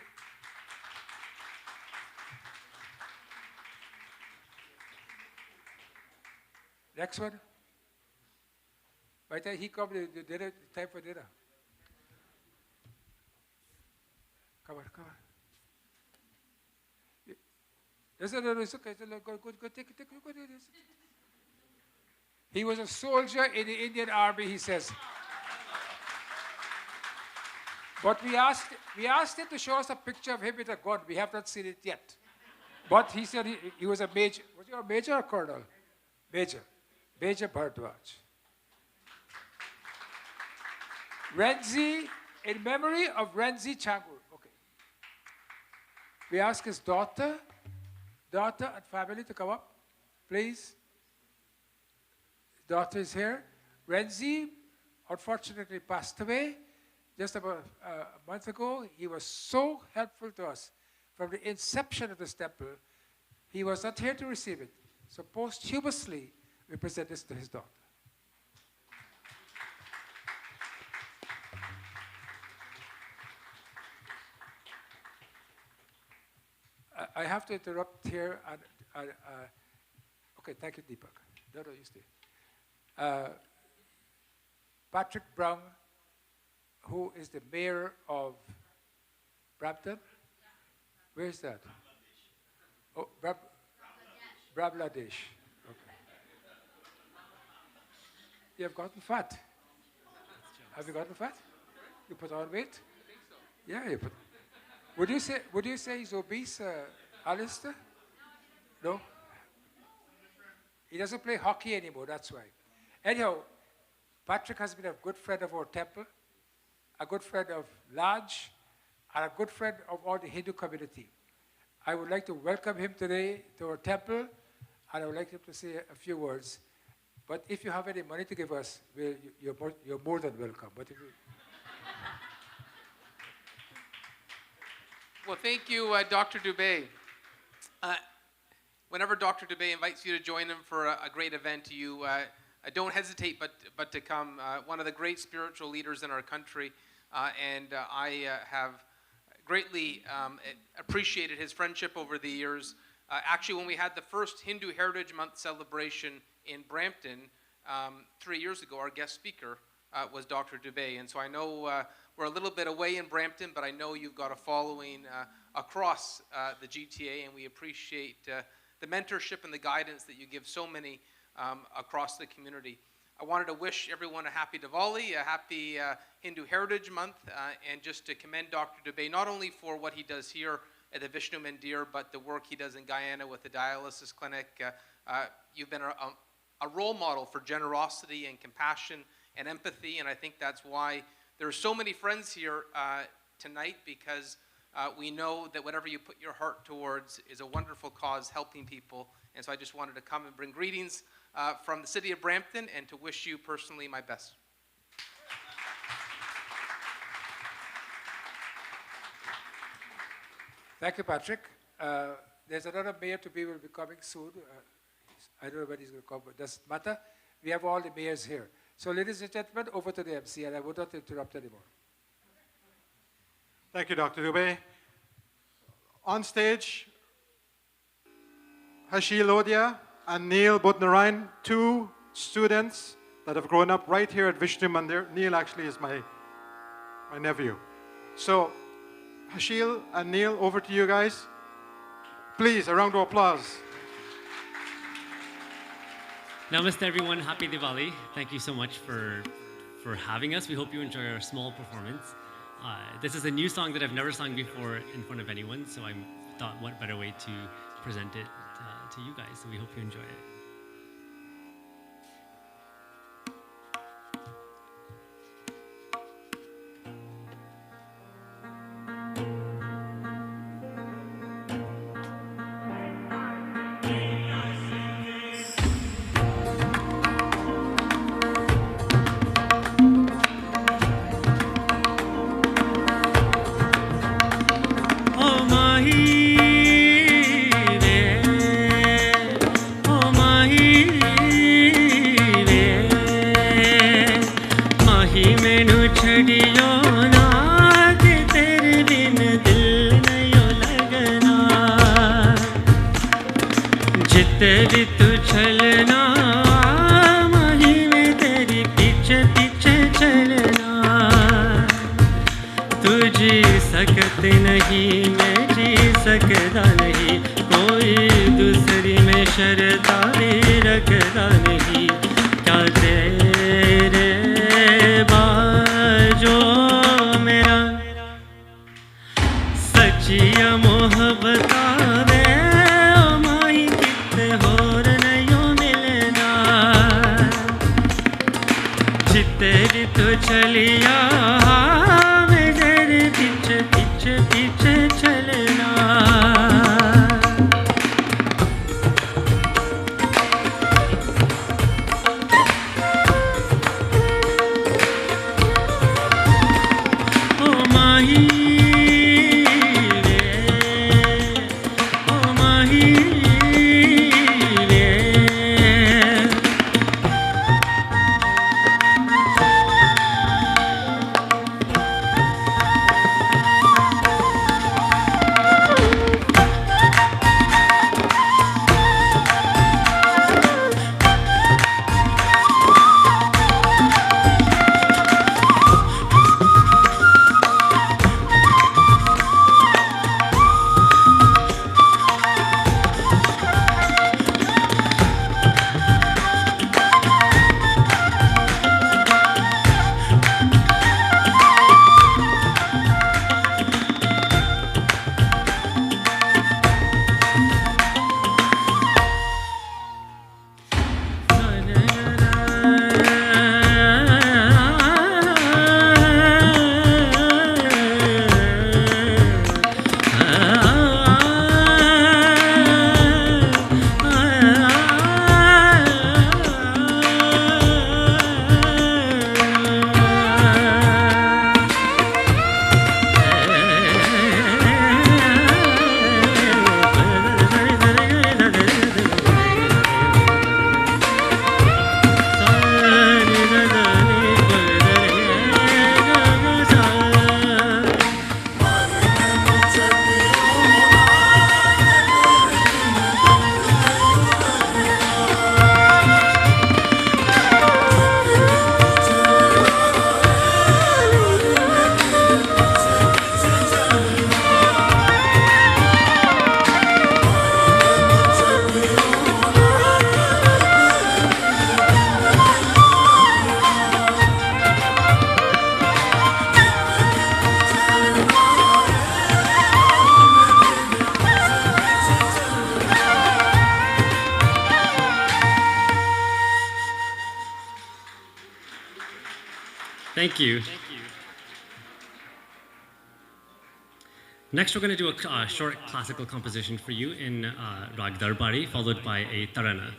next one. By the time he comes, the dinner, time for dinner. Come on. It's okay. Go take it. He was a soldier in the Indian Army, he says. But we asked him to show us a picture of him with a gun. We have not seen it yet. But he said he was a major. Was he a major or colonel? Major Bharadwaj. Renzi, in memory of Renzi Changur. Okay. We ask his daughter and family to come up, please. His daughter is here. Renzi, unfortunately, passed away just about a month ago. He was so helpful to us from the inception of this temple. He was not here to receive it. So posthumously, we present this to his daughter. I have to interrupt here. Okay, thank you, Deepak. No, you stay. Patrick Brown, who is the mayor of Brampton. Where is that? Oh, Bangladesh. Okay. You have gotten fat. Have you gotten fat? You put on weight? Yeah, you put. Would you say he's obese, Alistair? No? He doesn't play hockey anymore, that's why. Anyhow, Patrick has been a good friend of our temple, a good friend of Lodge, and a good friend of all the Hindu community. I would like to welcome him today to our temple, and I would like him to say a few words. But if you have any money to give us, you're more than welcome. But if you Well, thank you, Dr. Dube. Whenever Dr. Dube invites you to join him for a great event, you don't hesitate but to come. One of the great spiritual leaders in our country, and I have greatly appreciated his friendship over the years. Actually, when we had the first Hindu Heritage Month celebration in Brampton 3 years ago, our guest speaker was Dr. Dube. And so I know we're a little bit away in Brampton, but I know you've got a following across the GTA, and we appreciate the mentorship and the guidance that you give so many across the community. I wanted to wish everyone a happy Diwali, a happy Hindu Heritage Month, and just to commend Dr. Dube not only for what he does here at the Vishnu Mandir, but the work he does in Guyana with the dialysis clinic. You've been a role model for generosity and compassion and empathy, and I think that's why there are so many friends here tonight, because we know that whatever you put your heart towards is a wonderful cause, helping people. And so I just wanted to come and bring greetings from the city of Brampton and to wish you personally my best. Thank you, Patrick. There's another mayor to be will be coming soon. I don't know when he's going to come, but it doesn't matter. We have all the mayors here. So, ladies and gentlemen, over to the MC, and I will not interrupt anymore. Thank you, Dr. Dube. On stage, Hashi Lodia and Neil Budnarayan, two students that have grown up right here at Vishnu Mandir. Neil actually is my nephew. So, Hashil and Neil, over to you guys. Please, a round of applause. Namaste everyone, happy Diwali. Thank you so much for having us. We hope you enjoy our small performance. This is a new song that I've never sung before in front of anyone, so I thought what better way to present it to you guys. So we hope you enjoy it. तेरी तू छलना माही में तेरी पीछे पीछे चलना तू जी सकते नहीं मैं जी सकता नहीं कोई दूसरी में शर्ता रखता नहीं क्या तेरे बाजो मेरा सचिया मोहब्बत तेरी तो चलिया मैं तेरे पीछे पीछे पीछे चलना ओ माही Thank you. Next, we're going to do a short classical composition for you in Rag Darbari, followed by a tarana.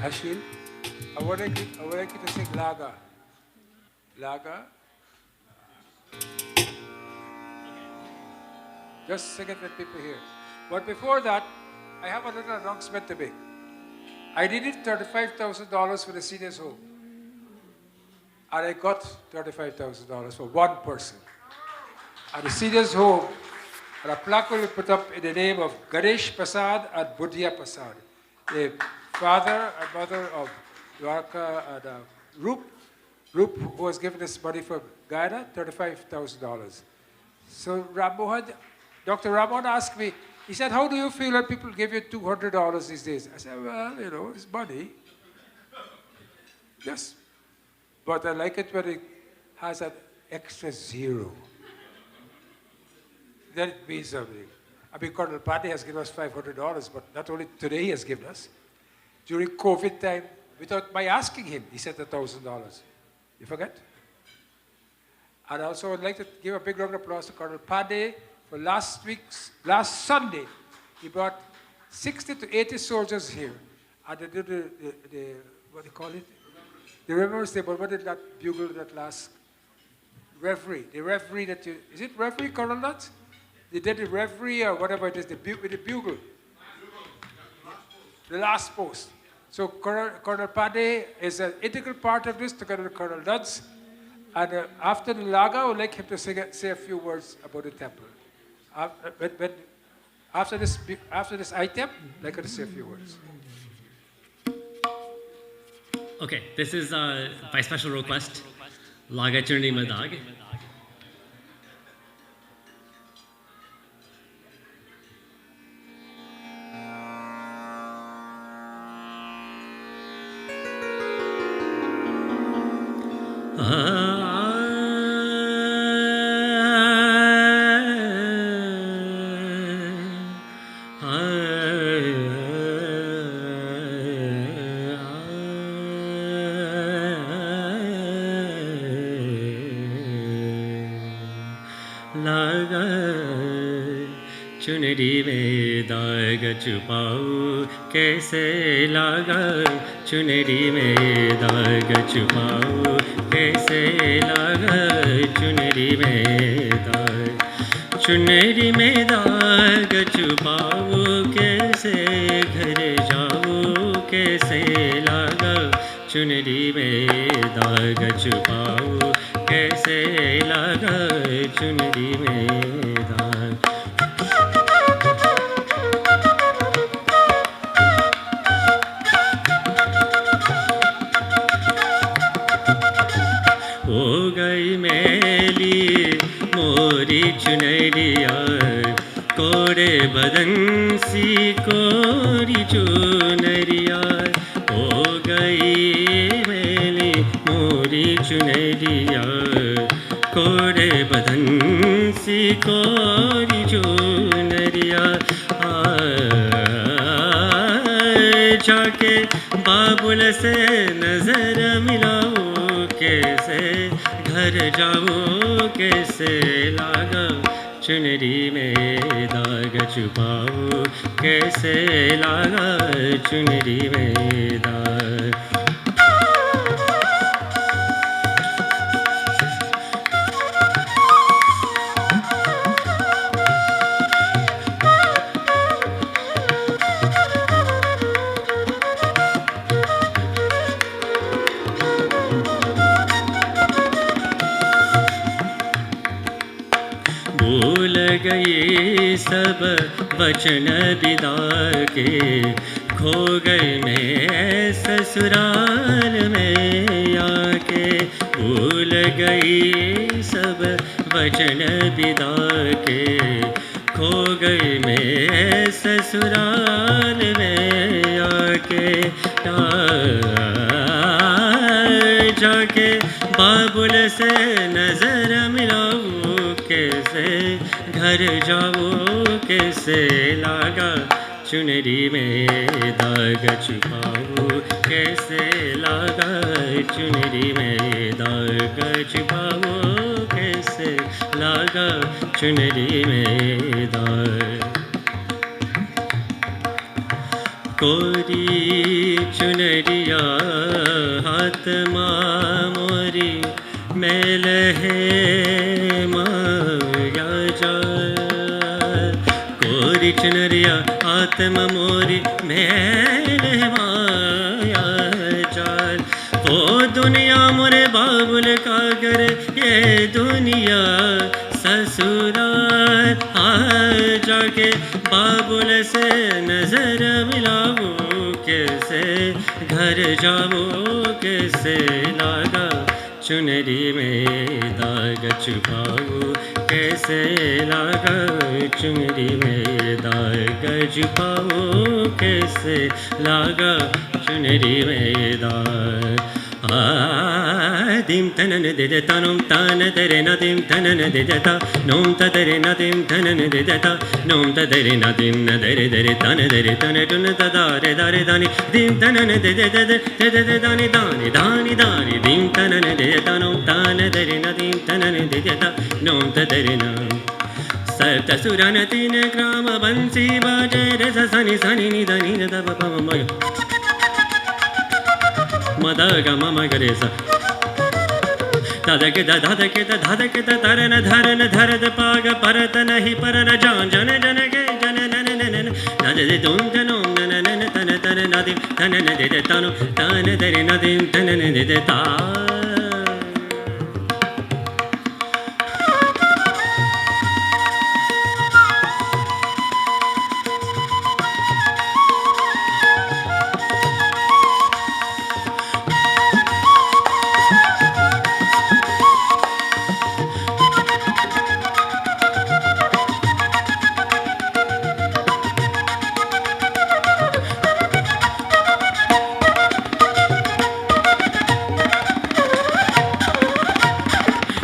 Ashil, I would like you to sing Laga. Laga. Just sing it with people here. But before that, I have a little announcement to make. I needed $35,000 for the seniors' home. And I got $35,000 for one person. at the seniors' home, and a plaque will be put up in the name of Ganesh Prasad and Budhya Prasad, the father and mother of Dwarka and Roop, who was given this money from Guyana, $35,000. So Dr. Ramon asked me, he said, how do you feel when people give you $200 these days? I said, well, you know, it's money. Yes. But I like it when it has an extra zero. Then it means something. I mean, Colonel Paddy has given us $500, but not only today he has given us. During COVID time, without my asking him, he sent $1,000. You forget? And also I'd like to give a big round of applause to Colonel Paddy for last Sunday. He brought 60 to 80 soldiers here. And they did the what do you call it? The Remembrance Day, but what did that bugle, that last reverie? The reverie that you, is it reverie, Colonel Nuts? They did the reverie or whatever it is, with the bugle. The last post. So Colonel Paddy is an integral part of this, together with Colonel Nuts. And after the Laga, I would like him to say a few words about the temple. After this item, I'd like him to say a few words. Okay, this is by special request, Laga Churni Madag. चुनरी में दाग छुपाऊं कैसे लागा चुनरी में दाग छुपाऊं कैसे लागा चुनरी में दाग छुपाऊं कैसे घर जाऊं कैसे लागा चुनरी में दाग छुपाऊं कैसे लागा चुनरी में दाग हो गई मैली मोरी चुनरिया कोड़े बदन सी कोरी चुनरिया हो गई मैली मोरी चुनरिया कोड़े बदन सी कोरी चुनरिया जाके बाबुल से नजर मिलाओ कैसे घर जाऊं कैसे लागा चुनरी में दाग छुपाऊं कैसे लागा चुनरी में दाग भूल गई सब वचन विदा के खो गए मैं ससुराल में आके भूल गई सब वचन विदा के खो गई मैं ससुराल में आके जाके बाबुल से नजर मिलाऊं कैसे घर जाऊं कैसे लागा चुनरी में दाग छुपाऊं कैसे लागा चुनरी में दाग छुपाऊं कैसे लागा चुनरी में दाग कोरी चुनरिया हाथ मोरी मेल है माया जा कोरी चुनरिया आत्मा मोरी मेल है माया जाल ओ दुनिया मोरे बाबुल का घर ये दुनिया ससुर के बाबुल से नजर मिलाऊं कैसे घर जाऊं कैसे लागा चुनरी में दाग छुपाऊं कैसे लागा चुनरी में दाग छुपाऊं कैसे लागा चुनरी में दाग dim tanan de de tanum tan dere na dim tanan de de ta nom ta dere na dim tanan de de ta nom ta dere na dim na dere dere tan dere tan dun ta da re dani dim tanan de de de dani dani dani dani dim tanan de de tanum tan dere na dim tanan de de ta nom ta dere na सप्त सुरन तीन ग्राम बंसी बाजे रे सनी सनी नि धनी the प प म मद ग म म ग रे स दाद के द धाद के द धाद के द धरन धरन धरद पाग परत नहीं परन जान जन जन के जन नन नन नद दे तुम तनो नन नन तन तन नदि तन न दे दे तनु तन दे नदि तन न दे दे ता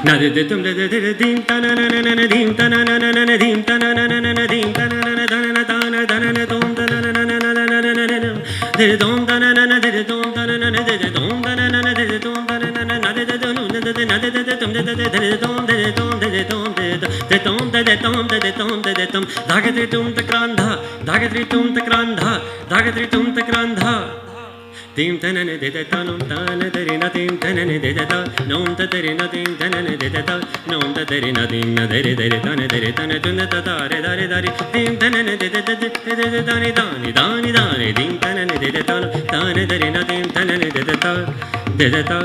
na de tum de de dim ta na na na na dim ta na na na na dim ta na na na na dim ta na na na na ta na ta na na tum ta na na na na na na de tum ta na na na de tum ta na na na de tum ta na na na de tum ta na na na de de nu de de na de de tum de de tum de tum de tum de tum de tum de tum de tum dhagatri tum takrandha dhagatri tum takrandha dhagatri tum takrandha dim tanan de de tanum tan dere na dim tanan de de ta nom ta dere na dim tanan de de ta nom ta dere na dim na dere dere tan dere tan tun ta ta re dare dare dim tanan de de de dani dani dani dani dim tanan de de tan tan dere na dim tanan de de ta de de ta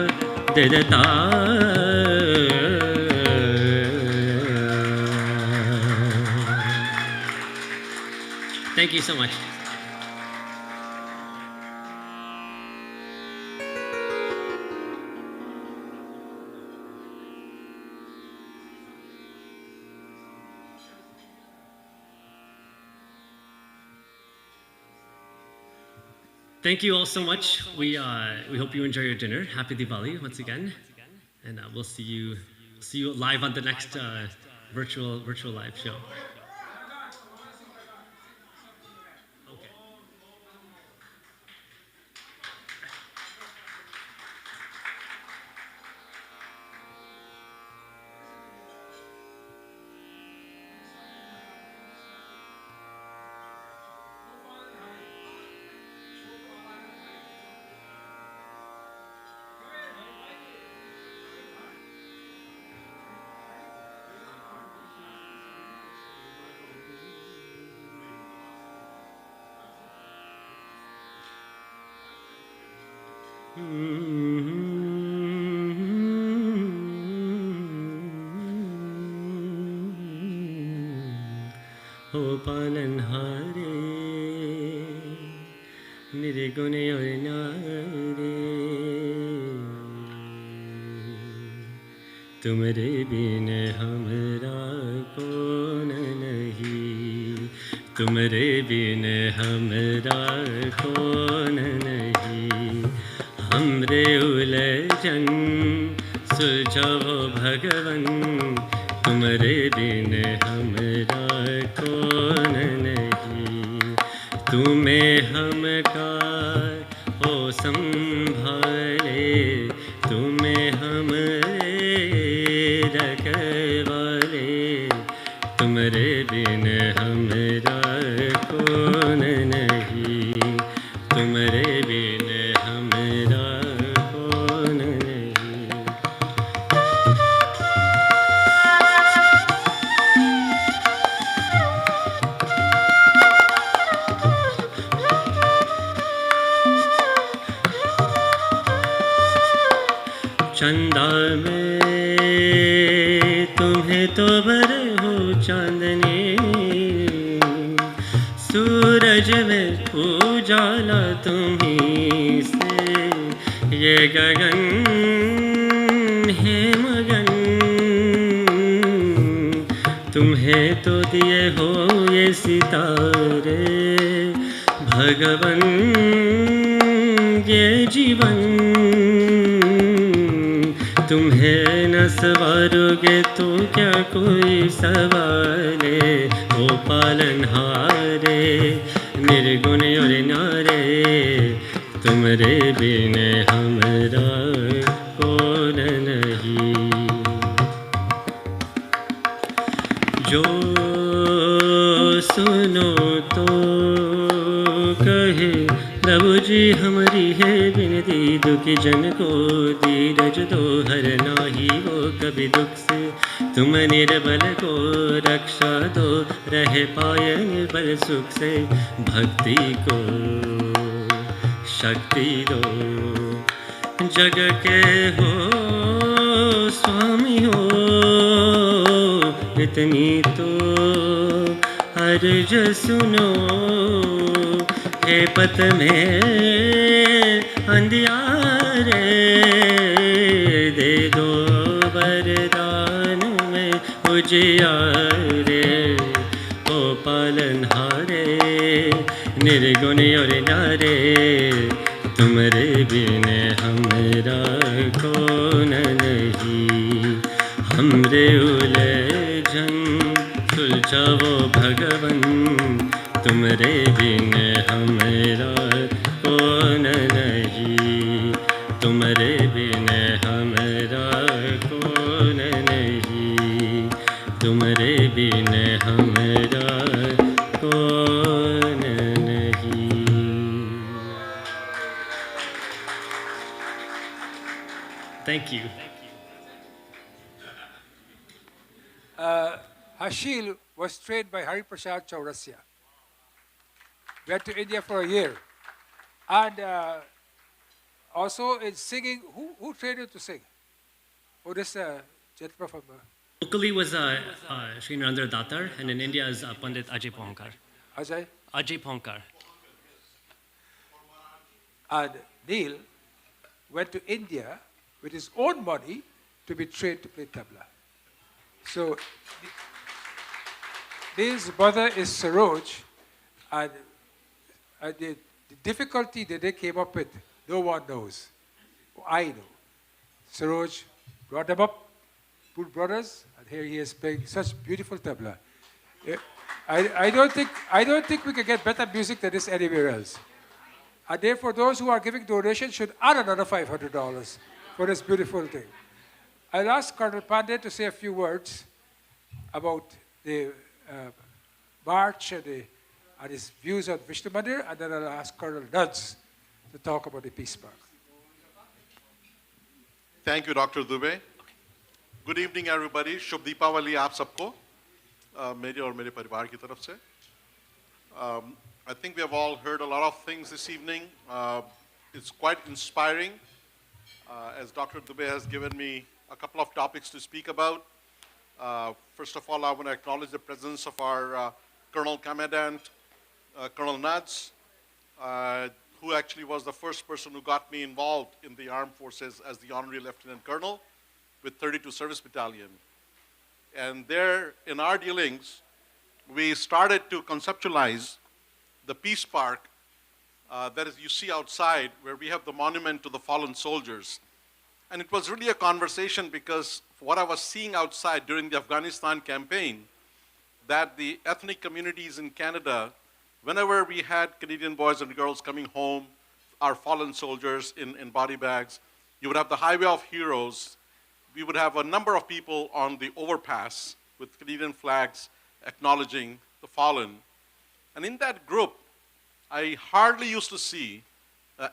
de de ta Thank you so much. Thank you all so much. We hope you enjoy your dinner. Happy Diwali once again, and we'll see you live on the next virtual live show. हो पालनहारे निर्गुण और नारे तुमरे बिन हमरा कौन नहीं तुमरे बिन हमरा कौन नहीं हमरे उलझन सुझाओ भगवन तुमरे बिन हमरा कौन नहीं तुम्हें हमका हो संभाले तुम्हें हमरे रखवाले तुमरे बिन हमरा कौन नहीं तुमरे बिन हमरा कौन नहीं चंदा में तुम्हें तो बर हो चांदनी सूरज में उजाला तुम्हीं से, ये गगन है मगन, तुम्हें तो दिए हो ये सितारे भगवन, ये जीवन तुम्हें न सवारोगे तो क्या कोई सवाले, ओ पालनहारे निर्गुण और नारे, तुमरे बिन हमरा कौन नहीं। जो सुनो तो कहे प्रभु जी हमारी है विनती, दुखी जन को धीरज दो, हर नाही वो कभी दुख से, तुम निर्बल को रक्षा दो, रह पाए निर्बल सुख से, भक्ति को शक्ति दो, जग के हो स्वामी हो, इतनी तो अर्ज सुनो, हे पत में अंधियारे, दे दो वरदान में उजियारे, ओ पालनहारे निर्गुण और नारे, तुमरे बिन हमरा कौन नहीं। हमरे उलझन सुलझावो भगवन, तुमरे बिन हमरा कौन नहीं, तुमरे बिन हमरा कौन नहीं, तुमरे बिन हमरा कौन नहीं। Thank you. Hashil was trained by Hari Prasad Chaurasia. Went to India for a year. And also in singing, who trained you to sing? Oh, this gentleman from... Locally was Sri Narendra Datar, and in India is Pandit Ajay Ponkar. Ajay? Ajay Ponkar. And Neil went to India with his own money to be trained to play tabla. So Neil's brother is Saroj, and the difficulty that they came up with, no one knows. I know. Saroj brought them up, two brothers, and here he is playing such beautiful tabla. I don't think we can get better music than this anywhere else. And therefore, those who are giving donations should add another $500 for this beautiful thing. I'll ask Colonel Pandey to say a few words about the march and his views on Vishnu Mandir, and then I'll ask Colonel Nuds to talk about the Peace Park. Thank you, Dr. Dube. Good evening, everybody. Shubh Deepavali आप सबको, मेरे और मेरे परिवार की तरफ से. I think we have all heard a lot of things this evening. It's quite inspiring. As Dr. Dube has given me a couple of topics to speak about. First of all, I want to acknowledge the presence of our Colonel Commandant, Colonel Nuds, who actually was the first person who got me involved in the armed forces as the Honorary Lieutenant Colonel with 32 Service Battalion. And there, in our dealings, we started to conceptualize the Peace Park that is you see outside, where we have the monument to the fallen soldiers. And it was really a conversation because what I was seeing outside during the Afghanistan campaign, that the ethnic communities in Canada, whenever we had Canadian boys and girls coming home, our fallen soldiers in body bags, you would have the Highway of Heroes. We would have a number of people on the overpass with Canadian flags acknowledging the fallen. And in that group, I hardly used to see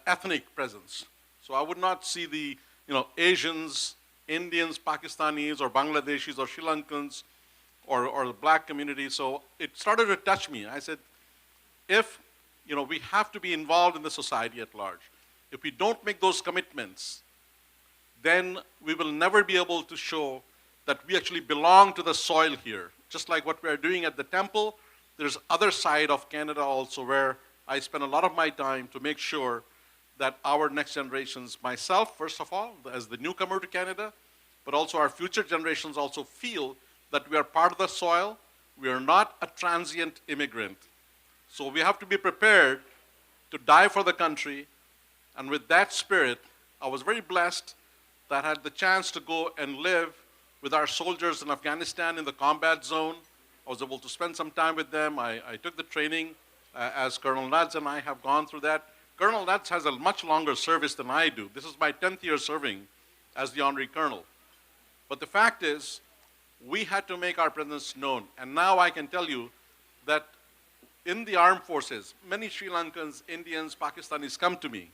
ethnic presence. So I would not see the Asians, Indians, Pakistanis, or Bangladeshis, or Sri Lankans, or the black community. So it started to touch me. I said, if we have to be involved in the society at large, if we don't make those commitments, then we will never be able to show that we actually belong to the soil here. Just like what we are doing at the temple, there's other side of Canada also where I spend a lot of my time to make sure that our next generations, myself, first of all, as the newcomer to Canada, but also our future generations also feel that we are part of the soil. We are not a transient immigrant. So we have to be prepared to die for the country. And with that spirit, I was very blessed that I had the chance to go and live with our soldiers in Afghanistan in the combat zone. I was able to spend some time with them. I took the training as Colonel Nuds, and I have gone through that. Colonel Nuds has a much longer service than I do. This is my 10th year serving as the Honorary Colonel. But the fact is, we had to make our presence known. And now I can tell you that in the armed forces, many Sri Lankans, Indians, Pakistanis come to me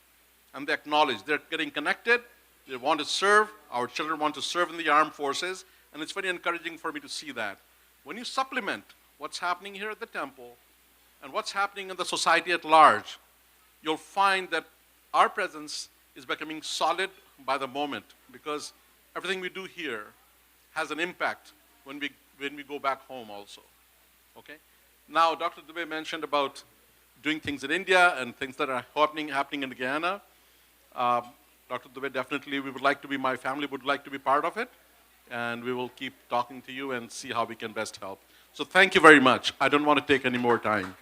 and they acknowledge they're getting connected, they want to serve, our children want to serve in the armed forces, and it's very encouraging for me to see that. When you supplement what's happening here at the temple and what's happening in the society at large, you'll find that our presence is becoming solid by the moment, because everything we do here has an impact when we go back home also, okay? Now, Dr. Dube mentioned about doing things in India and things that are happening in Guyana. Dr. Dube, definitely my family would like to be part of it, and we will keep talking to you and see how we can best help. So thank you very much. I don't want to take any more time.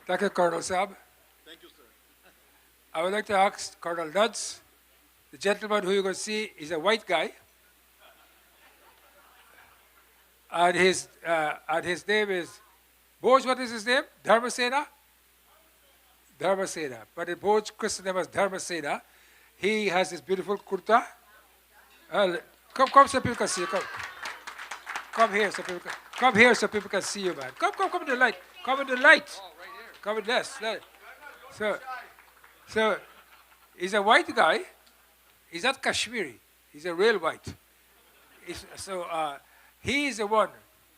Thank you, Colonel Saab. Thank you, sir. I would like to ask Colonel Nuds, the gentleman who you're going to see is a white guy. And his name is, Boj, what is his name? Dharmasena? Dharmasena. But in Boj, Christian name is Dharmasena. He has this beautiful kurta. Come so people can see you. Come here so people can see you, man. Come in the light. Come in the light. Come in this. So he's a white guy. He's not Kashmiri. He's a real white. He is the one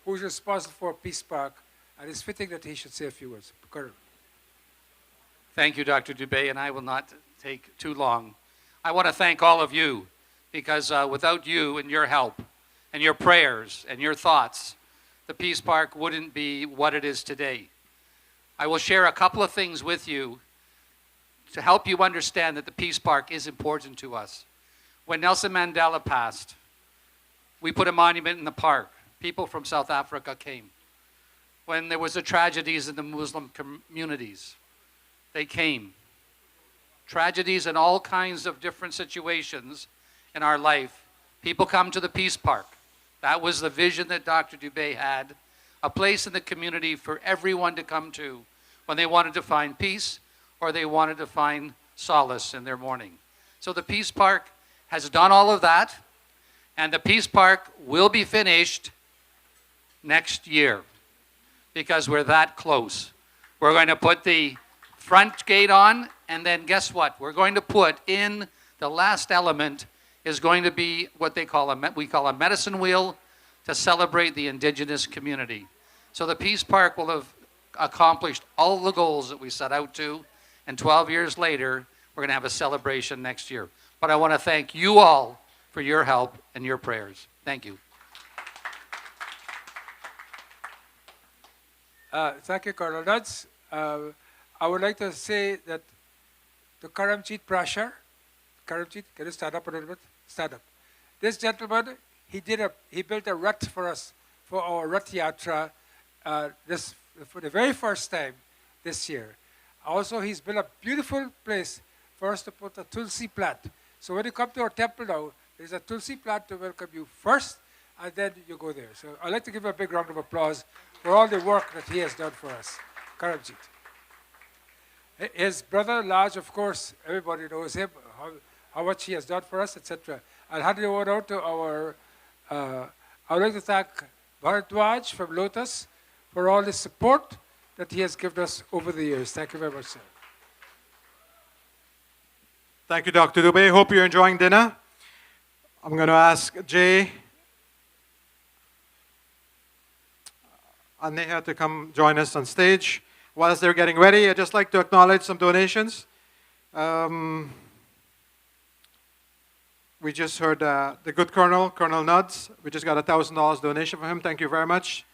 who's responsible for Peace Park, and it's fitting that he should say a few words. Colonel. Thank you, Dr. Dube, and I will not take too long. I want to thank all of you, because without you and your help and your prayers and your thoughts, the Peace Park wouldn't be what it is today. I will share a couple of things with you to help you understand that the Peace Park is important to us. When Nelson Mandela passed, we put a monument in the park. People from South Africa came. When there was the tragedies in the Muslim communities, they came. Tragedies in all kinds of different situations in our life, people come to the Peace Park. That was the vision that Dr. Dube had, a place in the community for everyone to come to when they wanted to find peace or they wanted to find solace in their mourning. So the Peace Park has done all of that, and the Peace Park will be finished next year because we're that close. We're going to put the front gate on, and then guess what? We're going to put in the last element is going to be what we call a medicine wheel to celebrate the indigenous community. So the Peace Park will have accomplished all the goals that we set out to, and 12 years later, we're going to have a celebration next year. But I want to thank you all for your help and your prayers. Thank you. Thank you, Colonel Nuds. I would like to say that the Karamjit Prashar, Karamjit, can you stand up a little bit? Stand up. This gentleman, he built a rut for us, for our Rath Yatra, for the very first time this year. Also, he's built a beautiful place for us to put a Tulsi plant. So when you come to our temple now, there's a Tulsi plant to welcome you first, and then you go there. So I'd like to give him a big round of applause for all the work that he has done for us. Karamjit. His brother, Laj, of course, everybody knows him, how much he has done for us, etc. I'll hand it over now to our, I would like to thank Bharadwaj from Lotus for all the support that he has given us over the years. Thank you very much, sir. Thank you, Dr. Dube. Hope you're enjoying dinner. I'm going to ask Jay and Neha to come join us on stage. Whilst they're getting ready, I'd just like to acknowledge some donations. We just heard the good Colonel Nuds. We just got a $1,000 donation from him. Thank you very much.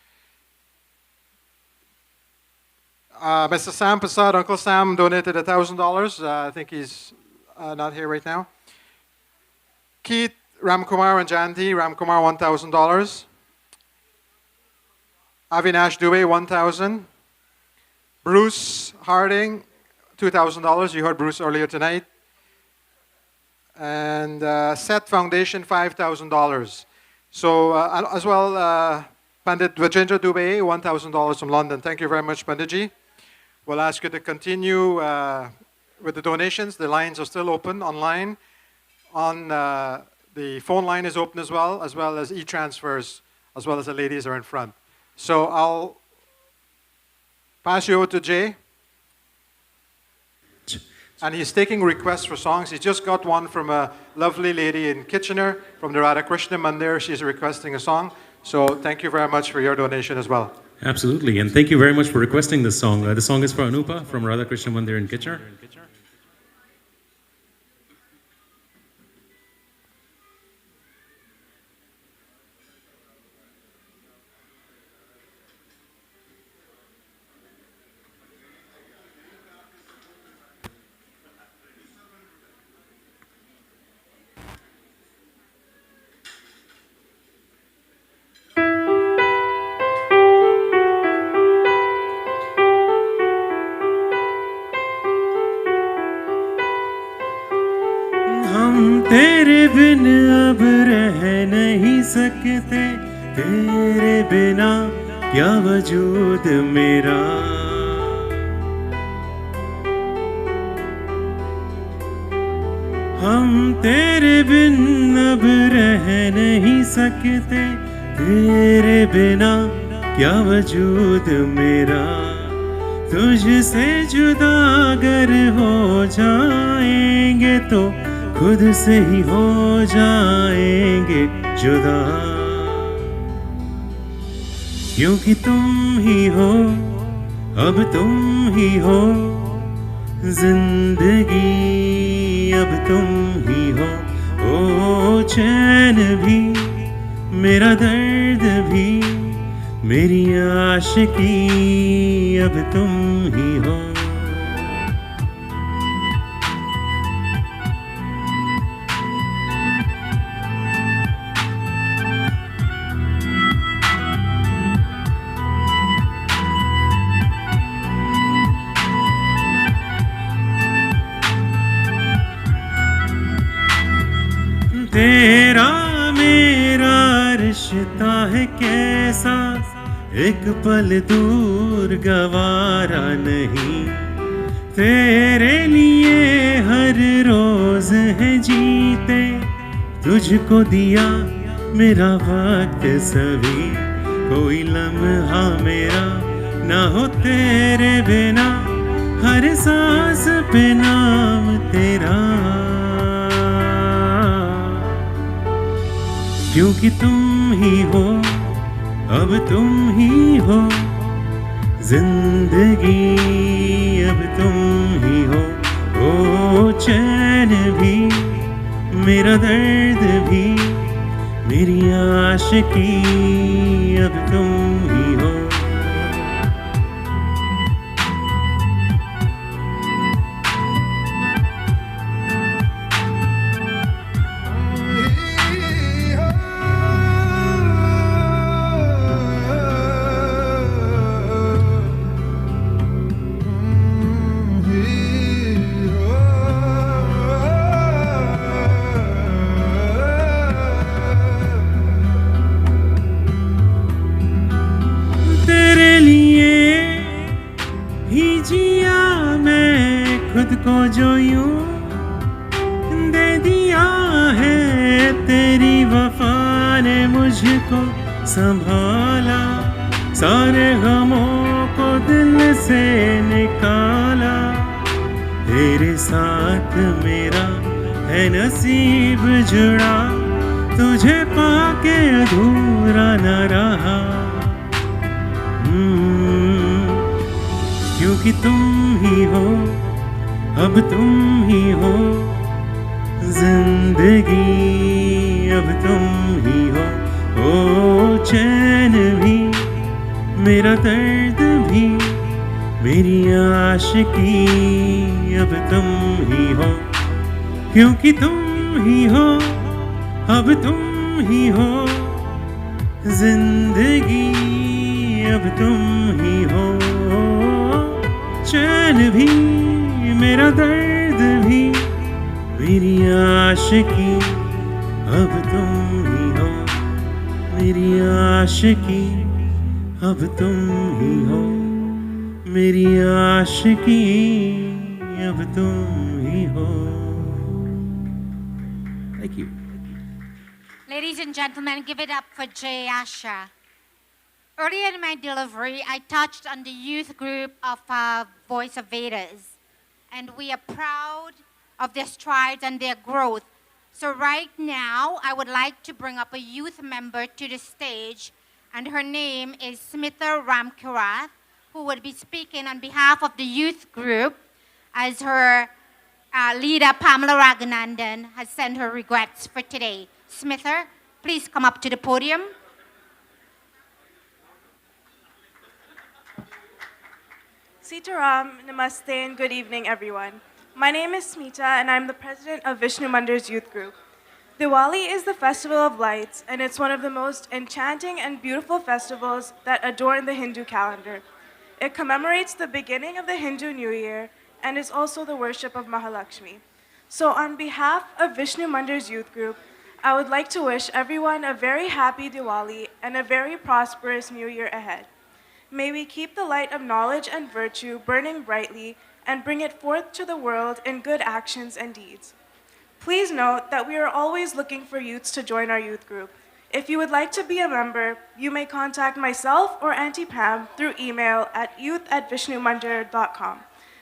Mr. Sam Prasad, Uncle Sam donated $1,000. I think he's not here right now. Keith, Ramkumar and Janti, Ramkumar $1,000. Avinash Dube, $1,000. Bruce Harding, $2,000. You heard Bruce earlier tonight. And Seth Foundation, $5,000. So as well, Pandit Vajendra Dube, $1,000 from London. Thank you very much, Panditji. We'll ask you to continue with the donations. The lines are still open online. The phone line is open as well as e-transfers, as well as the ladies are in front. So I'll pass you over to Jay. And he's taking requests for songs. He just got one from a lovely lady in Kitchener from the Radhakrishna Mandir. She's requesting a song. So thank you very much for your donation as well. Absolutely, and thank you very much for requesting this song. The song is for Anupa from Radhakrishna Mandir in Kitchener. तेरे बिन अब रह नहीं सकते, तेरे बिना क्या वजूद मेरा। हम तेरे बिन अब रह नहीं सकते, तेरे बिना क्या वजूद मेरा। तुझसे जुदा अगर हो जाएंगे तो खुद से ही हो जाएंगे जुदा। क्योंकि तुम ही हो, अब तुम ही हो जिंदगी, अब तुम ही हो। ओ चैन भी, मेरा दर्द भी, मेरी आशिकी, अब तुम ही हो। तेरा मेरा रिश्ता है कैसा, एक पल दूर गवारा नहीं। तेरे लिए हर रोज है जीते, तुझको दिया मेरा वक्त सभी। कोई लम्हा मेरा ना हो तेरे बिना, हर सांस पे नाम तेरा। क्योंकि तुम ही हो, अब तुम ही हो जिंदगी, अब तुम ही हो। ओ चैन भी, मेरा दर्द भी, मेरी आशिकी, अब तुम ही हो। को जो यूं दे दिया है, तेरी वफा ने मुझको संभाला। सारे गमों को दिल से निकाला। तेरे साथ मेरा है नसीब जुड़ा, तुझे पाके अधूरा न रहा। क्योंकि तुम ही हो, अब तुम ही हो जिंदगी, अब तुम ही हो। ओ चैन भी, मेरा दर्द भी, मेरी आशिकी अब तुम ही हो, क्योंकि तुम ही हो, अब तुम ही हो, जिंदगी अब तुम ही हो, चैन भी मेरा दर्द भी, मेरी आशिकी अब तुम ही हो, मेरी आशिकी अब तुम ही हो, मेरी आशिकी अब तुम ही हो. Thank you. Ladies and gentlemen, give it up for Jay Asha. Earlier in my delivery, I touched on the youth group of Voice of Vedas, and we are proud of their strides and their growth. So right now, I would like to bring up a youth member to the stage, and her name is Smitha Ramkirath, who would be speaking on behalf of the youth group, as her leader, Pamela Raghunandan, has sent her regrets for today. Smitha, please come up to the podium. Sitaram, Namaste, and good evening, everyone. My name is Smita, and I'm the president of Vishnu Mandir's youth group. Diwali is the festival of lights, and it's one of the most enchanting and beautiful festivals that adorn the Hindu calendar. It commemorates the beginning of the Hindu New Year and is also the worship of Mahalakshmi. So on behalf of Vishnu Mandir's youth group, I would like to wish everyone a very happy Diwali and a very prosperous New Year ahead. May we keep the light of knowledge and virtue burning brightly and bring it forth to the world in good actions and deeds. Please note that we are always looking for youths to join our youth group. If you would like to be a member, you may contact myself or Auntie Pam through email at youth@vishnumandir.com.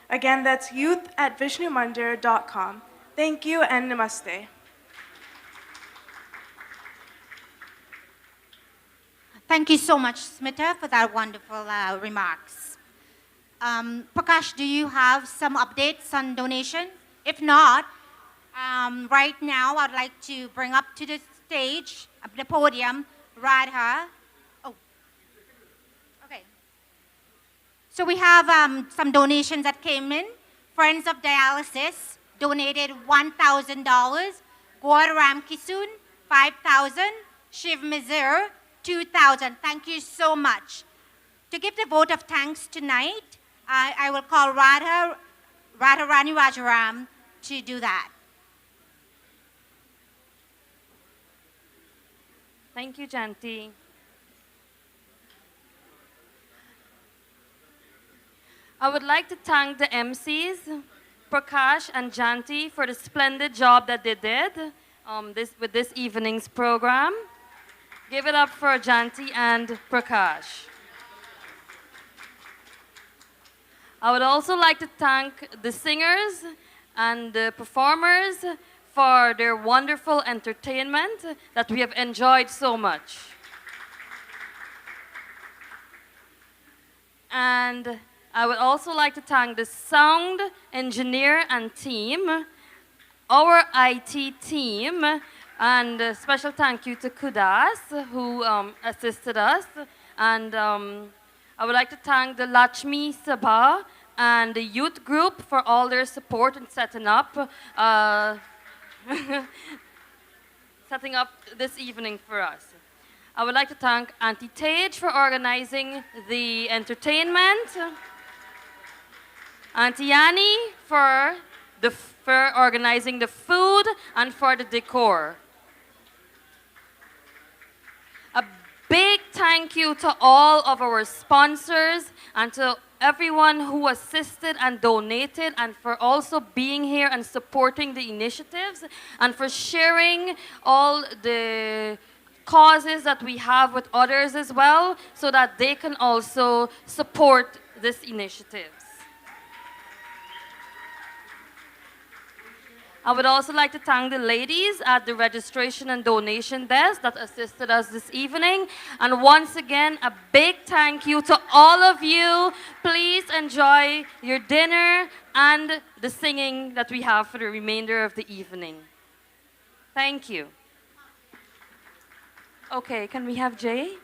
Again, that's youth@vishnumandir.com. Thank you and namaste. Thank you so much, Smita, for that wonderful remarks. Prakash, do you have some updates on donation? If not, right now I'd like to bring up to the stage, up the podium, Radha. Oh, okay. So we have some donations that came in. Friends of Dialysis donated $1,000. Gauraram Kisun, $5,000. Shiv Mizir, $2,000. Thank you so much. To give the vote of thanks tonight, I will call Radharani Rajaram to do that. Thank you, Janti. I would like to thank the MCs, Prakash and Janti, for the splendid job that they did with this evening's program. Give it up for Janti and Prakash. I would also like to thank the singers and the performers for their wonderful entertainment that we have enjoyed so much. And I would also like to thank the sound engineer and team, our IT team, and a special thank you to Kudas, who assisted us. And I would like to thank the Lakshmi Sabha and the youth group for all their support in setting up this evening for us. I would like to thank Auntie Tage for organizing the entertainment, Auntie Yanni for organizing the food and for the decor. A big thank you to all of our sponsors and to everyone who assisted and donated, and for also being here and supporting the initiatives, and for sharing all the causes that we have with others as well, so that they can also support this initiatives. I would also like to thank the ladies at the registration and donation desk that assisted us this evening. And once again, a big thank you to all of you. Please enjoy your dinner and the singing that we have for the remainder of the evening. Thank you. Okay, can we have Jay?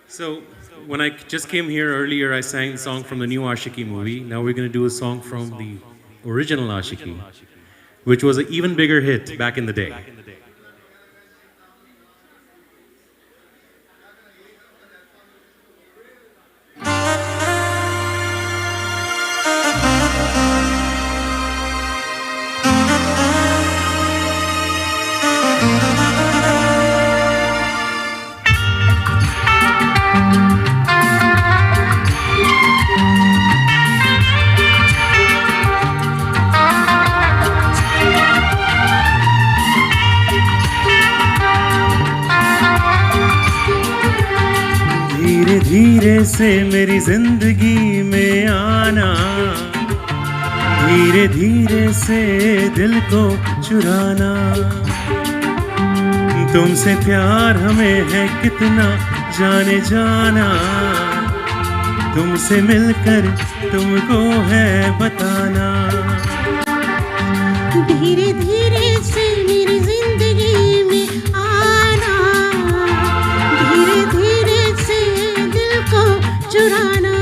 So, when I just came here earlier, I sang the song from the new Ashiki movie. Now we're going to do a song from the original Ashiki, which was an even bigger hit back in the day. धीरे धीरे से मेरी जिंदगी में आना, धीरे धीरे से दिल को चुराना, तुमसे प्यार हमें है कितना जाने जाना, तुमसे मिलकर तुमको है बताना। धीरे धीरे से मेरी जिंदगी में आना, धीरे धीरे से दिल को चुराना,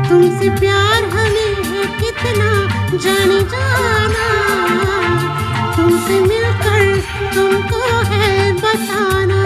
तुमसे प्यार हमें है कितना जाने जाना, तुमसे मिलकर तुमको है बताना।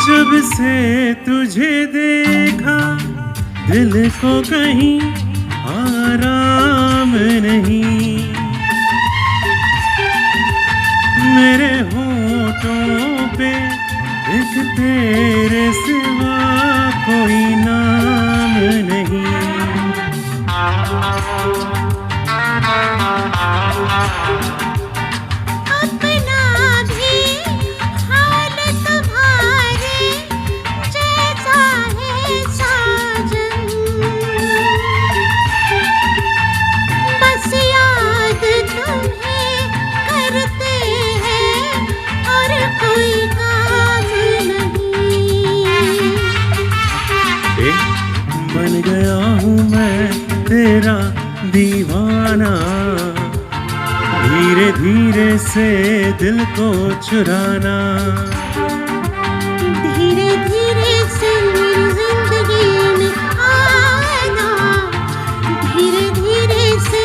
जब से तुझे देखा दिल को कहीं आराम नहीं, मेरे होठों पे एक तेरे सिवा कोई नाम नहीं। अपना भी हाल तुम्हारे जैसा है साजन, बस याद तुम्हें करते हैं और कोई काम नहीं। बन गया हूँ मैं तेरा दीवाना, धीरे धीरे से दिल को चुराना। धीरे धीरे से मेरी जिंदगी में आना, धीरे धीरे से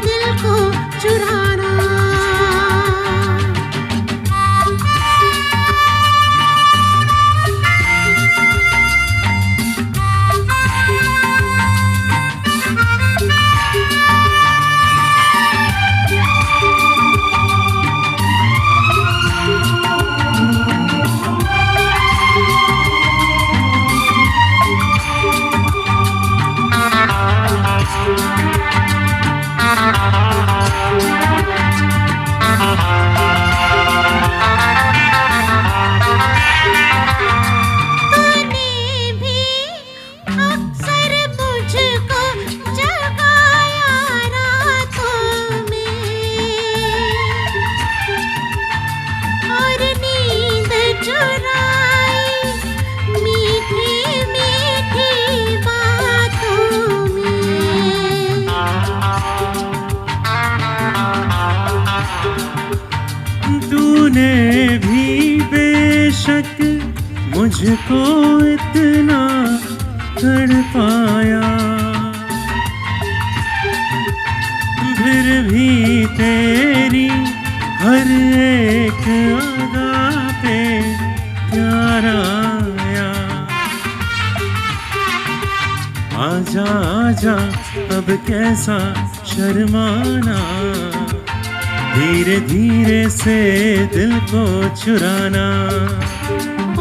दिल को चुराना। तूने भी अक्सर मुझको जगाया रातों में, और नींद चुराई मीठी मीठी बातों में। तूने भी बेशक मुझको इतना तड़पाया, फिर भी तेरी हर एक अदा पे प्यार आया। आजा आजा अब कैसा शर्माना, धीरे धीरे से दिल को चुराना।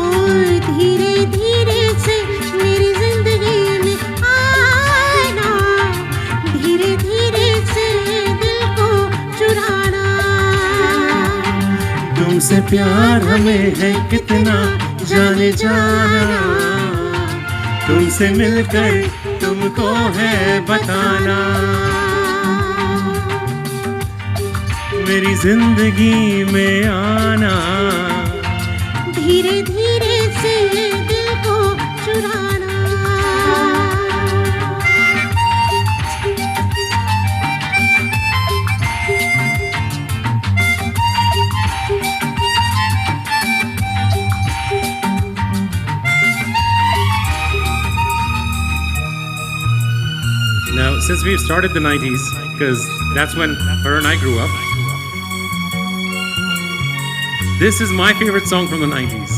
और धीरे धीरे से मेरी जिंदगी में आना, धीरे धीरे से दिल को चुराना। तुमसे प्यार हमें है कितना जाने जाना तुमसे मिलकर तुमको है बताना मेरी जिंदगी में आना धीरे धीरे से दिल को चुराना Now, since we've started the 90s, because that's when her and I grew up, this is my favorite song from the 90s.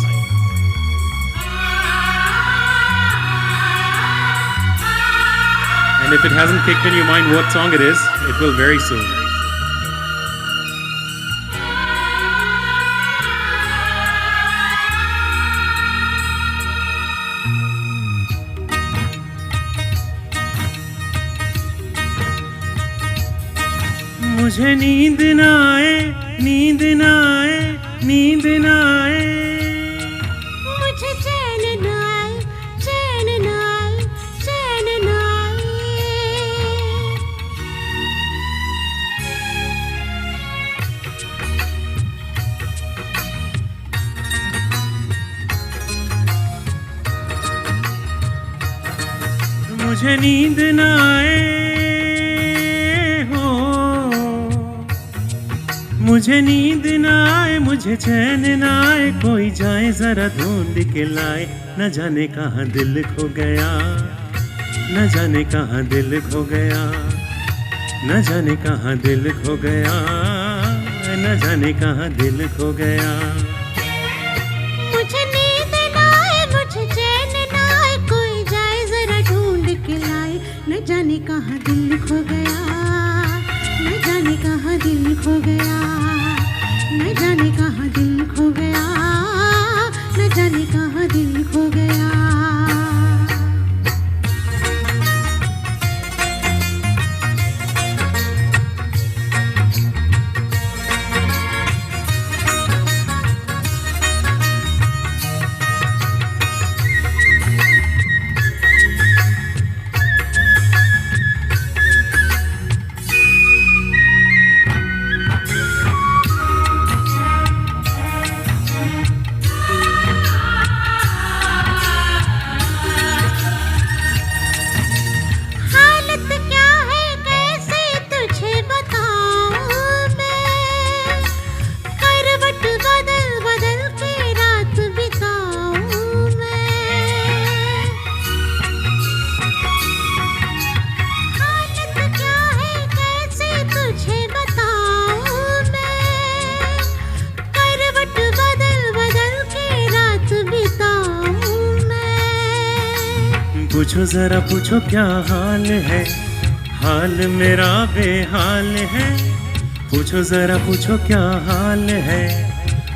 And if it hasn't kicked in your mind what song it is, it will very soon. मुझे नींद ना आए नींद ना आए नींद ना आए मुझे चैन ना आए चैन ना आए चैन ना आए मुझे नींद ना आए मुझे नींद ना आए मुझे चैन ना आए कोई जाए जरा ढूंढ के लाए न जाने कहाँ दिल खो गया न जाने कहाँ दिल खो गया न जाने कहाँ दिल खो गया न जाने कहाँ दिल खो गया मुझे नींद ना आए मुझे चैन ना आए कोई जाए जरा ढूंढ के लाए न जाने कहाँ दिल खो गया न जाने कहाँ दिल खो गया न जाने कहाँ दिल खो गया न जाने कहाँ दिल खो गया पूछो जरा पूछो क्या हाल है हाल मेरा बेहाल है पूछो जरा पूछो क्या हाल है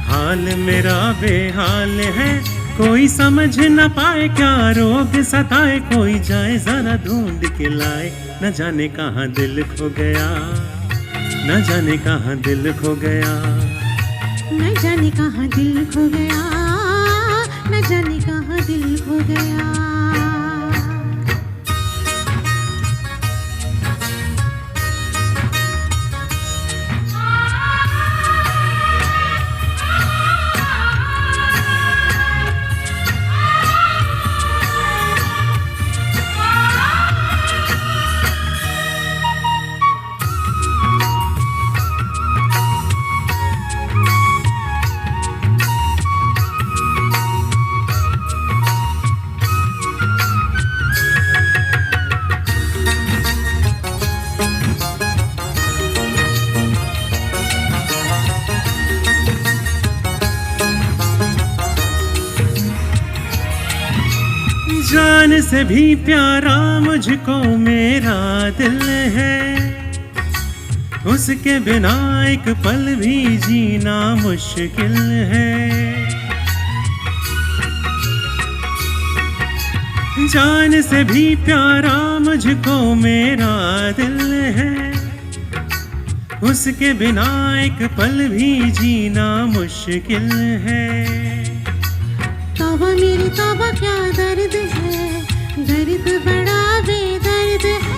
हाल मेरा बेहाल है कोई समझ न पाए क्या रोग सताए कोई जाए जरा ढूंढ के लाए न जाने कहाँ दिल खो गया न जाने कहाँ दिल खो गया न जाने कहाँ दिल खो गया न जाने कहाँ दिल खो गया जान से भी प्यारा मुझको मेरा दिल है उसके बिना एक पल भी जीना मुश्किल है जान से भी प्यारा मुझको मेरा दिल है उसके बिना एक पल भी जीना मुश्किल है मेरी तौबा क्या दर्द है, दर्द बड़ा बेदर्द है।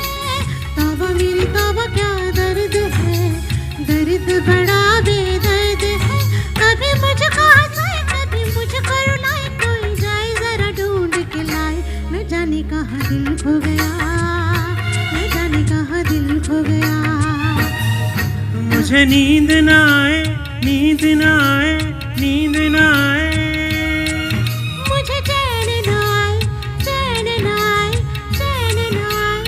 तौबा मेरी तौबा क्या दर्द है, दर्द बड़ा बेदर्द है। कभी मुझको हंसाए कभी मुझको रुलाए, कोई जाए जरा ढूंढ के लाए। न जाने कहाँ दिल खो गया, न जाने कहाँ दिल खो गया। मुझे नींद न आए, नींद न आए, नींद न आए। मुझे चैन न आए, चैन न आए, चैन न आए।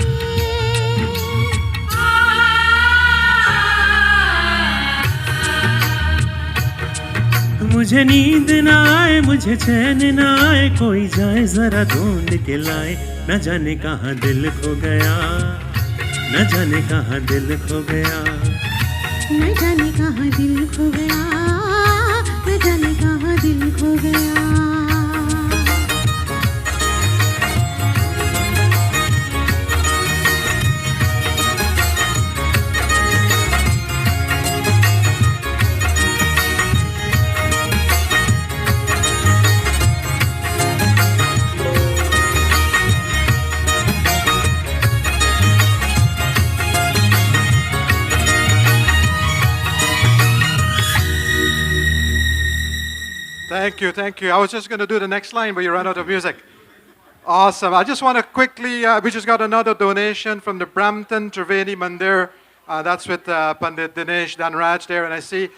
मुझे नींद न आए, मुझे चैन न आए, कोई जाए जरा ढूंढ के लाए। न जाने कहाँ दिल खो गया, न जाने कहाँ दिल खो गया। न जाने कहाँ दिल खो गया, न जाने कहाँ दिल खो गया। Thank you, thank you. I was just going to do the next line, but you ran out of music. Awesome. I just want to quickly, we just got another donation from the Brampton Triveni Mandir. That's with Pandit Dinesh Danraj there. And I see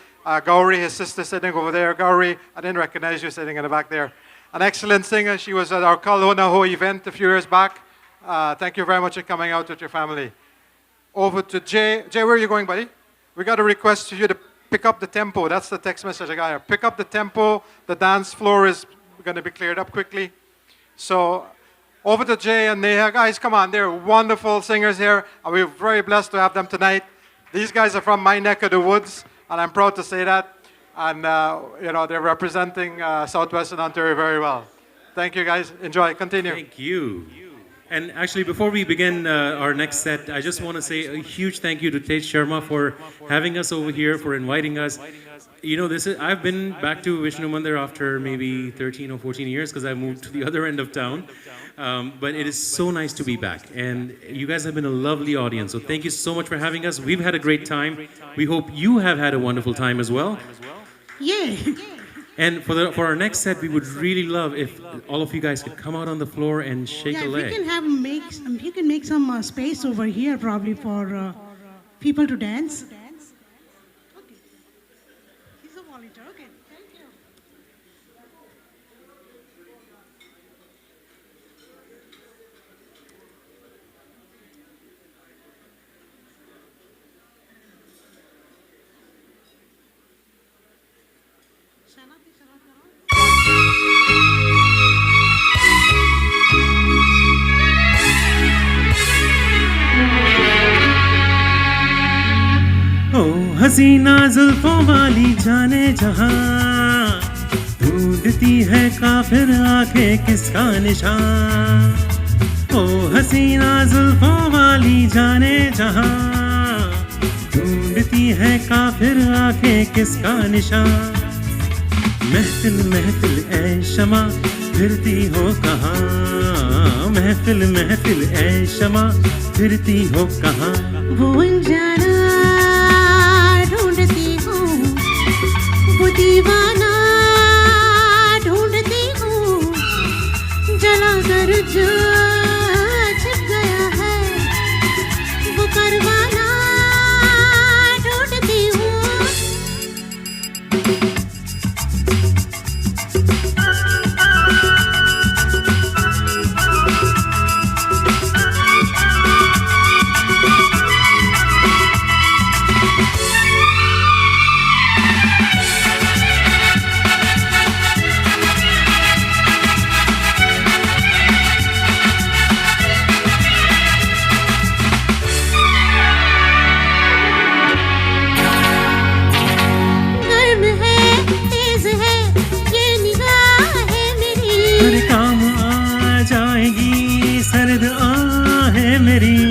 Gauri, his sister, sitting over there. Gauri, I didn't recognize you sitting in the back there. An excellent singer. She was at our Kalona Ho event a few years back. Thank you very much for coming out with your family. Over to Jay. Jay, where are you going, buddy? We got a request to you to pick up the tempo. That's the text message I got here. Pick up the tempo. The dance floor is going to be cleared up quickly. So over to Jay and Neha. Guys, come on. They're wonderful singers here. And we're very blessed to have them tonight. These guys are from my neck of the woods, and I'm proud to say that. And, you know, they're representing Southwestern Ontario very well. Thank you, guys. Enjoy. Continue. Thank you. And actually, before we begin our next set, I just want to say a huge thank you to Tej Sharma for having us over here, for inviting us. You know, I've been back to Vishnu Mandir after maybe 13 or 14 years because I moved to the other end of town. But it is so nice to be back. And you guys have been a lovely audience. So thank you so much for having us. We've had a great time. We hope you have had a wonderful time as well. Yeah. And for our next set, we would really love if all of you guys could come out on the floor and shake a leg. You can make some space over here probably for people to dance. Okay. He's a volunteer. Okay. Thank you. ओ हसीना जुल्फों वाली जाने जहां, ढूंढती है काफिर आंखें किसका निशान। ओ हसीना जुल्फों वाली जाने जहां, ढूंढती है काफिर आंखें किसका निशान। महफिल महफिल ऐ शमा फिरती हो कहाँ, महफिल महफिल ऐ शमा फिरती हो कहाँ। वो अनजाना ढूंढती हूँ, वो दीवाना ढूंढती हूँ, जला कर जो छिप गया है वो परवाना ढूंढती हूँ।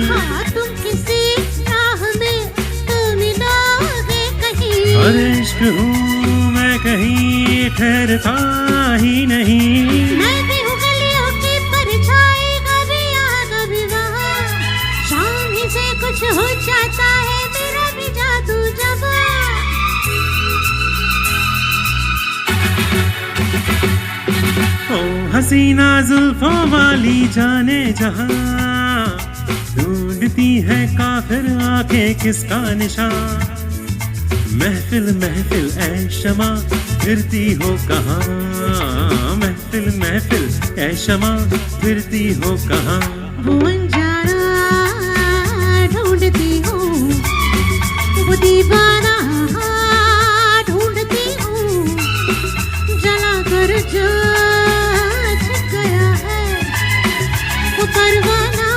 हाँ, तुम किसी राह में तो मिलोगे कहीं। अरे इश्क हूँ मैं कहीं ठहरता ही नहीं। मैं भी हूँ ओ हसीना जुल्फों वाली जाने जहां ढूंढती है काफिर आंखें किसका निशान महफिल महफिल ऐ शमा फिरती हो कहाँ महफिल महफिल ऐ शमा फिरती हो कहाँ वो अंजारा ढूंढती हूँ वो दीवाना ढूंढती हूँ जला कर जो छिप गया है वो परवाना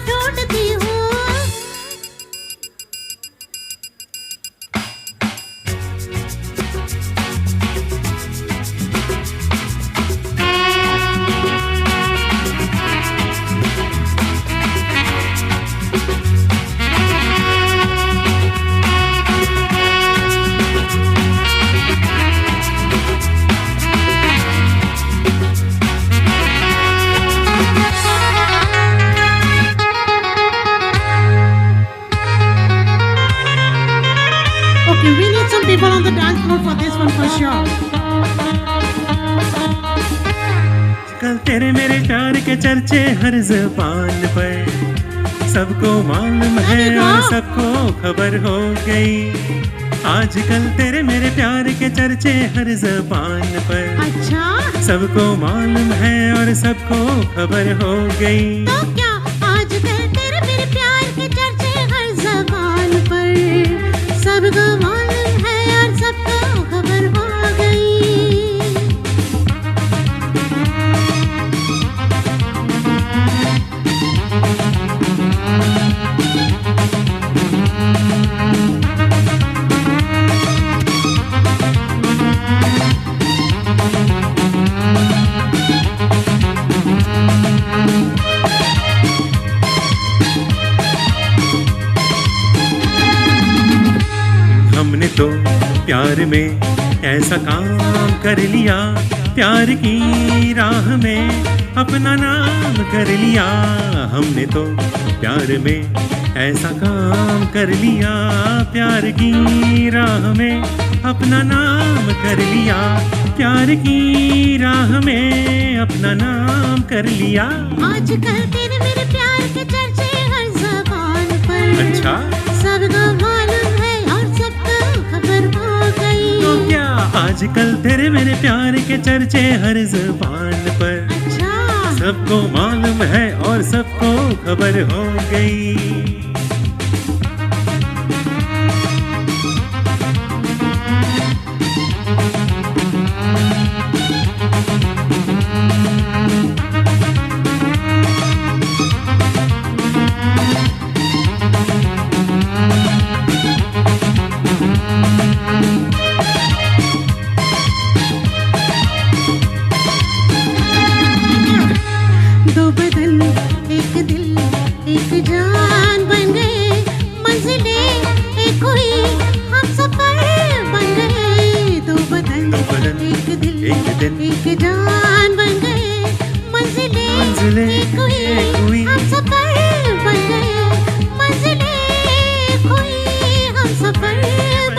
ढूंढती हूँ Okay, we need some people on the dance floor for this one for sure. कल तेरे मेरे प्यार के चर्चे हर ज़बान पर सबको मालूम है और सबको खबर हो गई आजकल तेरे मेरे प्यार के चर्चे हर ज़बान पर अच्छा सबको मालूम है और सबको खबर हो गई तो क्या आजकल तेरे मेरे प्यार के चर्चे हर ज़बान पर सबको मालूम है और सबको खबर हो गई हमने तो प्यार में ऐसा काम कर लिया प्यार की राह में अपना नाम कर लिया हमने तो प्यार में ऐसा काम कर लिया प्यार की राह में अपना नाम कर लिया प्यार की राह में अपना नाम कर लिया आजकल तेरे मेरे प्यार के चर्चे हर ज़बान पर अच्छा सबको मालूम है और सबको खबर हो गई तो क्या आजकल तेरे मेरे प्यार के चर्चे हर ज़बान पर अच्छा सबको मालूम है और सबको खबर हो गई दो बदन एक दिल एक जान बन गए मंजिलें एक हुई हम सफर बन गए दो बदन एक दिल एक जान बन गए मंजिलें एक हुई हम सफर बन गए मंजिलें एक हुई हम सफर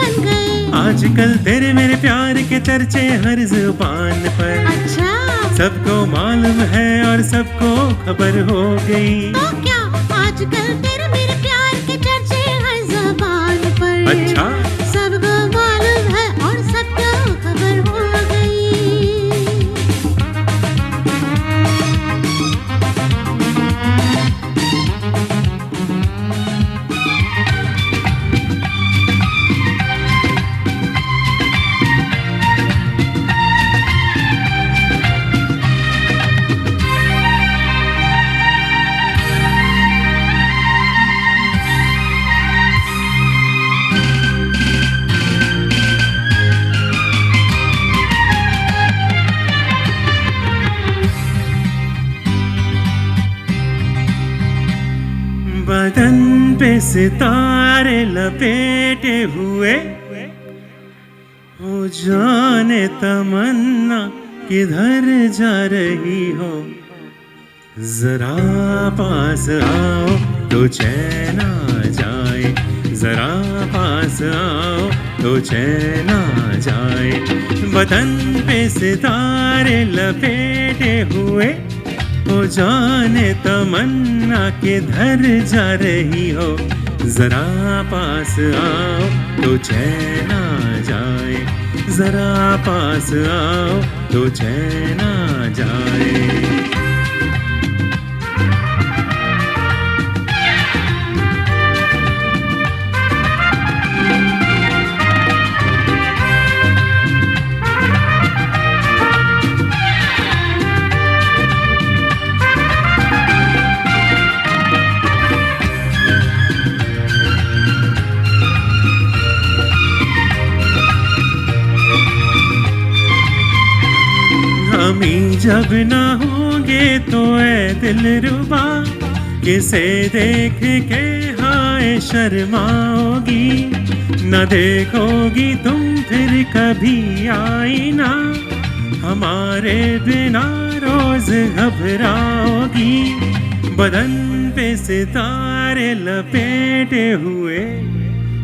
बन गए आजकल तेरे मेरे प्यार के चर्चे हर ज़बान पर अच्छा सबको मालूम है और सबको खबर हो गई तो क्या आजकल तेरे मेरे प्यार के चर्चे हर ज़बान पर अच्छा सबको मालूम है और सबको खबर हो गई बदन पे सितारे लपेटे हुए हो जाने तमन्ना किधर जा रही हो जरा पास आओ तो चैन आ जाए जरा पास आओ तो चैन आ जाए। बदन पे सितारे लपेटे हुए हो जाने तमन्ना के धर जा रही हो, जरा पास आओ तो चैन आ जाए, जरा पास आओ तो चैन आ जाए। हमी जब ना होंगे तो ऐ दिलरुबा, किसे देख के हाय शर्माओगी, न देखोगी तुम फिर कभी आईना, हमारे बिना रोज घबराओगी। बदन पे सितारे लपेटे हुए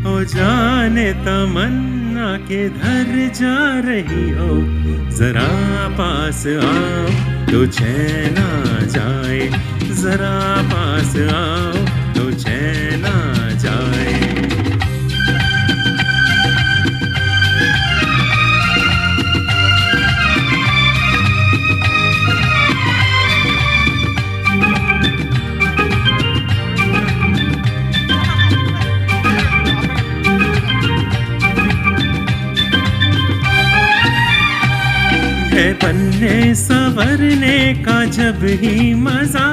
हो जाने तमन्ना के धर जा रही हो, जरा पास आओ तो चैन आ जाए, जरा पास आओ तो चैन आ जाए। है बनने संवरने का जब ही मजा,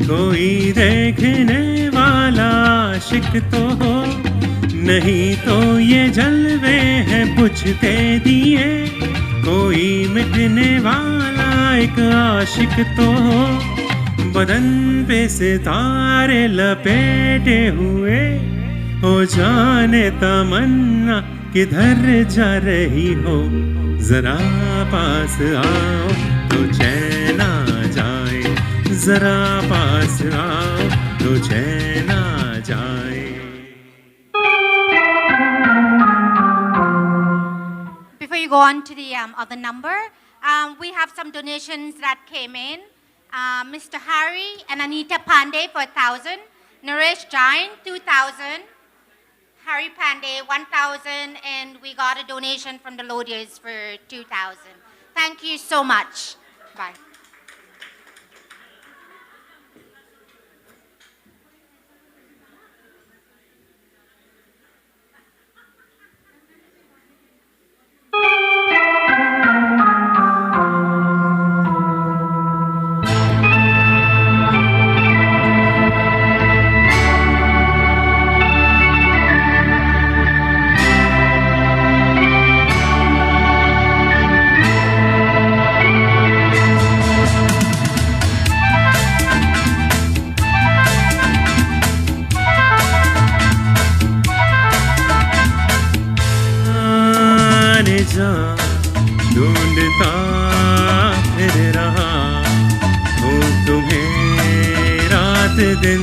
कोई देखने वाला आशिक तो हो, नहीं तो ये जलवे हैं बुझते दिए, कोई मिटने वाला एक आशिक तो हो। बदन पे सितारे लपेटे हुए हो जाने तमन्ना किधर जा रही हो, जरा पास आओ तो चैन आ जाए, जरा पास आओ तो चैन आ जाए। Before you go on to the other number, we have some donations that came in. Mr. Harry and Anita Pandey for 1,000, Naresh Jain 2,000, Harry Pandey 1,000, and we got a donation from the Lodiers for 2,000. Thank you so much. Bye. ढूंढता फिर रहा हूँ तुम्हें रात दिन,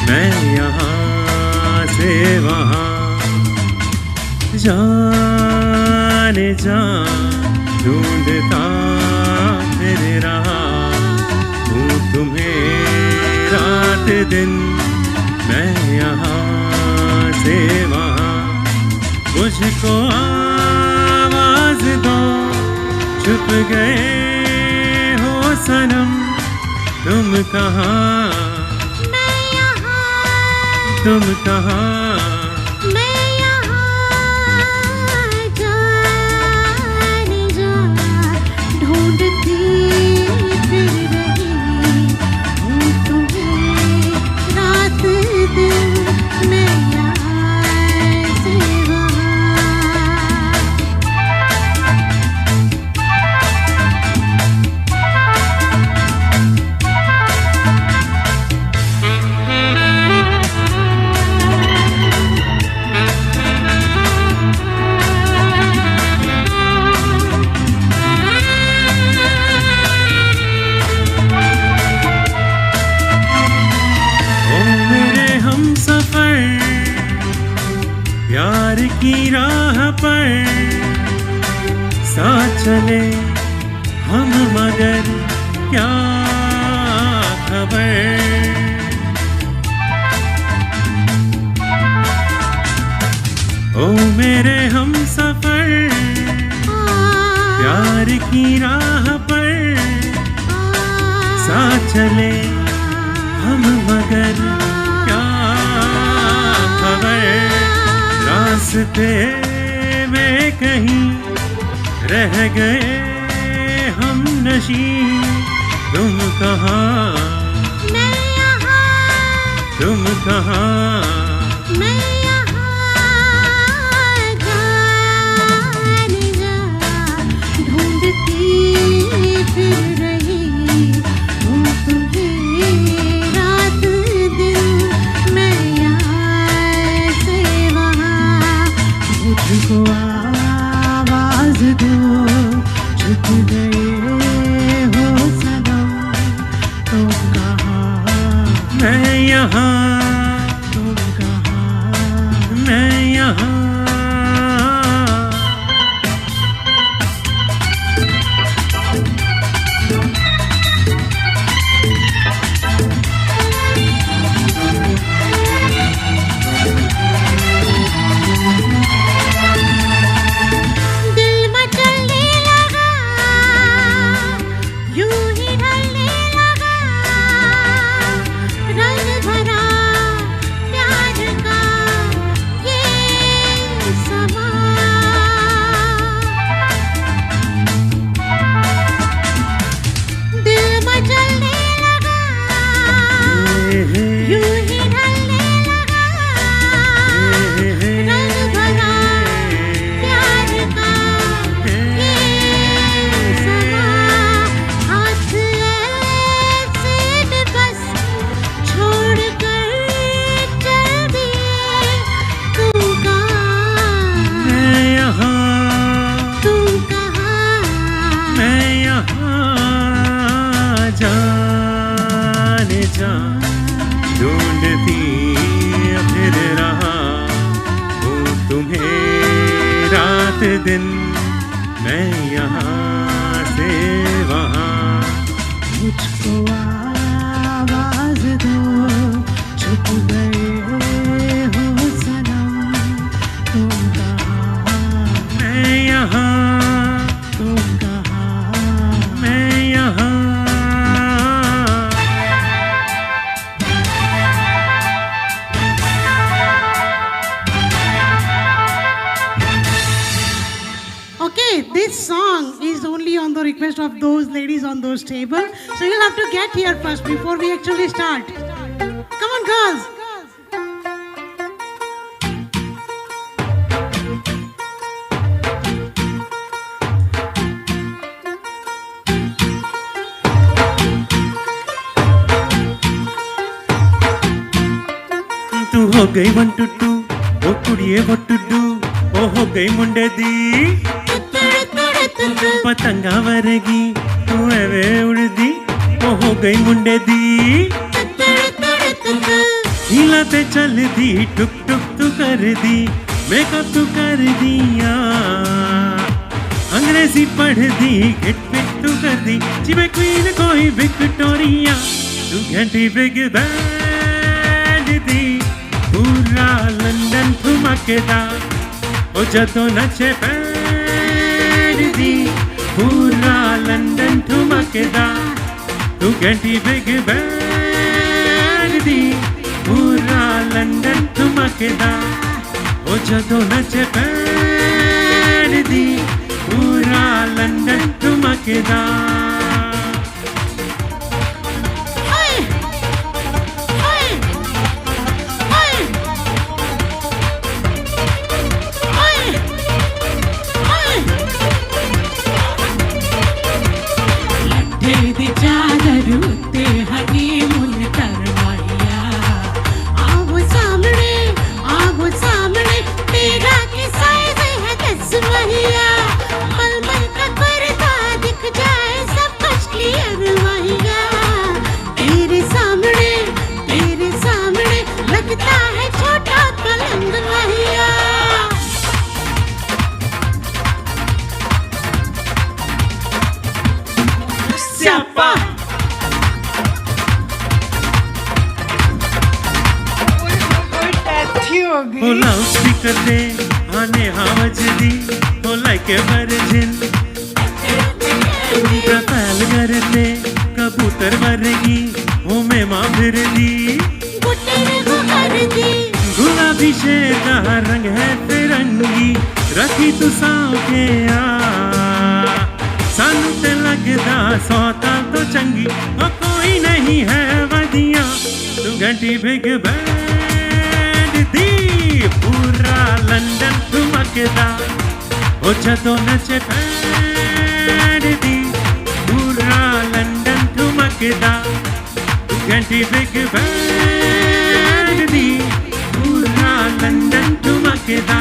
मैं यहाँ से वहाँ, जाने जा ढूंढता फिर रहा हूँ तुम्हें रात दिन, मैं यहाँ से वहाँ। मुझको आवाज दो, छुप गए हो सनम, तुम कहाँ, मैं यहाँ, तुम कहाँ, मैं यहाँ, जाने जा ढूंढती फिर रही हूँ तुम्हें रात दिन, मैं यहाँ से वहाँ। चले हम मगर क्या खबर। ओ मेरे हम सफर प्यार की राह पर साथ चले हम मगर क्या खबर। रास्ते में कहीं रह गए हम नशी, तुम कहाँ मैं यहाँ, तुम कहाँ मैं यहाँ जाने जा ढूंढती फिर रही हूँ तुम्हें रात दिन। मैं यहाँ से वहाँ मुझको आवाज दो, छुप गए हो सनम तुम कहाँ। मैं यहाँ, तुम कहाँ, मैं यहाँ। दिल मचलने लगा, यूं ही ढलने लगा, रंग भरा प्यार का ये समा। दिल मचलने लगा, यूं ही ढलने लगा, रंग भरा प्यार का ये समा। हाथ ऐसे में बस छोड़ कर चल दिए, तुम कहाँ, मैं यहाँ, तुम कहाँ, मैं यहाँ। जाने जा ढूंढती फिर रहा हूँ तुम्हें रात दिन। मैं यहाँ से वहाँ मुझको आवाज दो, छुप गए हो सनम तुम कहाँ। मैं यहाँ, तुम कहाँ, मैं यहाँ। Okay, this song is only on the request of those ladies on those tables. So you'll have to get here first before we actually start. Come on, girls. तू हो गई वन टू टू, ओ कुड़िए वो टुडू, ओ हो गई मुंडे दी पतंगा वर्गी, तू एवे उड़दी, ओ हो गई मुंडे दी। हिला ते चल दी, टुक टुक तू कर दी, मेकअप तू कर दिया, अंग्रेजी पढ़ दी, गिट पिट तू कर दी, जिਵੇਂ क्वीन कोई विक्टोरिया, तू घंटी बिग बैंड दी, पूरा लंदन ठुमकेदा, ओ जदों नचे बैंड दी, पूरा लंदन ठुमकेदा, तू घंटी बिग बैंड दी, पूरा लंदन ठुमकेदा, ओ जदों नचे बैंड दी, पूरा लंदन ठुमकेदा। चादर उत्ते हनीमून करवाइया, आओ सामने तेरा के साइज है 10 महिया, मलमल का पर्दा दिख जाए सब कुछ क्लियर वहिया, तेरे सामने लगता है छोटा पलंग वहिया। स्यापा हो लाउड स्पीकर दे आने आवाज दी हो लाइक ए वर्जिन प्रफैल करते कबूतर वर्गी हो मैं माँ फिर दी गुलाबी शेर का रंग है फिरंगी रखी तू साव के आ सानू ते लगदा सौता तो चंगी ओ कोई नहीं है वदिया तू घंटी बिग बैंड दी पूरा लंदन ठुमकदा हो जदों नचे बैंड दी पूरा लंदन ठुमकदा तू घंटी बिग बैंड दी पूरा लंदन ठुमकदा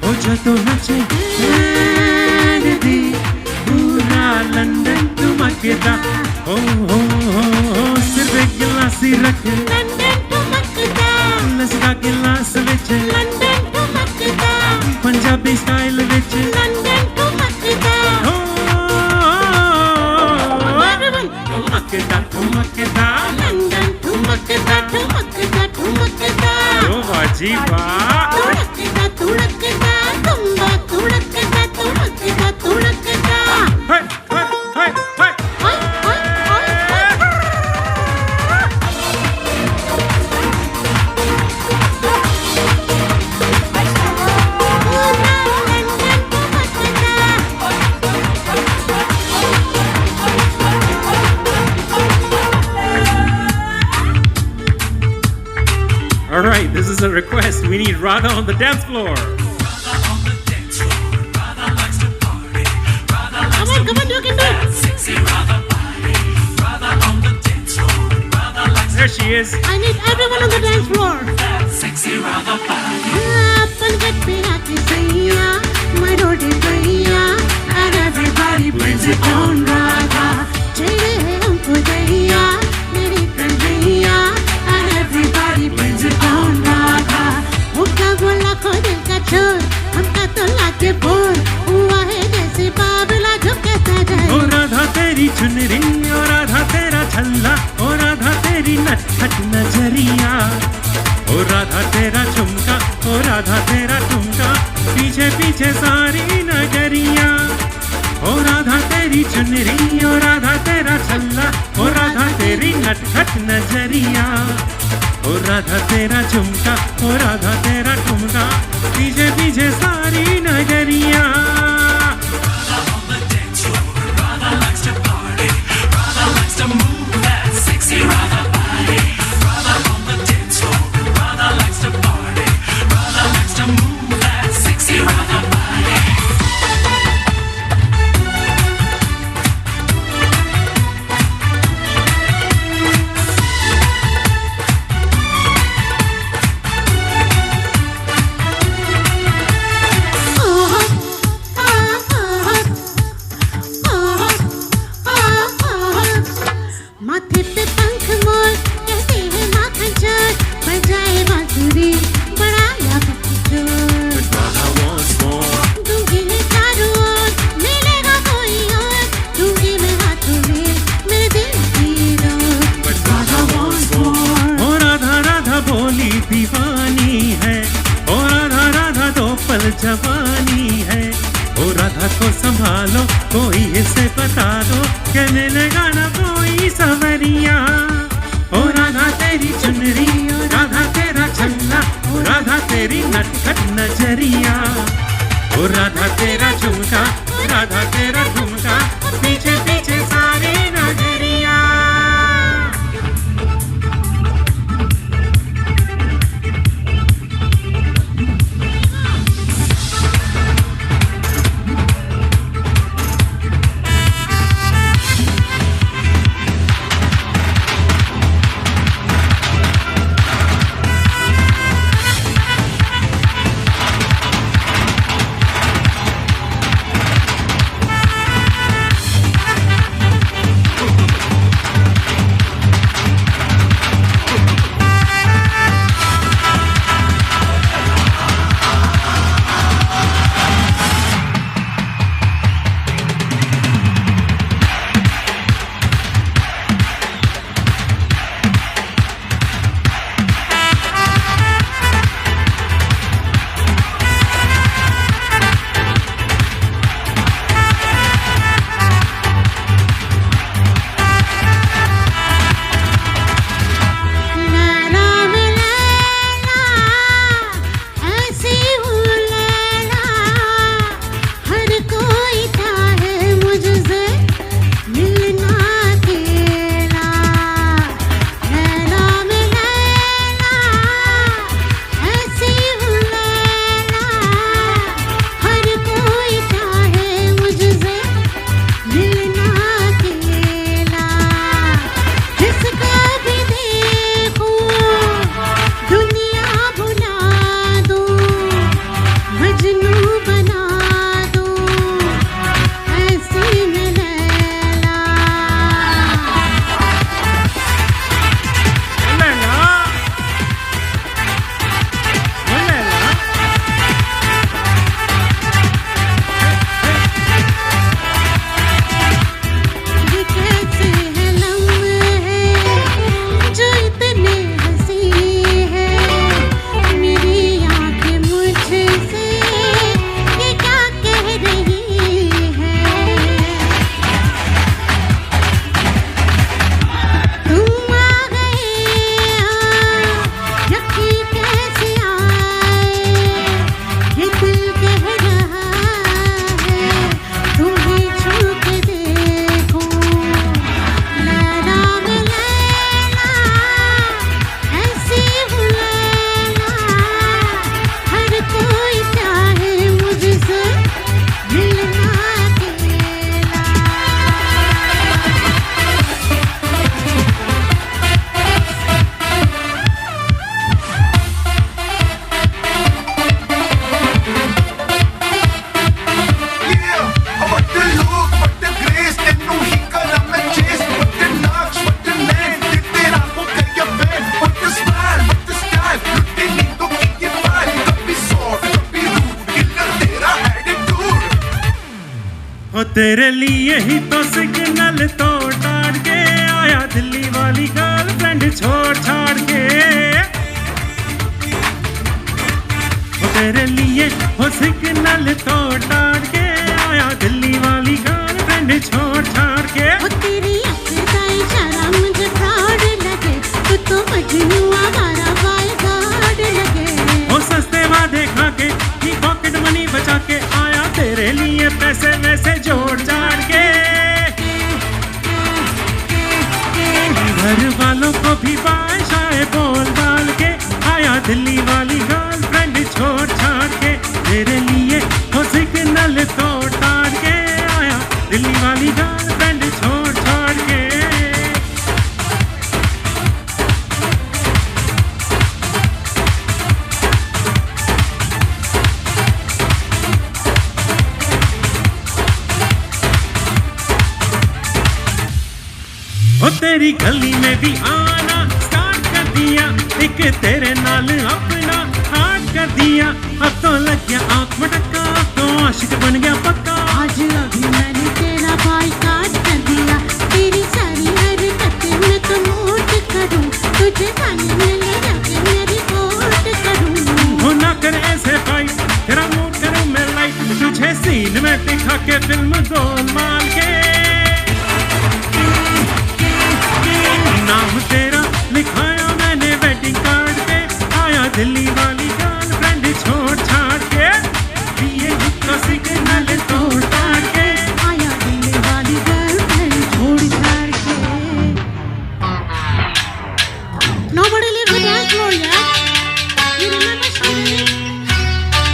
हो जदों नचे बैंड दी पूरा लंदन ठुमकदा हो सिर्फ एक गिलास ही रख लंदन ठुमकदा लसका गिलास विच लंदन ठुमकदा पंजाबी स्टाइल विच लंदन ठुमकदा ठुमकदा ठुमकदा लंदन ठुमकदा ठुमकदा ठुमकदा ओ बाजी वाह तुड़कदा तुड़कदा तुम्बा तुड़कदा तुड़कदा तुड़कदा हाय हाय हाय All right, this is a request. We need Radha on the dance floor. Come on, you can do it. Sexy Radha body, Radha on the dance floor. Radha likes there she is. I need everyone on the dance floor. Sexy Radha body. अपन गट पे आके सैया, my road is गैया, and everybody plays it on Radha. चले हमको गैया, मेरी Kanhaiya, and everybody plays it on Radha. उनका गोला को दिल का चोर, हमका तो लाके बोर, हुआ है जैसे बाबला झुकता जाए. ओ राधा तेरी चुनरी, ओ राधा तेरा छल्ला, ओ राधा तेरी नटखट नजरिया, ओ राधा तेरा झुमका, ओ राधा तेरा ठुमका, पीछे पीछे सारी नगरिया. ओ राधा तेरी चुनरी, ओ राधा तेरा छल्ला, ओ राधा तेरी नटखट नजरिया, ओ राधा तेरा झुमका, ओ राधा तेरा ठुमका, पीछे पीछे सारी नगरिया. माथे पे पंख मोर कहते हैं माखन चोर बजाए बांसुरी बड़ा याद किशोर दूंगी मैं चारों ओर मिलेगा कोई और दूंगी मैं हाथों में मेरे दिल की डोर. ओ राधा राधा बोली दीवानी है, ओ राधा राधा दो पल जवानी है, ओ राधा को संभालो कोई इसे बता दो कि मिलेगा ना कोई सवरिया. ओ राधा तेरी चुनरी, ओ राधा तेरा छल्ला, ओ राधा तेरी नटखट नजरिया, ओ राधा तेरा झुमका, ओ राधा तेरा ठुमका, पीछे पीछे सारी नगरिया. तेरे लिए ही तो सिग्नल तोड़ ताड़ के आया दिल्ली वाली गर्लफ्रेंड छोड़ छाड़ के तेरे लिए वो सिग्नल तोड़ ताड़ के आया दिल्ली वाली गर्लफ्रेंड छोड़ छाड़ के वो तेरी अक्ल का इशारा मुझे फ्रॉड लगे तू तो मजनू आवारा बायगार्ड लगे वो सस्ते वादे खा के ही पॉकेट मनी बचा के आया तेरे लिए पैसे वैसे जोड़ जाड़ के घर वालों को भी बादशाह बोल बाल के आया दिल्ली वाली गर्लफ्रेंड छोड़ छाड़ के तेरे लिए वो सिग्नल तोड़ ताड़ के आया दिल्ली वाली गर्लफ्रेंड छोड़ छाड़ के ओ तेरी गली में भी आना स्टार्ट कर दिया एक तेरे नाल अपना हार्ट कर दिया अब तो लग गया आंख मटका अब तो आशिक बन गया पक्का आज अभी मैंने तेरा बायकॉट कर दिया तेरी सारी हरकतें मैं तो नोट करूं तुझे थाने में ले जाके मैं रिपोर्ट करूं हो ना कर ऐसे फाइट तेरा मूड करूं मैं लाइट तुझे सीन में दिखा के फिल्म गोलमाल के नाम तेरा लिखाया मैंने वेडिंग कार्ड पे आया दिल्ली वाली गर्लफ्रेंड छोड़ छाड़ के ये तो सिग्नल तोड़ ताड़ के आया दिल्ली वाली गर्लफ्रेंड छोड़ छाड़ के Nobody leave the dance floor yet. You remember Shri?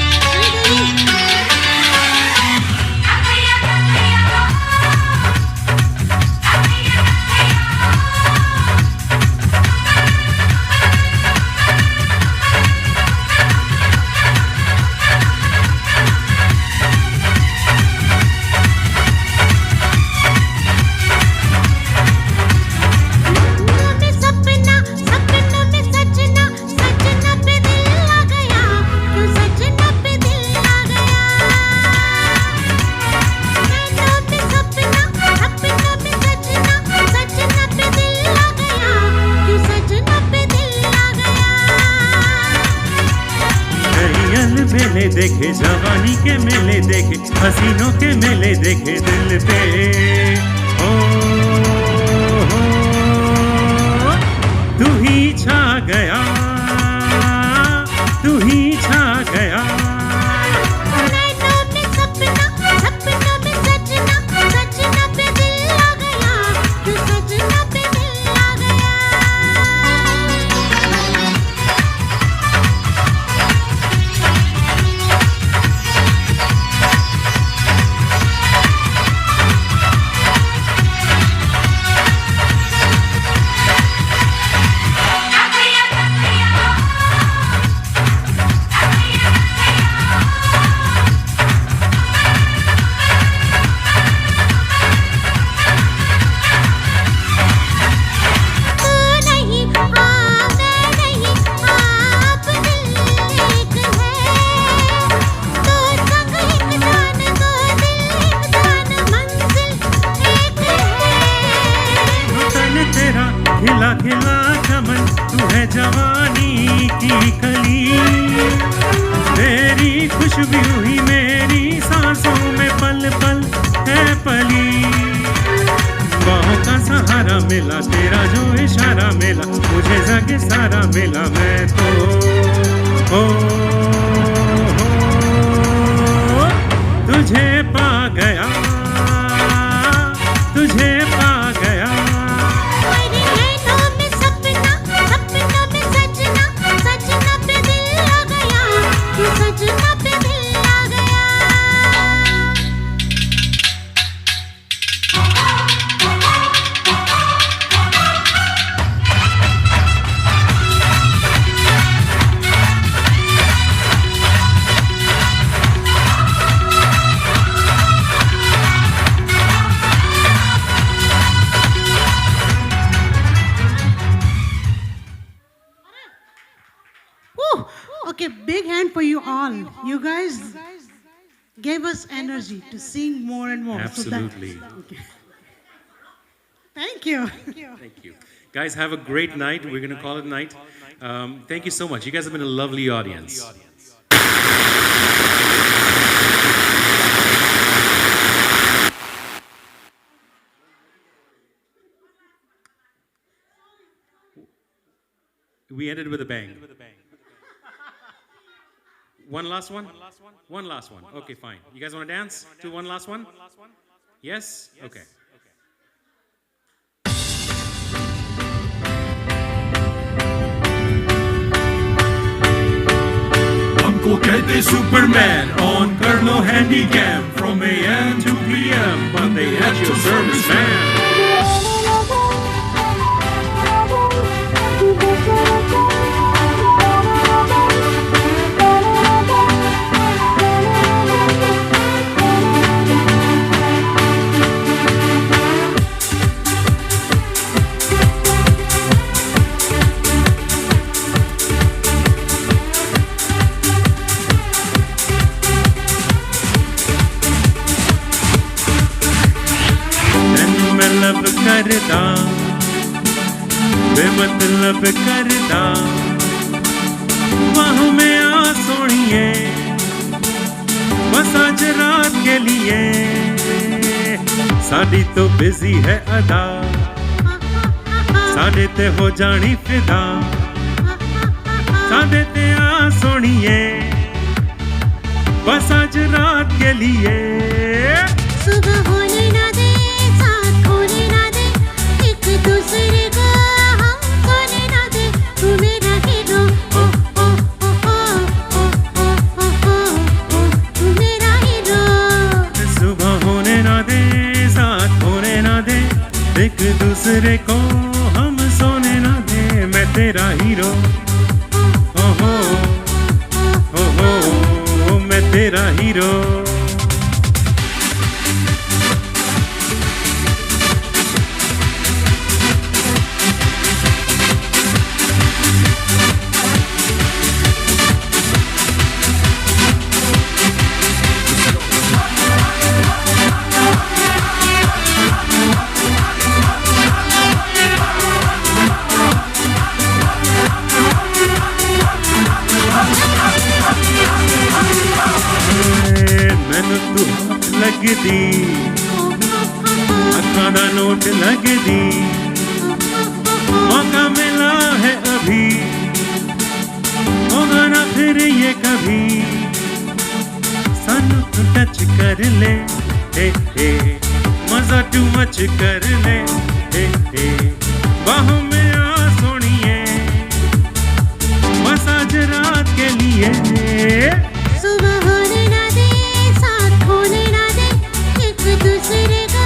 मेले देखे जवानी के मेले देखे हसीनों के मेले देखे दिल पे ओ तू ही छा गया तू ही छा गया खिला खिला चमन तू है जवानी की कली तेरी खुशबू ही मेरी सांसों में पल पल है पली बाहों का सहारा मिला तेरा जो इशारा मिला मुझे जग सारा मिला मैं तो हो तुझे पा गया तुझे पा गया Okay, big hand for you all. You guys gave us energy to sing more and more. Absolutely. Okay. Thank you. Thank you. Guys, have a great night. We're going to call it a night. Thank you so much. You guys have been a lovely audience. We ended with a bang. One last one? One last one. Okay, fine. You guys want to dance to one last one? Yes? Okay. हमको कहते Superman on Colonel Handycam from AM to PM, but they at your service, man. करदा बेमतलब करदा वाह में आ सोनिए बस आज रात के लिए साडी तो बिजी है अदा साडे ते हो जानी फिदा साडे ते आ सोनिए बस आज रात के लिए सुबह होने ना दे साथ होने ना दे एक दूसरे को हम खोने ना दे तू मेरा हीरो ओ ओ ओ ओ ओ ओ ओ तू मेरा हीरो सुबह होने ना दे साथ होने ना दे एक दूसरे को हम सोने ना दे मैं तेरा हीरो ओ हो मैं तेरा हीरो लगदी अखां दा नोट लगदी मौका मिला है अभी होगा ना फिर ये कभी सानू टच कर ले हे मजा टू मच कर ले हे बाहों में आ सोनिए बस आज रात के लिए सुबह होने ना दे साथ होने ना दे एक दूसरे को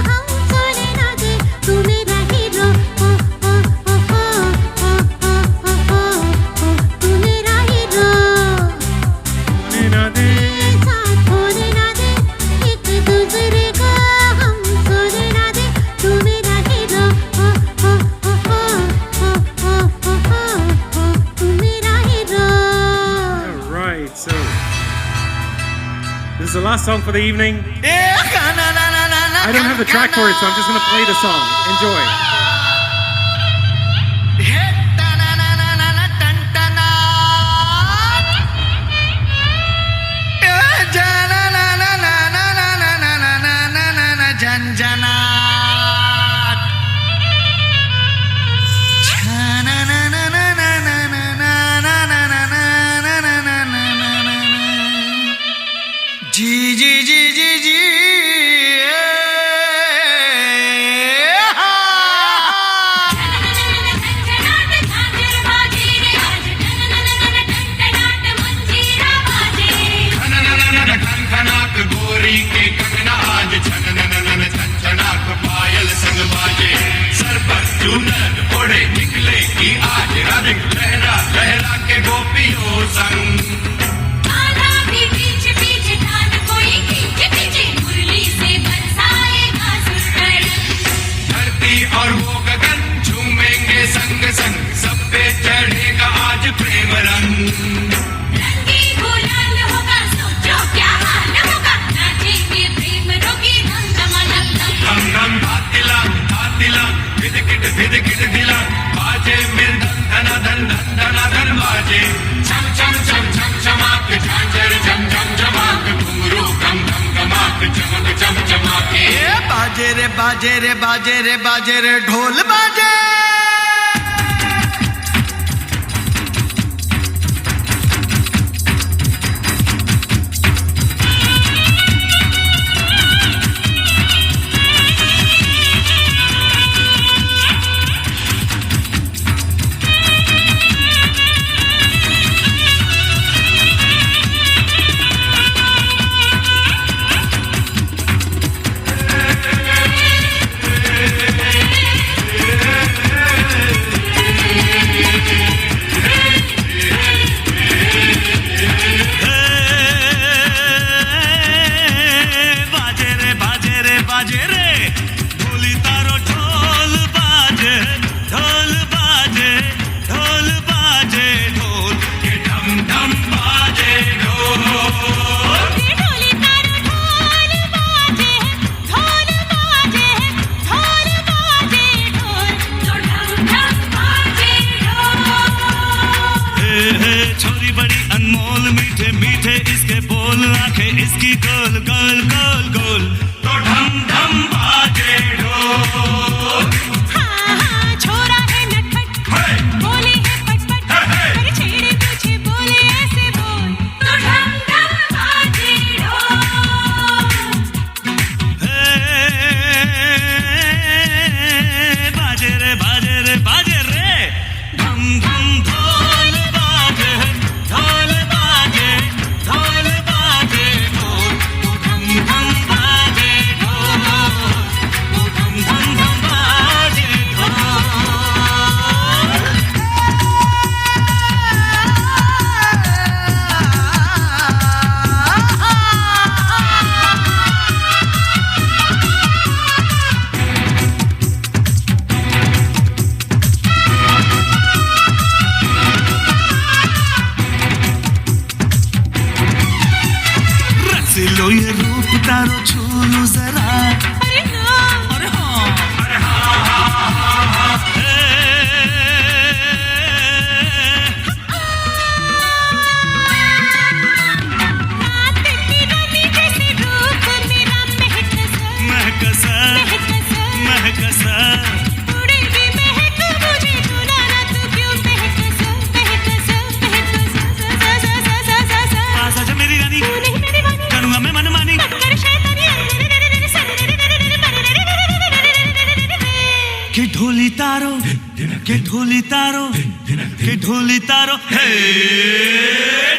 हम सोने ना दे तू मेरा हीरो ओ ओ ओ ओ ओ ओ तू मेरा हीरो होने ना दे साथ होने ना दे एक दूसरे को हम सोने ना दे तू मेरा हीरो ओ ओ ओ ओ तू मेरा hero. All right, so this is the last song for the evening. I don't have the track for it, so I'm just going to play the song. Enjoy. जी जी जी जी जी गोरी के कंगना आज छनछनाक पायल संग बाजे सर पर चूनर ओढ़े निकले की आज राधिक लहरा लहरा के गोपियों संग और वो गगन झूमेंगे संग संग सब पे चढ़ेगा आज प्रेम रंग रंगी गुलाल होगा सोचो क्या हाल होगा बाजे रे बाजे रे बाजे रे ढोल बाजे इसकी गोल गोल गोल गोल तो ढम ढम बाजे ढोल। हाँ हाँ छोरा है नटखट बोले है पटपट पर छेड़े पीछे बोले ऐसे बोल तो ढम ढम बाजे ढोल। बाजे रे बाजे रे बाजे रे धम धम ढोल बाजे ढोल बाजे ढोल बाजे ढोल धम धम बाजे ढोल धम धम धम बाजे ढोल। रच लो ये रूप तारो छू लो जरा अरे ना अरे हाँ अरे हाँ तेरी रानी जैसे रूप मेरा महकसा महकसा उड़े भी महक मुझे तूना ना तू क्यों महकसा महकसा महकसा पास आजा मेरी रानी तू नहीं मेरी वानी करूँगा मैं मनमानी कर शैतानी के ढोली तारो के ढोली तारो के ढोली तारो हे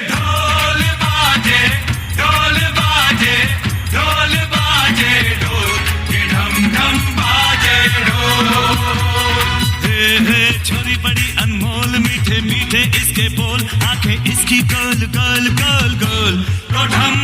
ढोल बाजे ढोल बाजे ढोल बाजे ढोल के ढम ढम बाजे ढोल। हे छोरी बड़ी अनमोल मीठे मीठे इसके बोल आंखें इसकी गोल गोल गोल गोल तो ढम